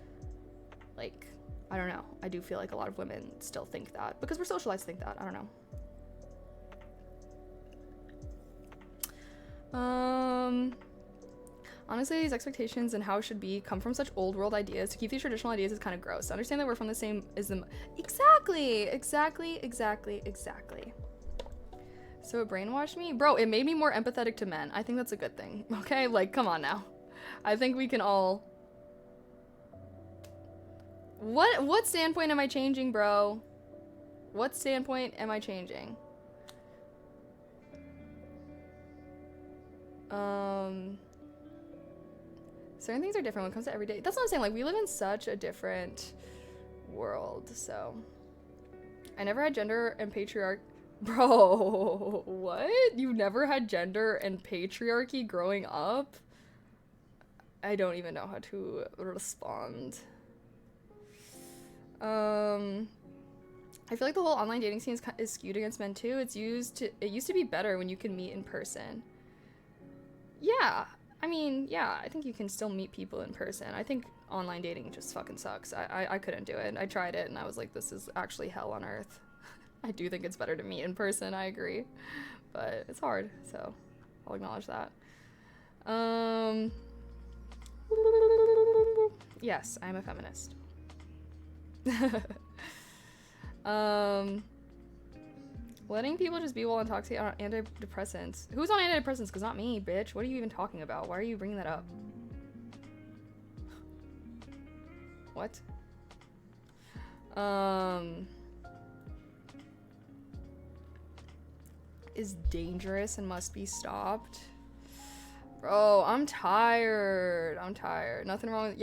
like, I don't know. I do feel like a lot of women still think that because we're socialized to think that. I don't know. Honestly, these expectations and how it should be come from such old world ideas. To keep these traditional ideas is kind of gross. To understand that we're from the same is the exactly. So it brainwashed me, bro. It made me more empathetic to men. I think that's a good thing. Okay, like come on now. I think we can all. What standpoint am I changing, bro? What standpoint am I changing? Certain things are different when it comes to everyday. That's what I'm saying. Like, we live in such a different world. So, I never had gender and patriarchy. Bro, what? You never had gender and patriarchy growing up? I don't even know how to respond. I feel like the whole online dating scene is skewed against men too. It used to be better when you could meet in person. Yeah. I mean, yeah, I think you can still meet people in person. I think online dating just fucking sucks. I couldn't do it. I tried it and I was like, this is actually hell on earth. I do think it's better to meet in person, I agree. But it's hard, so I'll acknowledge that. Yes, I'm a feminist. Letting people just be while intoxicated on antidepressants. Who's on antidepressants? Because not me, bitch. What are you even talking about? Why are you bringing that up? What? Is dangerous and must be stopped. Bro, I'm tired. Nothing wrong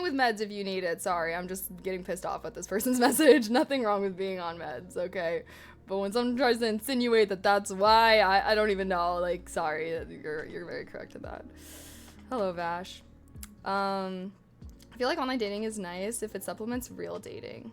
with meds if you need it. Sorry, I'm just getting pissed off at this person's message. Nothing wrong with being on meds, okay? But when someone tries to insinuate that that's why, I don't even know. Like, sorry, you're very correct in that. Hello, Vash. I feel like online dating is nice if it supplements real dating.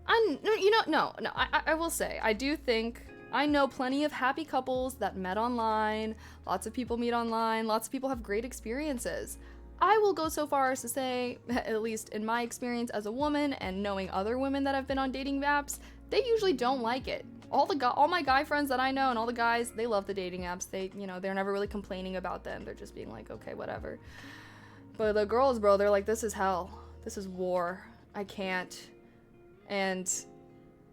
I will say, I do think, I know plenty of happy couples that met online, lots of people meet online, lots of people have great experiences. I will go so far as to say, at least in my experience as a woman and knowing other women that have been on dating apps, they usually don't like it. All my guy friends that I know and all the guys, they love the dating apps. They're never really complaining about them. They're just being like, okay, whatever. But the girls, bro, they're like, this is hell. This is war. I can't. And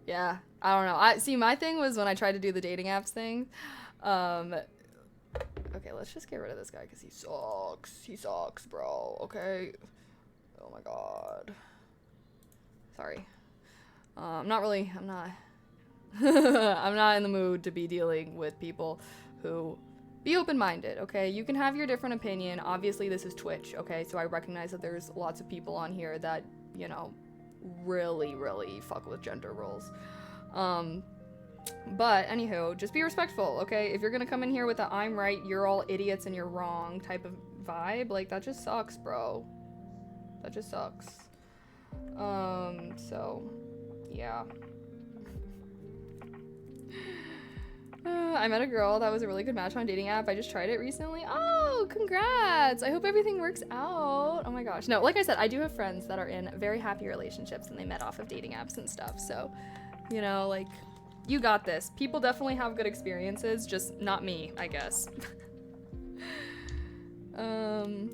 yeah, I don't know. My thing was when I tried to do the dating apps thing. Okay, let's just get rid of this guy because he sucks. He sucks, bro. Okay. Oh my god. Sorry. I'm not I'm not in the mood to be dealing with people who be open-minded, okay? You can have your different opinion. Obviously, this is Twitch, okay? So I recognize that there's lots of people on here that, really, really fuck with gender roles. But anywho, just be respectful, okay? If you're gonna come in here with a I'm right, you're all idiots and you're wrong type of vibe, like that just sucks, bro. That just sucks. So yeah. I met a girl that was a really good match on a dating app. I just tried it recently. Oh, congrats! I hope everything works out. Oh my gosh. No, like I said, I do have friends that are in very happy relationships and they met off of dating apps and stuff. So, like, you got this. People definitely have good experiences, just not me, I guess. I'm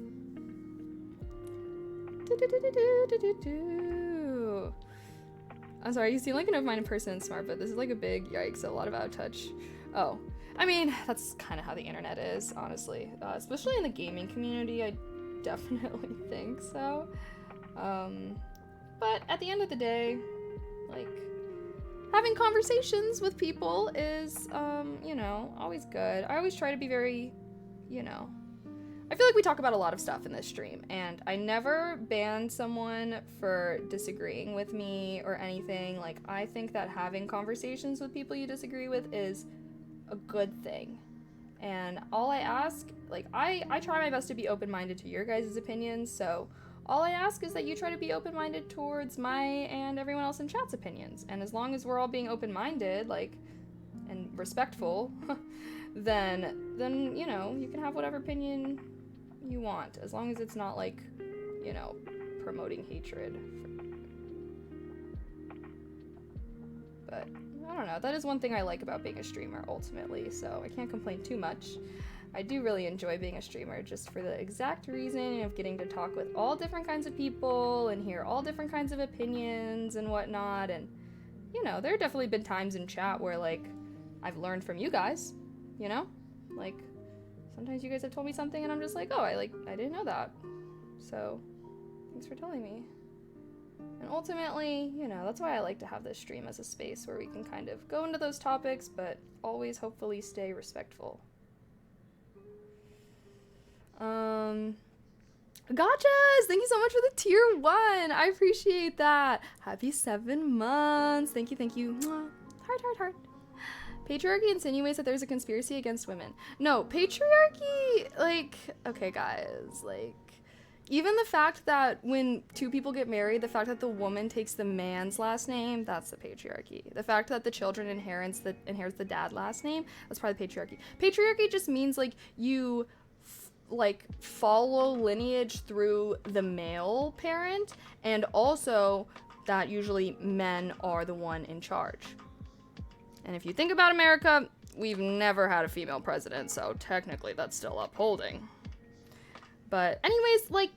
sorry, you seem like an open-minded person and smart, but this is like a big yikes, a lot of out of touch. Oh, I mean, that's kind of how the internet is, honestly. Especially in the gaming community, I definitely think so. But at the end of the day, like, having conversations with people is, always good. I always try to be very, I feel like we talk about a lot of stuff in this stream, and I never ban someone for disagreeing with me or anything. Like, I think that having conversations with people you disagree with is a good thing. And all I ask, like, I try my best to be open-minded to your guys' opinions, so all I ask is that you try to be open-minded towards my and everyone else in chat's opinions. And as long as we're all being open-minded, like, and respectful, then you can have whatever opinion you want, as long as it's not, like, promoting hatred. But I don't know, that is one thing I like about being a streamer ultimately, so I can't complain too much. I do really enjoy being a streamer just for the exact reason of getting to talk with all different kinds of people and hear all different kinds of opinions and whatnot. And, you know, there have definitely been times in chat where, like, I've learned from you guys, you know? Like, sometimes you guys have told me something and I'm just like, oh, I didn't know that. So, thanks for telling me. And ultimately, you know, that's why I like to have this stream as a space where we can kind of go into those topics, but always hopefully stay respectful. Gotchas! Thank you so much for the tier 1. I appreciate that. Happy 7 months. Thank you, thank you. Mwah. Heart, heart, heart. Patriarchy insinuates that there's a conspiracy against women. No, patriarchy, like, okay, guys, like, even the fact that when two people get married, the fact that the woman takes the man's last name, that's the patriarchy. The fact that the children inherits the dad last name, that's probably patriarchy. Patriarchy just means, like, you follow lineage through the male parent, and also that usually men are the one in charge. And if you think about America, we've never had a female president, so technically that's still upholding. But anyways, like,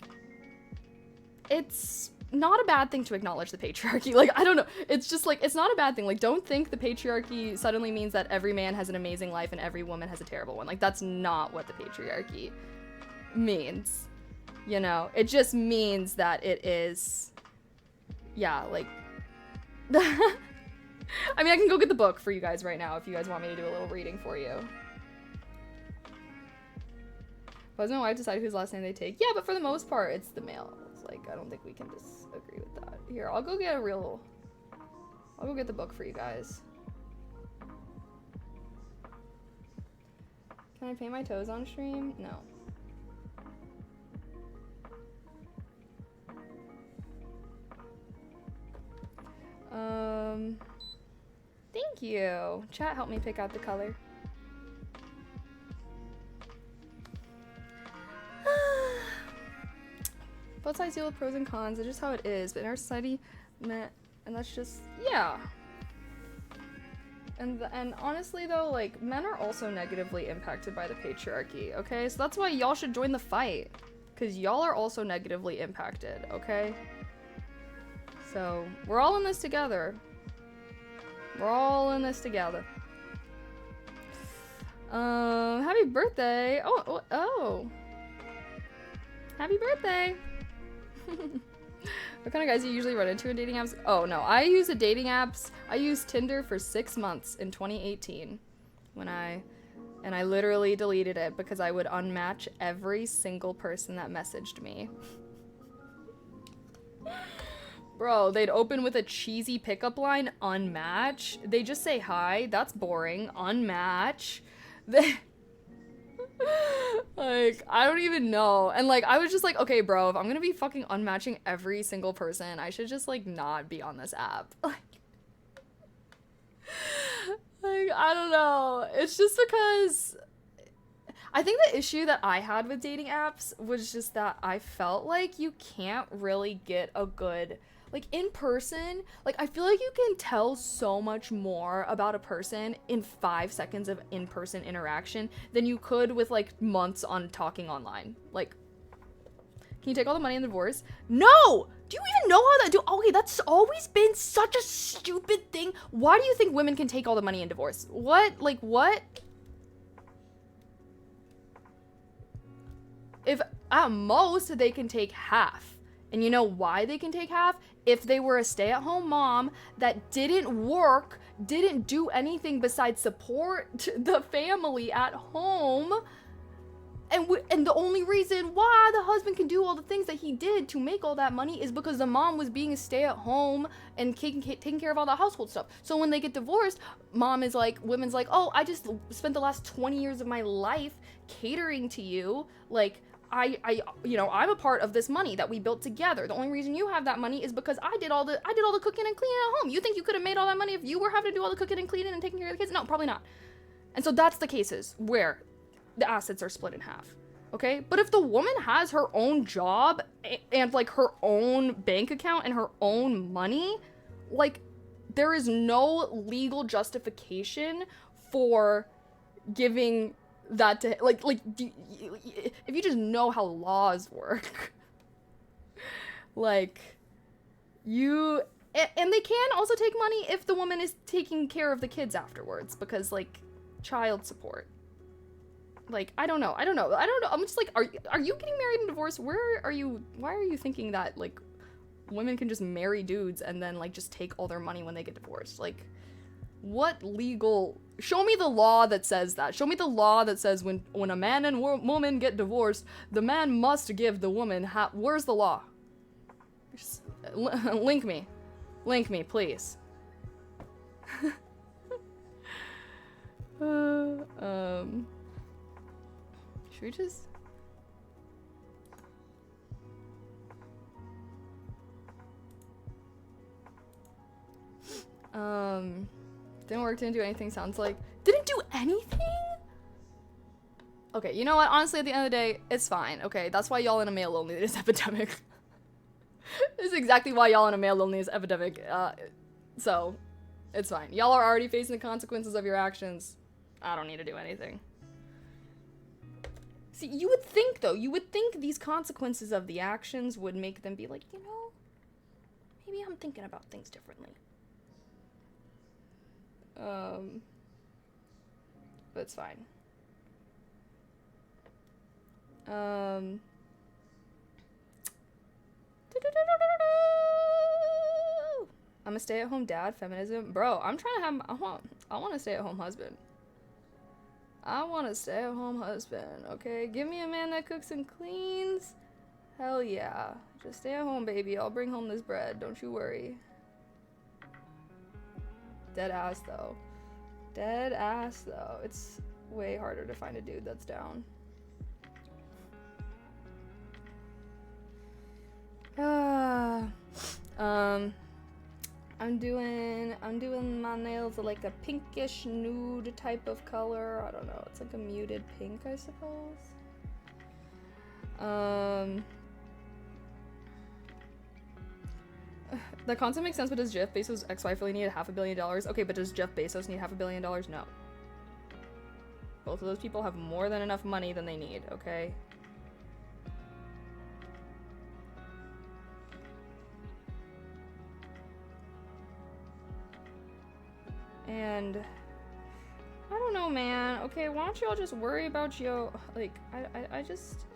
it's not a bad thing to acknowledge the patriarchy. Like, I don't know. It's just, like, it's not a bad thing. Like, don't think the patriarchy suddenly means that every man has an amazing life and every woman has a terrible one. Like, that's not what the patriarchy means. You know? It just means that it is, yeah, like, I mean, I can go get the book for you guys right now if you guys want me to do a little reading for you. Husband and wife decide whose last name they take. Yeah, but for the most part, it's the male. It's like, I don't think we can disagree with that. Here, I'll go get the book for you guys. Can I paint my toes on stream? No. Thank you. Chat helped me pick out the color. Both sides deal with pros and cons. It's just how it is. But in our society, and that's just, yeah. And honestly though, like, men are also negatively impacted by the patriarchy, okay? So that's why y'all should join the fight. Because y'all are also negatively impacted, okay? So, we're all in this together. We're all in this together. Happy birthday. Oh. Happy birthday. What kind of guys do you usually run into in dating apps? Oh, no. I used Tinder for 6 months in 2018 and I literally deleted it because I would unmatch every single person that messaged me. Bro, they'd open with a cheesy pickup line, unmatch. They just say hi, that's boring, unmatch. Like, I don't even know. And, like, I was just like, okay, bro, if I'm gonna be fucking unmatching every single person, I should just, like, not be on this app. Like, I don't know. It's just because I think the issue that I had with dating apps was just that I felt like you can't really get a good, like, in person, like, I feel like you can tell so much more about a person in 5 seconds of in-person interaction than you could with, like, months on talking online. Like, can you take all the money in the divorce? No! Do you even know how that okay, that's always been such a stupid thing. Why do you think women can take all the money in divorce? What? Like, what? If at most they can take half. And you know why they can take half? If they were a stay-at-home mom that didn't work, didn't do anything besides support the family at home, and the only reason why the husband can do all the things that he did to make all that money is because the mom was being a stay-at-home and taking care of all the household stuff. So when they get divorced, women's like, oh, I just spent the last 20 years of my life catering to you, like, you know, I'm a part of this money that we built together. The only reason you have that money is because I did all the cooking and cleaning at home. You think you could have made all that money if you were having to do all the cooking and cleaning and taking care of the kids? No, probably not. And so that's the cases where the assets are split in half. Okay? But if the woman has her own job and like her own bank account and her own money, like there is no legal justification for giving that to if you just know how laws work. Like you and they can also take money if the woman is taking care of the kids afterwards, because like child support. Like I don't know. I'm just like, are you getting married and divorced? Why are you thinking that like women can just marry dudes and then like just take all their money when they get divorced? Like what legal, show me the law that says that. Show me the law that says when a man and woman get divorced, the man must give the woman where's the law? Just, link me, please. Should we just didn't work, didn't do anything, sounds like. Didn't do anything? Okay, you know what? Honestly, at the end of the day, it's fine. Okay, that's why y'all in a male loneliness epidemic. This is exactly why y'all in a male loneliness epidemic. So, it's fine. Y'all are already facing the consequences of your actions. I don't need to do anything. See, you would think, though, these consequences of the actions would make them be like, you know, maybe I'm thinking about things differently. But it's fine. I'm a stay-at-home dad, feminism. Bro, I'm trying to have, I want a stay-at-home husband. I want a stay-at-home husband, okay? Give me a man that cooks and cleans. Hell yeah. Just stay at home, baby. I'll bring home this bread. Don't you worry. Dead ass, though. Dead ass, though. It's way harder to find a dude that's down. I'm doing my nails like a pinkish nude type of color. I don't know. It's like a muted pink, I suppose. The concept makes sense, but does Jeff Bezos' ex-wife really need $500 million? Okay, but does Jeff Bezos need $500 million? No. Both of those people have more than enough money than they need, okay? And I don't know, man. Okay, why don't y'all just worry about yo, like, I just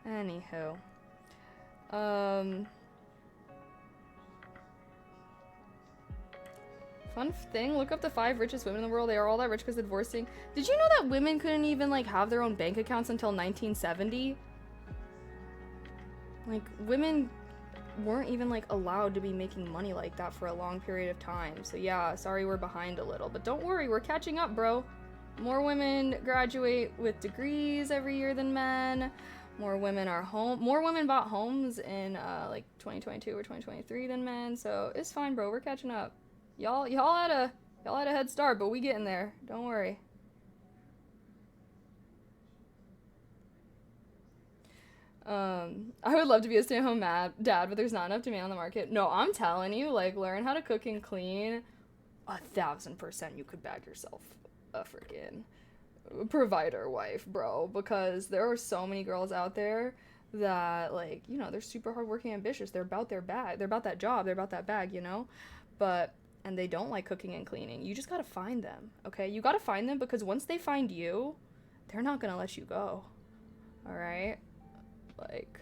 anywho. Fun thing, look up the 5 richest women in the world. They are all that rich because they're divorcing. Did you know that women couldn't even like have their own bank accounts until 1970? Like, women weren't even like allowed to be making money like that for a long period of time. So yeah, sorry we're behind a little, but don't worry, we're catching up, bro. More women graduate with degrees every year than men. More women bought homes in like 2022 or 2023 than men. So it's fine, bro. We're catching up. Y'all had a head start, but we getting there. Don't worry. I would love to be a stay-at-home dad, but there's not enough demand on the market. No, I'm telling you, like, learn how to cook and clean. 1000% you could bag yourself a freaking provider wife, bro, because there are so many girls out there that, like, you know, they're super hardworking, ambitious. They're about their bag. They're about that job. They're about that bag, you know? And they don't like cooking and cleaning. You just gotta find them, okay? You gotta find them, because once they find you, they're not gonna let you go, all right? Like,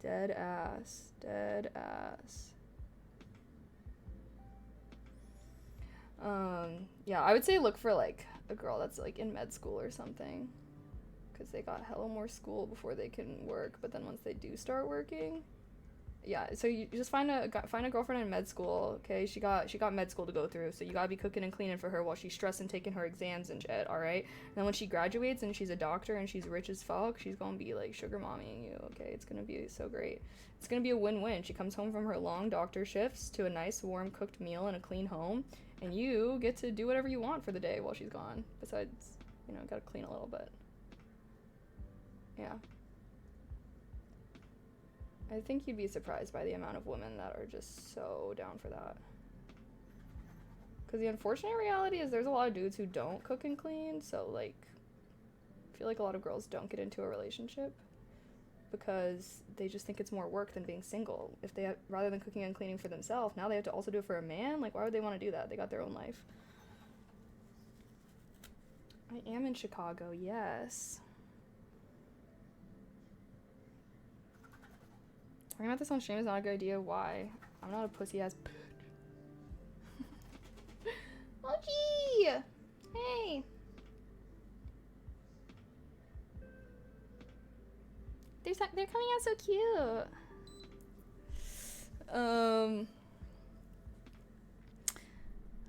dead ass. Yeah, I would say look for, like, a girl that's, like, in med school or something, because they got hella more school before they can work, but then once they do start working, Yeah, so you just find a girlfriend in med school, okay? She got med school to go through, so you gotta be cooking and cleaning for her while she's stressing taking her exams and shit, alright? And then when she graduates and she's a doctor and she's rich as fuck, she's gonna be like sugar mommying you, okay? It's gonna be so great. It's gonna be a win-win. She comes home from her long doctor shifts to a nice warm cooked meal and a clean home, and you get to do whatever you want for the day while she's gone. Besides, gotta clean a little bit. Yeah. I think you'd be surprised by the amount of women that are just so down for that. Because the unfortunate reality is there's a lot of dudes who don't cook and clean, so, like, I feel like a lot of girls don't get into a relationship because they just think it's more work than being single. If they rather than cooking and cleaning for themselves, now they have to also do it for a man? Like, why would they want to do that? They got their own life. I am in Chicago, yes. Talking about this on stream is not a good idea. Why? I'm not a pussy ass bitch. Mochi! Hey! They're coming out so cute.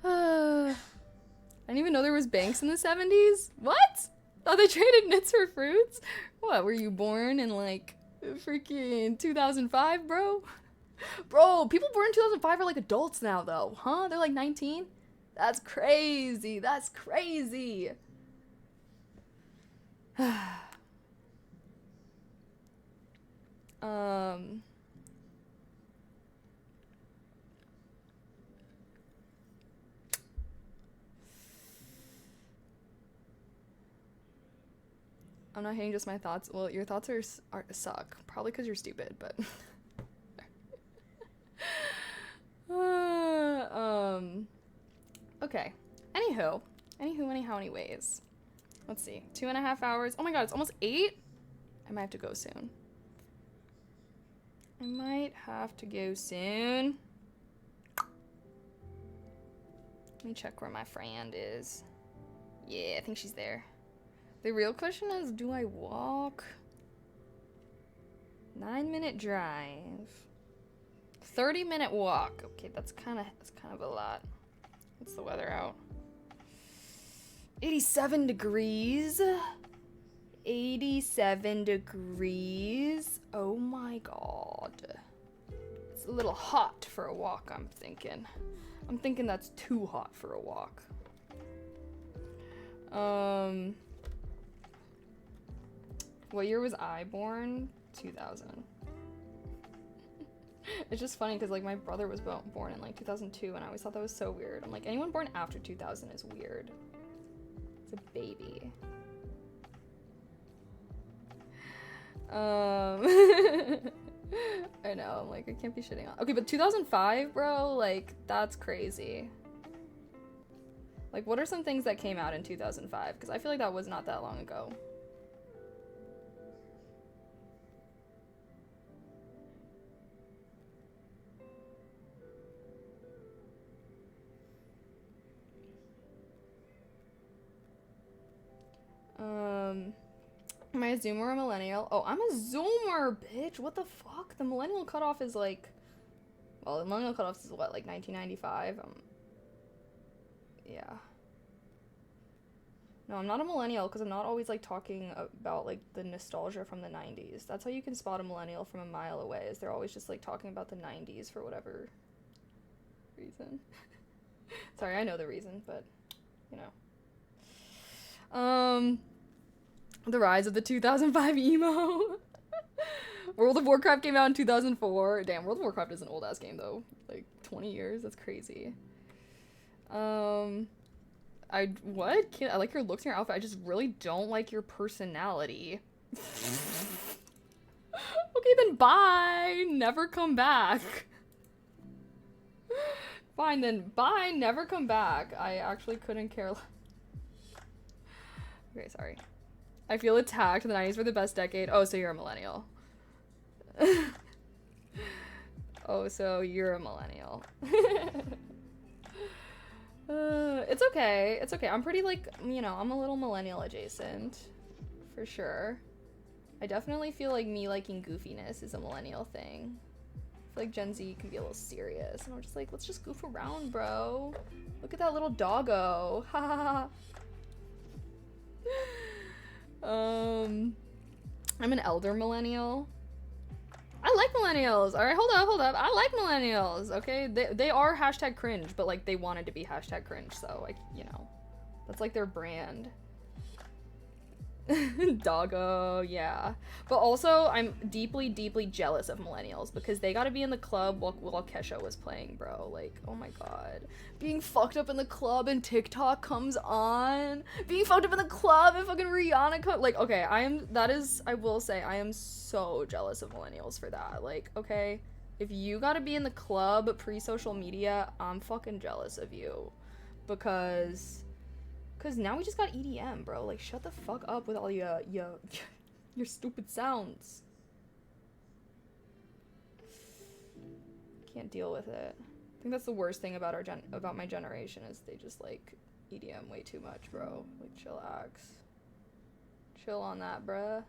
I didn't even know there was banks in the 70s. What? Oh, they traded knits for fruits? What, were you born in, like, freaking 2005, bro? Bro, people born in 2005 are like adults now, though. Huh? They're like 19? That's crazy. That's crazy. I'm not hating, just my thoughts. Well, your thoughts are suck. Probably because you're stupid, but... Okay. Anyhow, anyways. Let's see. 2.5 hours. Oh my god, it's almost 8? I might have to go soon. Let me check where my friend is. Yeah, I think she's there. The real question is, do I walk? 9-minute drive. 30-minute walk. Okay, that's kind of a lot. What's the weather out? 87 degrees. 87 degrees. Oh my god. It's a little hot for a walk, I'm thinking. I'm thinking that's too hot for a walk. What year was I born? 2000. It's just funny because, like, my brother was born in, like, 2002, and I always thought that was so weird. I'm like, anyone born after 2000 is weird. It's a baby. I know, I'm like, I can't be shitting on. Okay, but 2005, bro, like, that's crazy. Like, what are some things that came out in 2005? Because I feel like that was not that long ago. Am I a Zoomer or a millennial? Oh, I'm a Zoomer, bitch. What the fuck? The millennial cutoff is like... Well, the millennial cutoff is what, like 1995? Yeah. No, I'm not a millennial because I'm not always, like, talking about, like, the nostalgia from the 90s. That's how you can spot a millennial from a mile away, is they're always just, like, talking about the 90s for whatever reason. Sorry, I know the reason, but, you know. The rise of the 2005 emo. World of Warcraft came out in 2004. Damn, World of Warcraft is an old-ass game, though. Like, 20 years? That's crazy. What? I like your looks and your outfit. I just really don't like your personality. Okay, then bye. Never come back. Fine, then bye. Never come back. I actually couldn't care less. Okay, sorry. I feel attacked. The 90s were the best decade. Oh, so you're a millennial. Oh, so you're a millennial. It's okay. It's okay. I'm pretty, like, you know, I'm a little millennial adjacent. For sure. I definitely feel like me liking goofiness is a millennial thing. feel like Gen Z can be a little serious. And I'm just like, let's just goof around, bro. Look at that little doggo. Ha ha ha. I'm an elder millennial. I like millennials. All right, hold up. I like millennials. Okay, they are hashtag cringe, but like they wanted to be hashtag cringe, so like, you know, that's like their brand. Doggo, yeah. But also, I'm deeply, deeply jealous of millennials because they got to be in the club while Kesha was playing, bro. Like, oh my god, being fucked up in the club and TikTok comes on. Being fucked up in the club and fucking Rihanna like, okay, I will say, I am so jealous of millennials for that. Like, okay, if you got to be in the club pre-social media, I'm fucking jealous of you because now we just got EDM, bro. Like, shut the fuck up with all your stupid sounds. Can't deal with it. I think that's the worst thing about about my generation is they just like EDM way too much, bro. Like, chillax. Chill on that, bruh.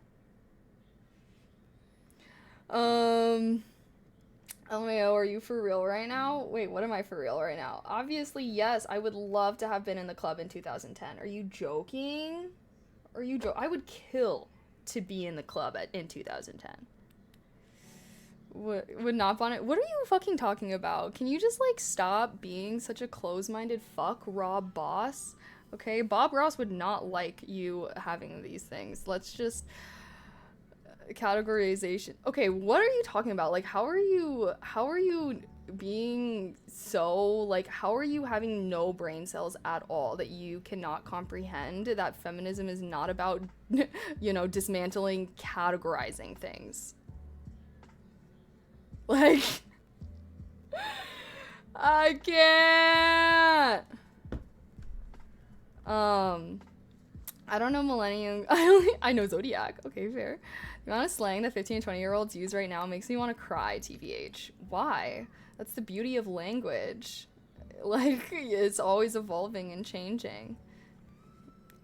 LMAO, are you for real right now? Wait, what am I for real right now? Obviously, yes, I would love to have been in the club in 2010. Are you joking? I would kill to be in the club in 2010. Would not want it. What are you fucking talking about? Can you just, like, stop being such a close-minded fuck, Rob Boss? Okay, Bob Ross would not like you having these things. Let's just... categorization. Okay, what are you talking about? Like, how are you being so, like, how are you having no brain cells at all that you cannot comprehend that feminism is not about, you know, dismantling, categorizing things? Like, I can't. I don't know Millennium. I know Zodiac. Okay, fair. The amount of slang that 15 and 20-year-olds use right now makes me want to cry, TBH. Why? That's the beauty of language. Like, it's always evolving and changing.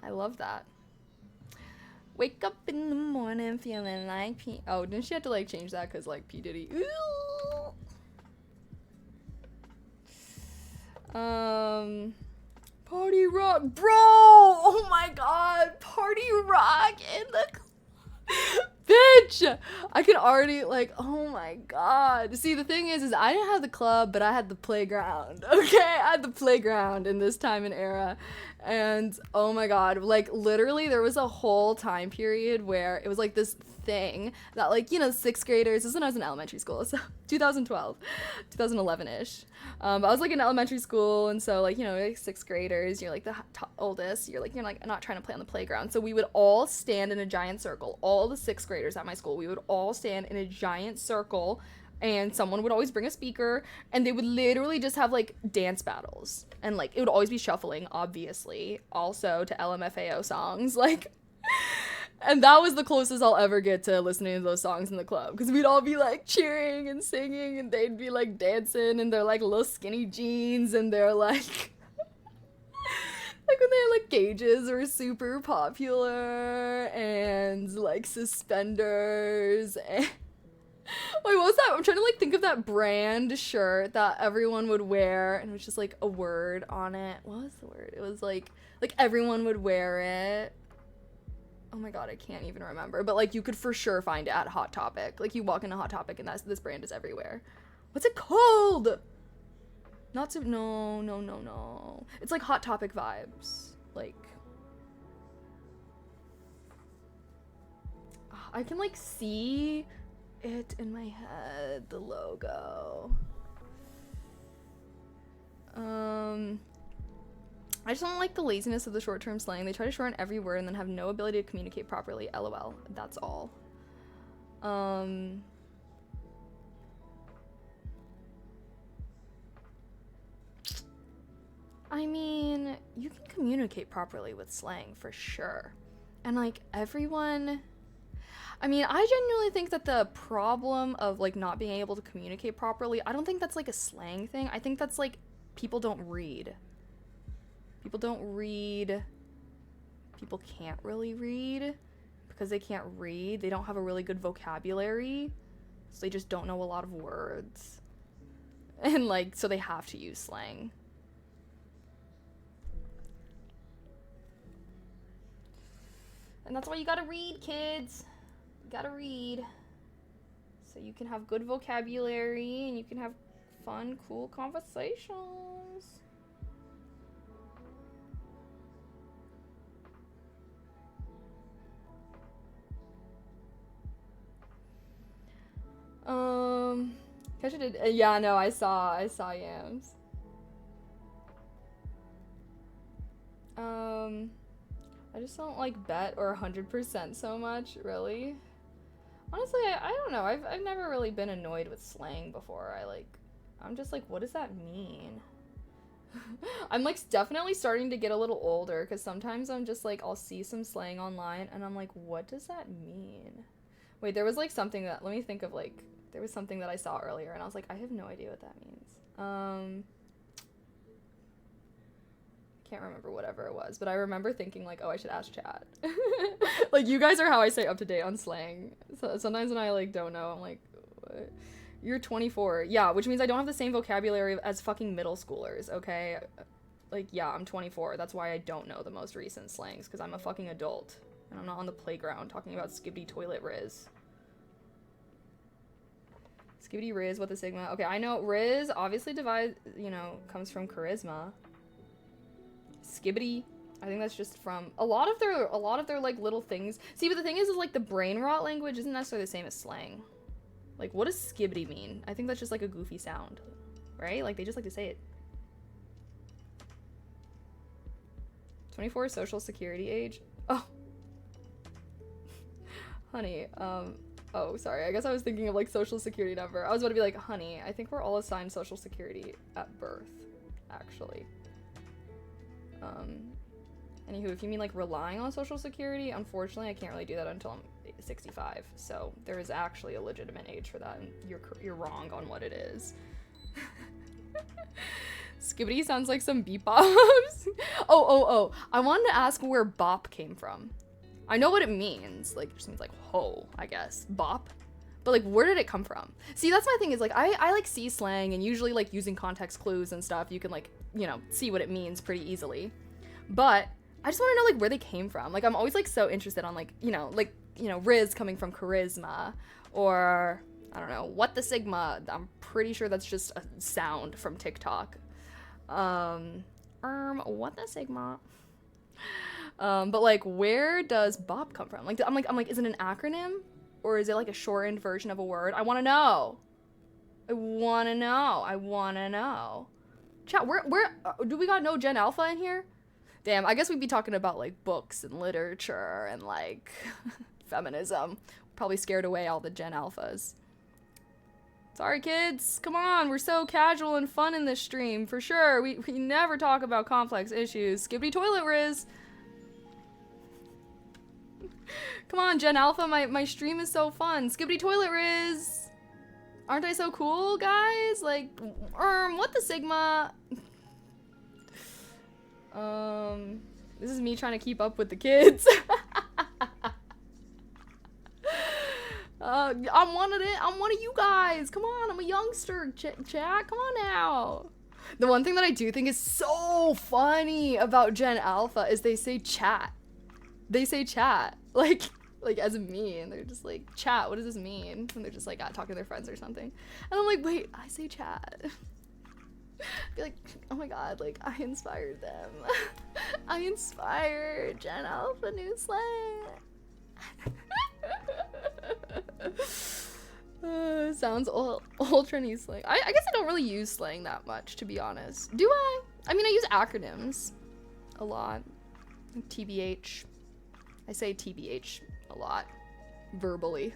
I love that. Wake up in the morning feeling like P... Oh, didn't she have to, like, change that because, like, P. Diddy... Ooh. Party rock. Bro! Oh my god! Party rock in the... Bitch! I can already, like, oh my god. See, the thing is I didn't have the club, but I had the playground. Okay? I had the playground in this time and era. And, oh my god, like, literally, there was a whole time period where it was, like, this thing that, like, you know, 6th graders, this is when I was in elementary school, so 2012, 2011-ish. I was, like, in elementary school, and so, like, you know, like, 6th graders, you're, like, the oldest, you're, like, not trying to play on the playground, so we would all stand in a giant circle, all the 6th graders at my school, we would all stand in a giant circle, and someone would always bring a speaker, and they would literally just have, like, dance battles, and, like, it would always be shuffling, obviously, also to LMFAO songs, like, and that was the closest I'll ever get to listening to those songs in the club, because we'd all be, like, cheering and singing, and they'd be, like, dancing in their, like, little skinny jeans, and they're, like, like, when they had, like, gauges were super popular, and, like, suspenders, and... Wait, what was that? I'm trying to, like, think of that brand shirt that everyone would wear, and it was just, like, a word on it. What was the word? It was, like, everyone would wear it. Oh my god, I can't even remember. But, like, you could for sure find it at Hot Topic. Like, you walk into Hot Topic, and this brand is everywhere. What's it called? No. It's, like, Hot Topic vibes. Like... I can, like, see... it in my head, the logo. I just don't like the laziness of the short-term slang. They try to shorten every word and then have no ability to communicate properly. LOL. That's all. I mean, you can communicate properly with slang for sure. And, like, everyone... I mean, I genuinely think that the problem of, like, not being able to communicate properly, I don't think that's, like, a slang thing. I think that's, like, people don't read. People don't read. People can't really read. Because they can't read, they don't have a really good vocabulary. So they just don't know a lot of words. And like, so they have to use slang. And that's why you gotta read, kids. You gotta read. So you can have good vocabulary and you can have fun, cool conversations. Kesha did, yeah, no, I saw Yams. I just don't like bet or 100% so much, really. Honestly, I don't know. I've never really been annoyed with slang before. I'm just like, what does that mean? I'm like definitely starting to get a little older because sometimes I'm just like, I'll see some slang online and I'm like, what does that mean? Wait, there was like something that, let me think of like, there was something that I saw earlier and I was like, I have no idea what that means. Can't remember whatever it was, but I remember thinking like, oh, I should ask chat. Like, you guys are how I stay up to date on slang. So sometimes when I like don't know, I'm like, what? You're 24. Yeah, which means I don't have the same vocabulary as fucking middle schoolers, okay? Like, yeah, I'm 24. That's why I don't know the most recent slangs, because I'm a fucking adult. And I'm not on the playground talking about skibbity toilet riz. Skibbity riz, what the sigma? Okay, I know riz obviously comes from charisma. Skibbity, I think that's just from a lot of their like little things. See, but the thing is like the brain rot language isn't necessarily the same as slang. Like, what does skibbity mean? I think that's just like a goofy sound, right? Like, they just like to say it. 24 social security age. Oh, honey. Oh, sorry. I guess I was thinking of like social security number. I was about to be like, honey, I think we're all assigned social security at birth, actually. Anywho, if you mean like relying on social security, unfortunately I can't really do that until I'm 65, so there is actually a legitimate age for that, and you're wrong on what it is. Skibbity sounds like some beep-bops. Oh, I wanted to ask where bop came from. I know what it means, like, it just means like ho, I guess, bop. But like, where did it come from? See, that's my thing, is like, I like see slang, and usually like using context clues and stuff, you can like, you know, see what it means pretty easily. But I just want to know like where they came from. Like, I'm always like so interested on like, riz coming from charisma, or I don't know, what the sigma. I'm pretty sure that's just a sound from TikTok. What the sigma. But like, where does bop come from? Like, I'm like, is it an acronym? Or is it like a shortened version of a word? I want to know. I want to know. Chat, where do we got no Gen Alpha in here? Damn, I guess we'd be talking about like books and literature and like feminism. Probably scared away all the Gen Alphas. Sorry, kids. Come on, we're so casual and fun in this stream, for sure. We never talk about complex issues. Skibbity toilet riz. Come on, Gen Alpha, my stream is so fun. Skibbity toilet riz. Aren't I so cool, guys? Like, what the sigma? This is me trying to keep up with the kids. I'm one of you guys. Come on, I'm a youngster, chat. Come on now. The one thing that I do think is so funny about Gen Alpha is they say chat. They say chat. Like as a meme. They're just like, chat, what does this mean? And they're just like talking to their friends or something. And I'm like, wait, I say chat. Be like, oh my god, like, I inspired them. I inspired Gen Alpha new slang. Sounds ultra new slang. I guess I don't really use slang that much, to be honest. Do I? I mean, I use acronyms a lot. Like TBH. I say TBH a lot. Verbally.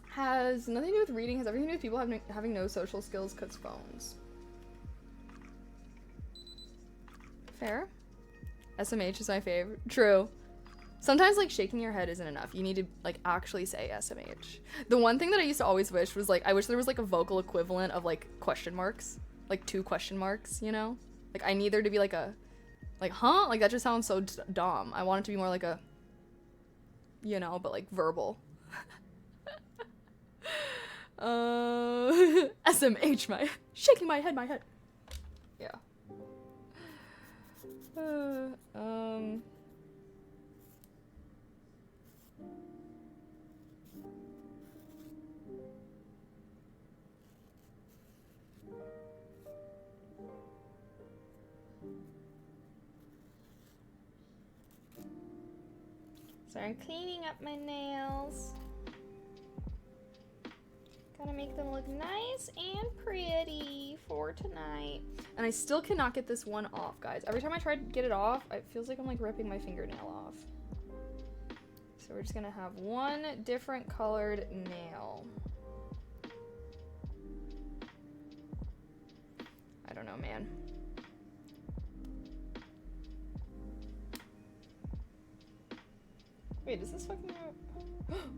Has nothing to do with reading, has everything to do with people having no social skills because phones. Fair. SMH is my favorite. True. Sometimes, like, shaking your head isn't enough. You need to, like, actually say SMH. The one thing that I used to always wish was, like, I wish there was, like, a vocal equivalent of, like, question marks. Like, 2 question marks, you know? Like, I need there to be, like, a, like, huh? Like, that just sounds so dumb. I want it to be more like a, you know, but like verbal. SMH, shaking my head. Yeah. So I'm cleaning up my nails. Gotta make them look nice and pretty for tonight. And I still cannot get this one off, guys. Every time I try to get it off, it feels like I'm like ripping my fingernail off. So we're just gonna have one different colored nail. I don't know, man. Wait, is this fucking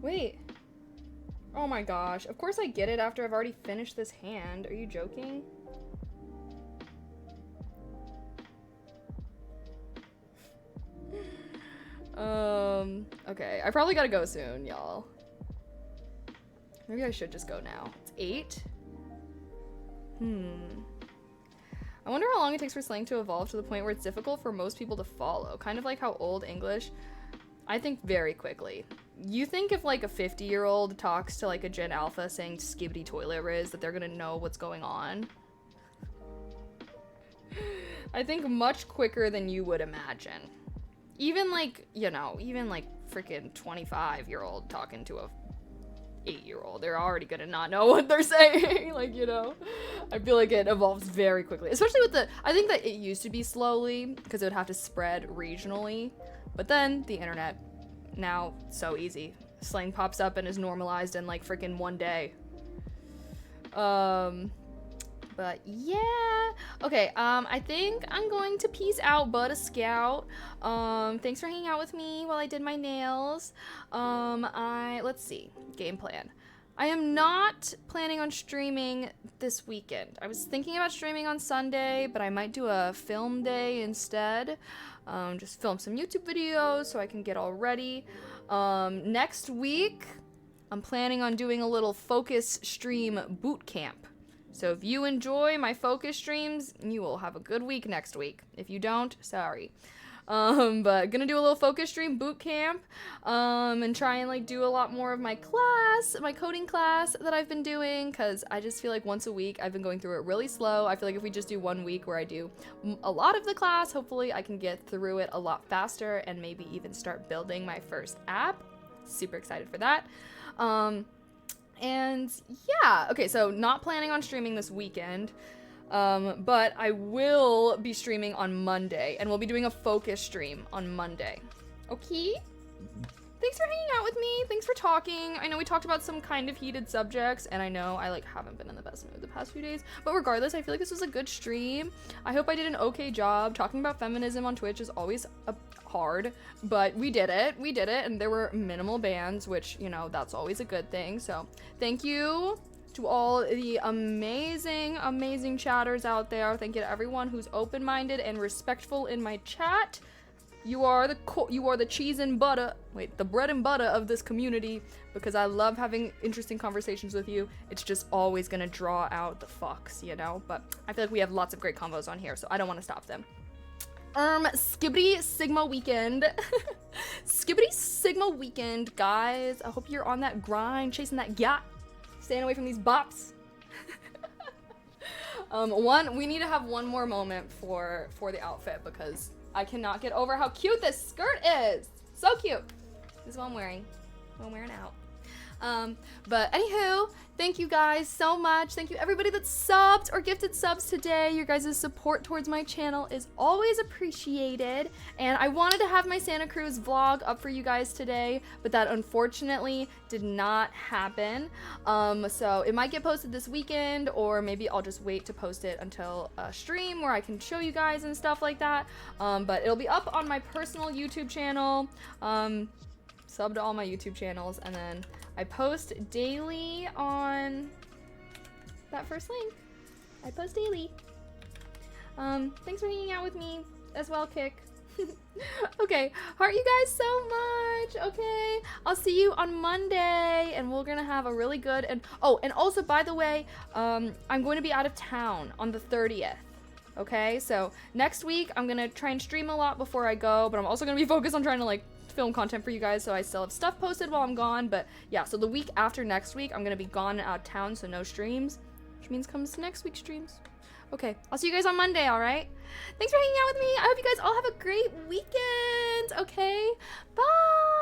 Wait. Oh my gosh. Of course I get it after I've already finished this hand. Are you joking? Okay. I probably gotta go soon, y'all. Maybe I should just go now. It's 8? I wonder how long it takes for slang to evolve to the point where it's difficult for most people to follow. Kind of like how Old English, I think very quickly. You think if like a 50-year-old talks to like a Gen Alpha saying skibbity toilet riz that they're gonna know what's going on? I think much quicker than you would imagine. Even like, you know, even like freaking 25-year-old talking to a 8-year-old, they're already gonna not know what they're saying. Like, you know, I feel like it evolves very quickly, especially with I think that it used to be slowly because it would have to spread regionally, but then the internet, now so easy. Slang pops up and is normalized in like freaking one day. But yeah. Okay, I think I'm going to peace out, Butta Scout. Thanks for hanging out with me while I did my nails. Let's see. Game plan. I am not planning on streaming this weekend. I was thinking about streaming on Sunday, but I might do a film day instead. Just film some YouTube videos so I can get all ready. Next week, I'm planning on doing a little focus stream boot camp. So if you enjoy my focus streams, you will have a good week next week. If you don't, sorry. But gonna do a little focus stream boot camp, and try and like do a lot more of my class, my coding class that I've been doing, because I just feel like once a week I've been going through it really slow. I feel like if we just do 1 week where I do a lot of the class, hopefully I can get through it a lot faster and maybe even start building my first app. Super excited for that. And yeah, okay, so not planning on streaming this weekend, but I will be streaming on Monday, and we'll be doing a focus stream on Monday. Okay? Thanks for hanging out with me. Thanks for talking. I know we talked about some kind of heated subjects, and I know I like haven't been in the best mood the past few days, but regardless, I feel like this was a good stream. I hope I did an okay job. Talking about feminism on Twitch is always hard, but we did it, and there were minimal bans, which, you know, that's always a good thing. So thank you to all the amazing chatters out there. Thank you to everyone who's open-minded and respectful in my chat. You are the cheese and butter, the bread and butter of this community, because I love having interesting conversations with you. It's just always gonna draw out the fucks, you know, but I feel like we have lots of great combos on here, so I don't want to stop them. Skibbity Sigma weekend. Skibbity Sigma weekend, guys. I hope you're on that grind, chasing that yacht, staying away from these bops. We need to have one more moment for the outfit, because I cannot get over how cute this skirt is. So cute. This is what I'm wearing. What I'm wearing out. But anywho, thank you guys so much. Thank you everybody that subbed or gifted subs today. Your guys' support towards my channel is always appreciated. And I wanted to have my Santa Cruz vlog up for you guys today, but that unfortunately did not happen. So it might get posted this weekend, or maybe I'll just wait to post it until a stream where I can show you guys and stuff like that. But it'll be up on my personal YouTube channel. Sub to all my YouTube channels, and then I post daily on that first link. I post daily. Thanks for hanging out with me as well, Kick. Okay, heart you guys so much. Okay, I'll see you on Monday, and we're gonna have a really good and also, by the way, I'm going to be out of town on the 30th. Okay, so next week I'm gonna try and stream a lot before I go, but I'm also gonna be focused on trying to like film content for you guys, so I still have stuff posted while I'm gone. But yeah, so the week after next week I'm gonna be gone and out of town, so no streams, which means comes to next week's streams. Okay, I'll see you guys on Monday, all right? Thanks for hanging out with me. I hope you guys all have a great weekend, okay? Bye!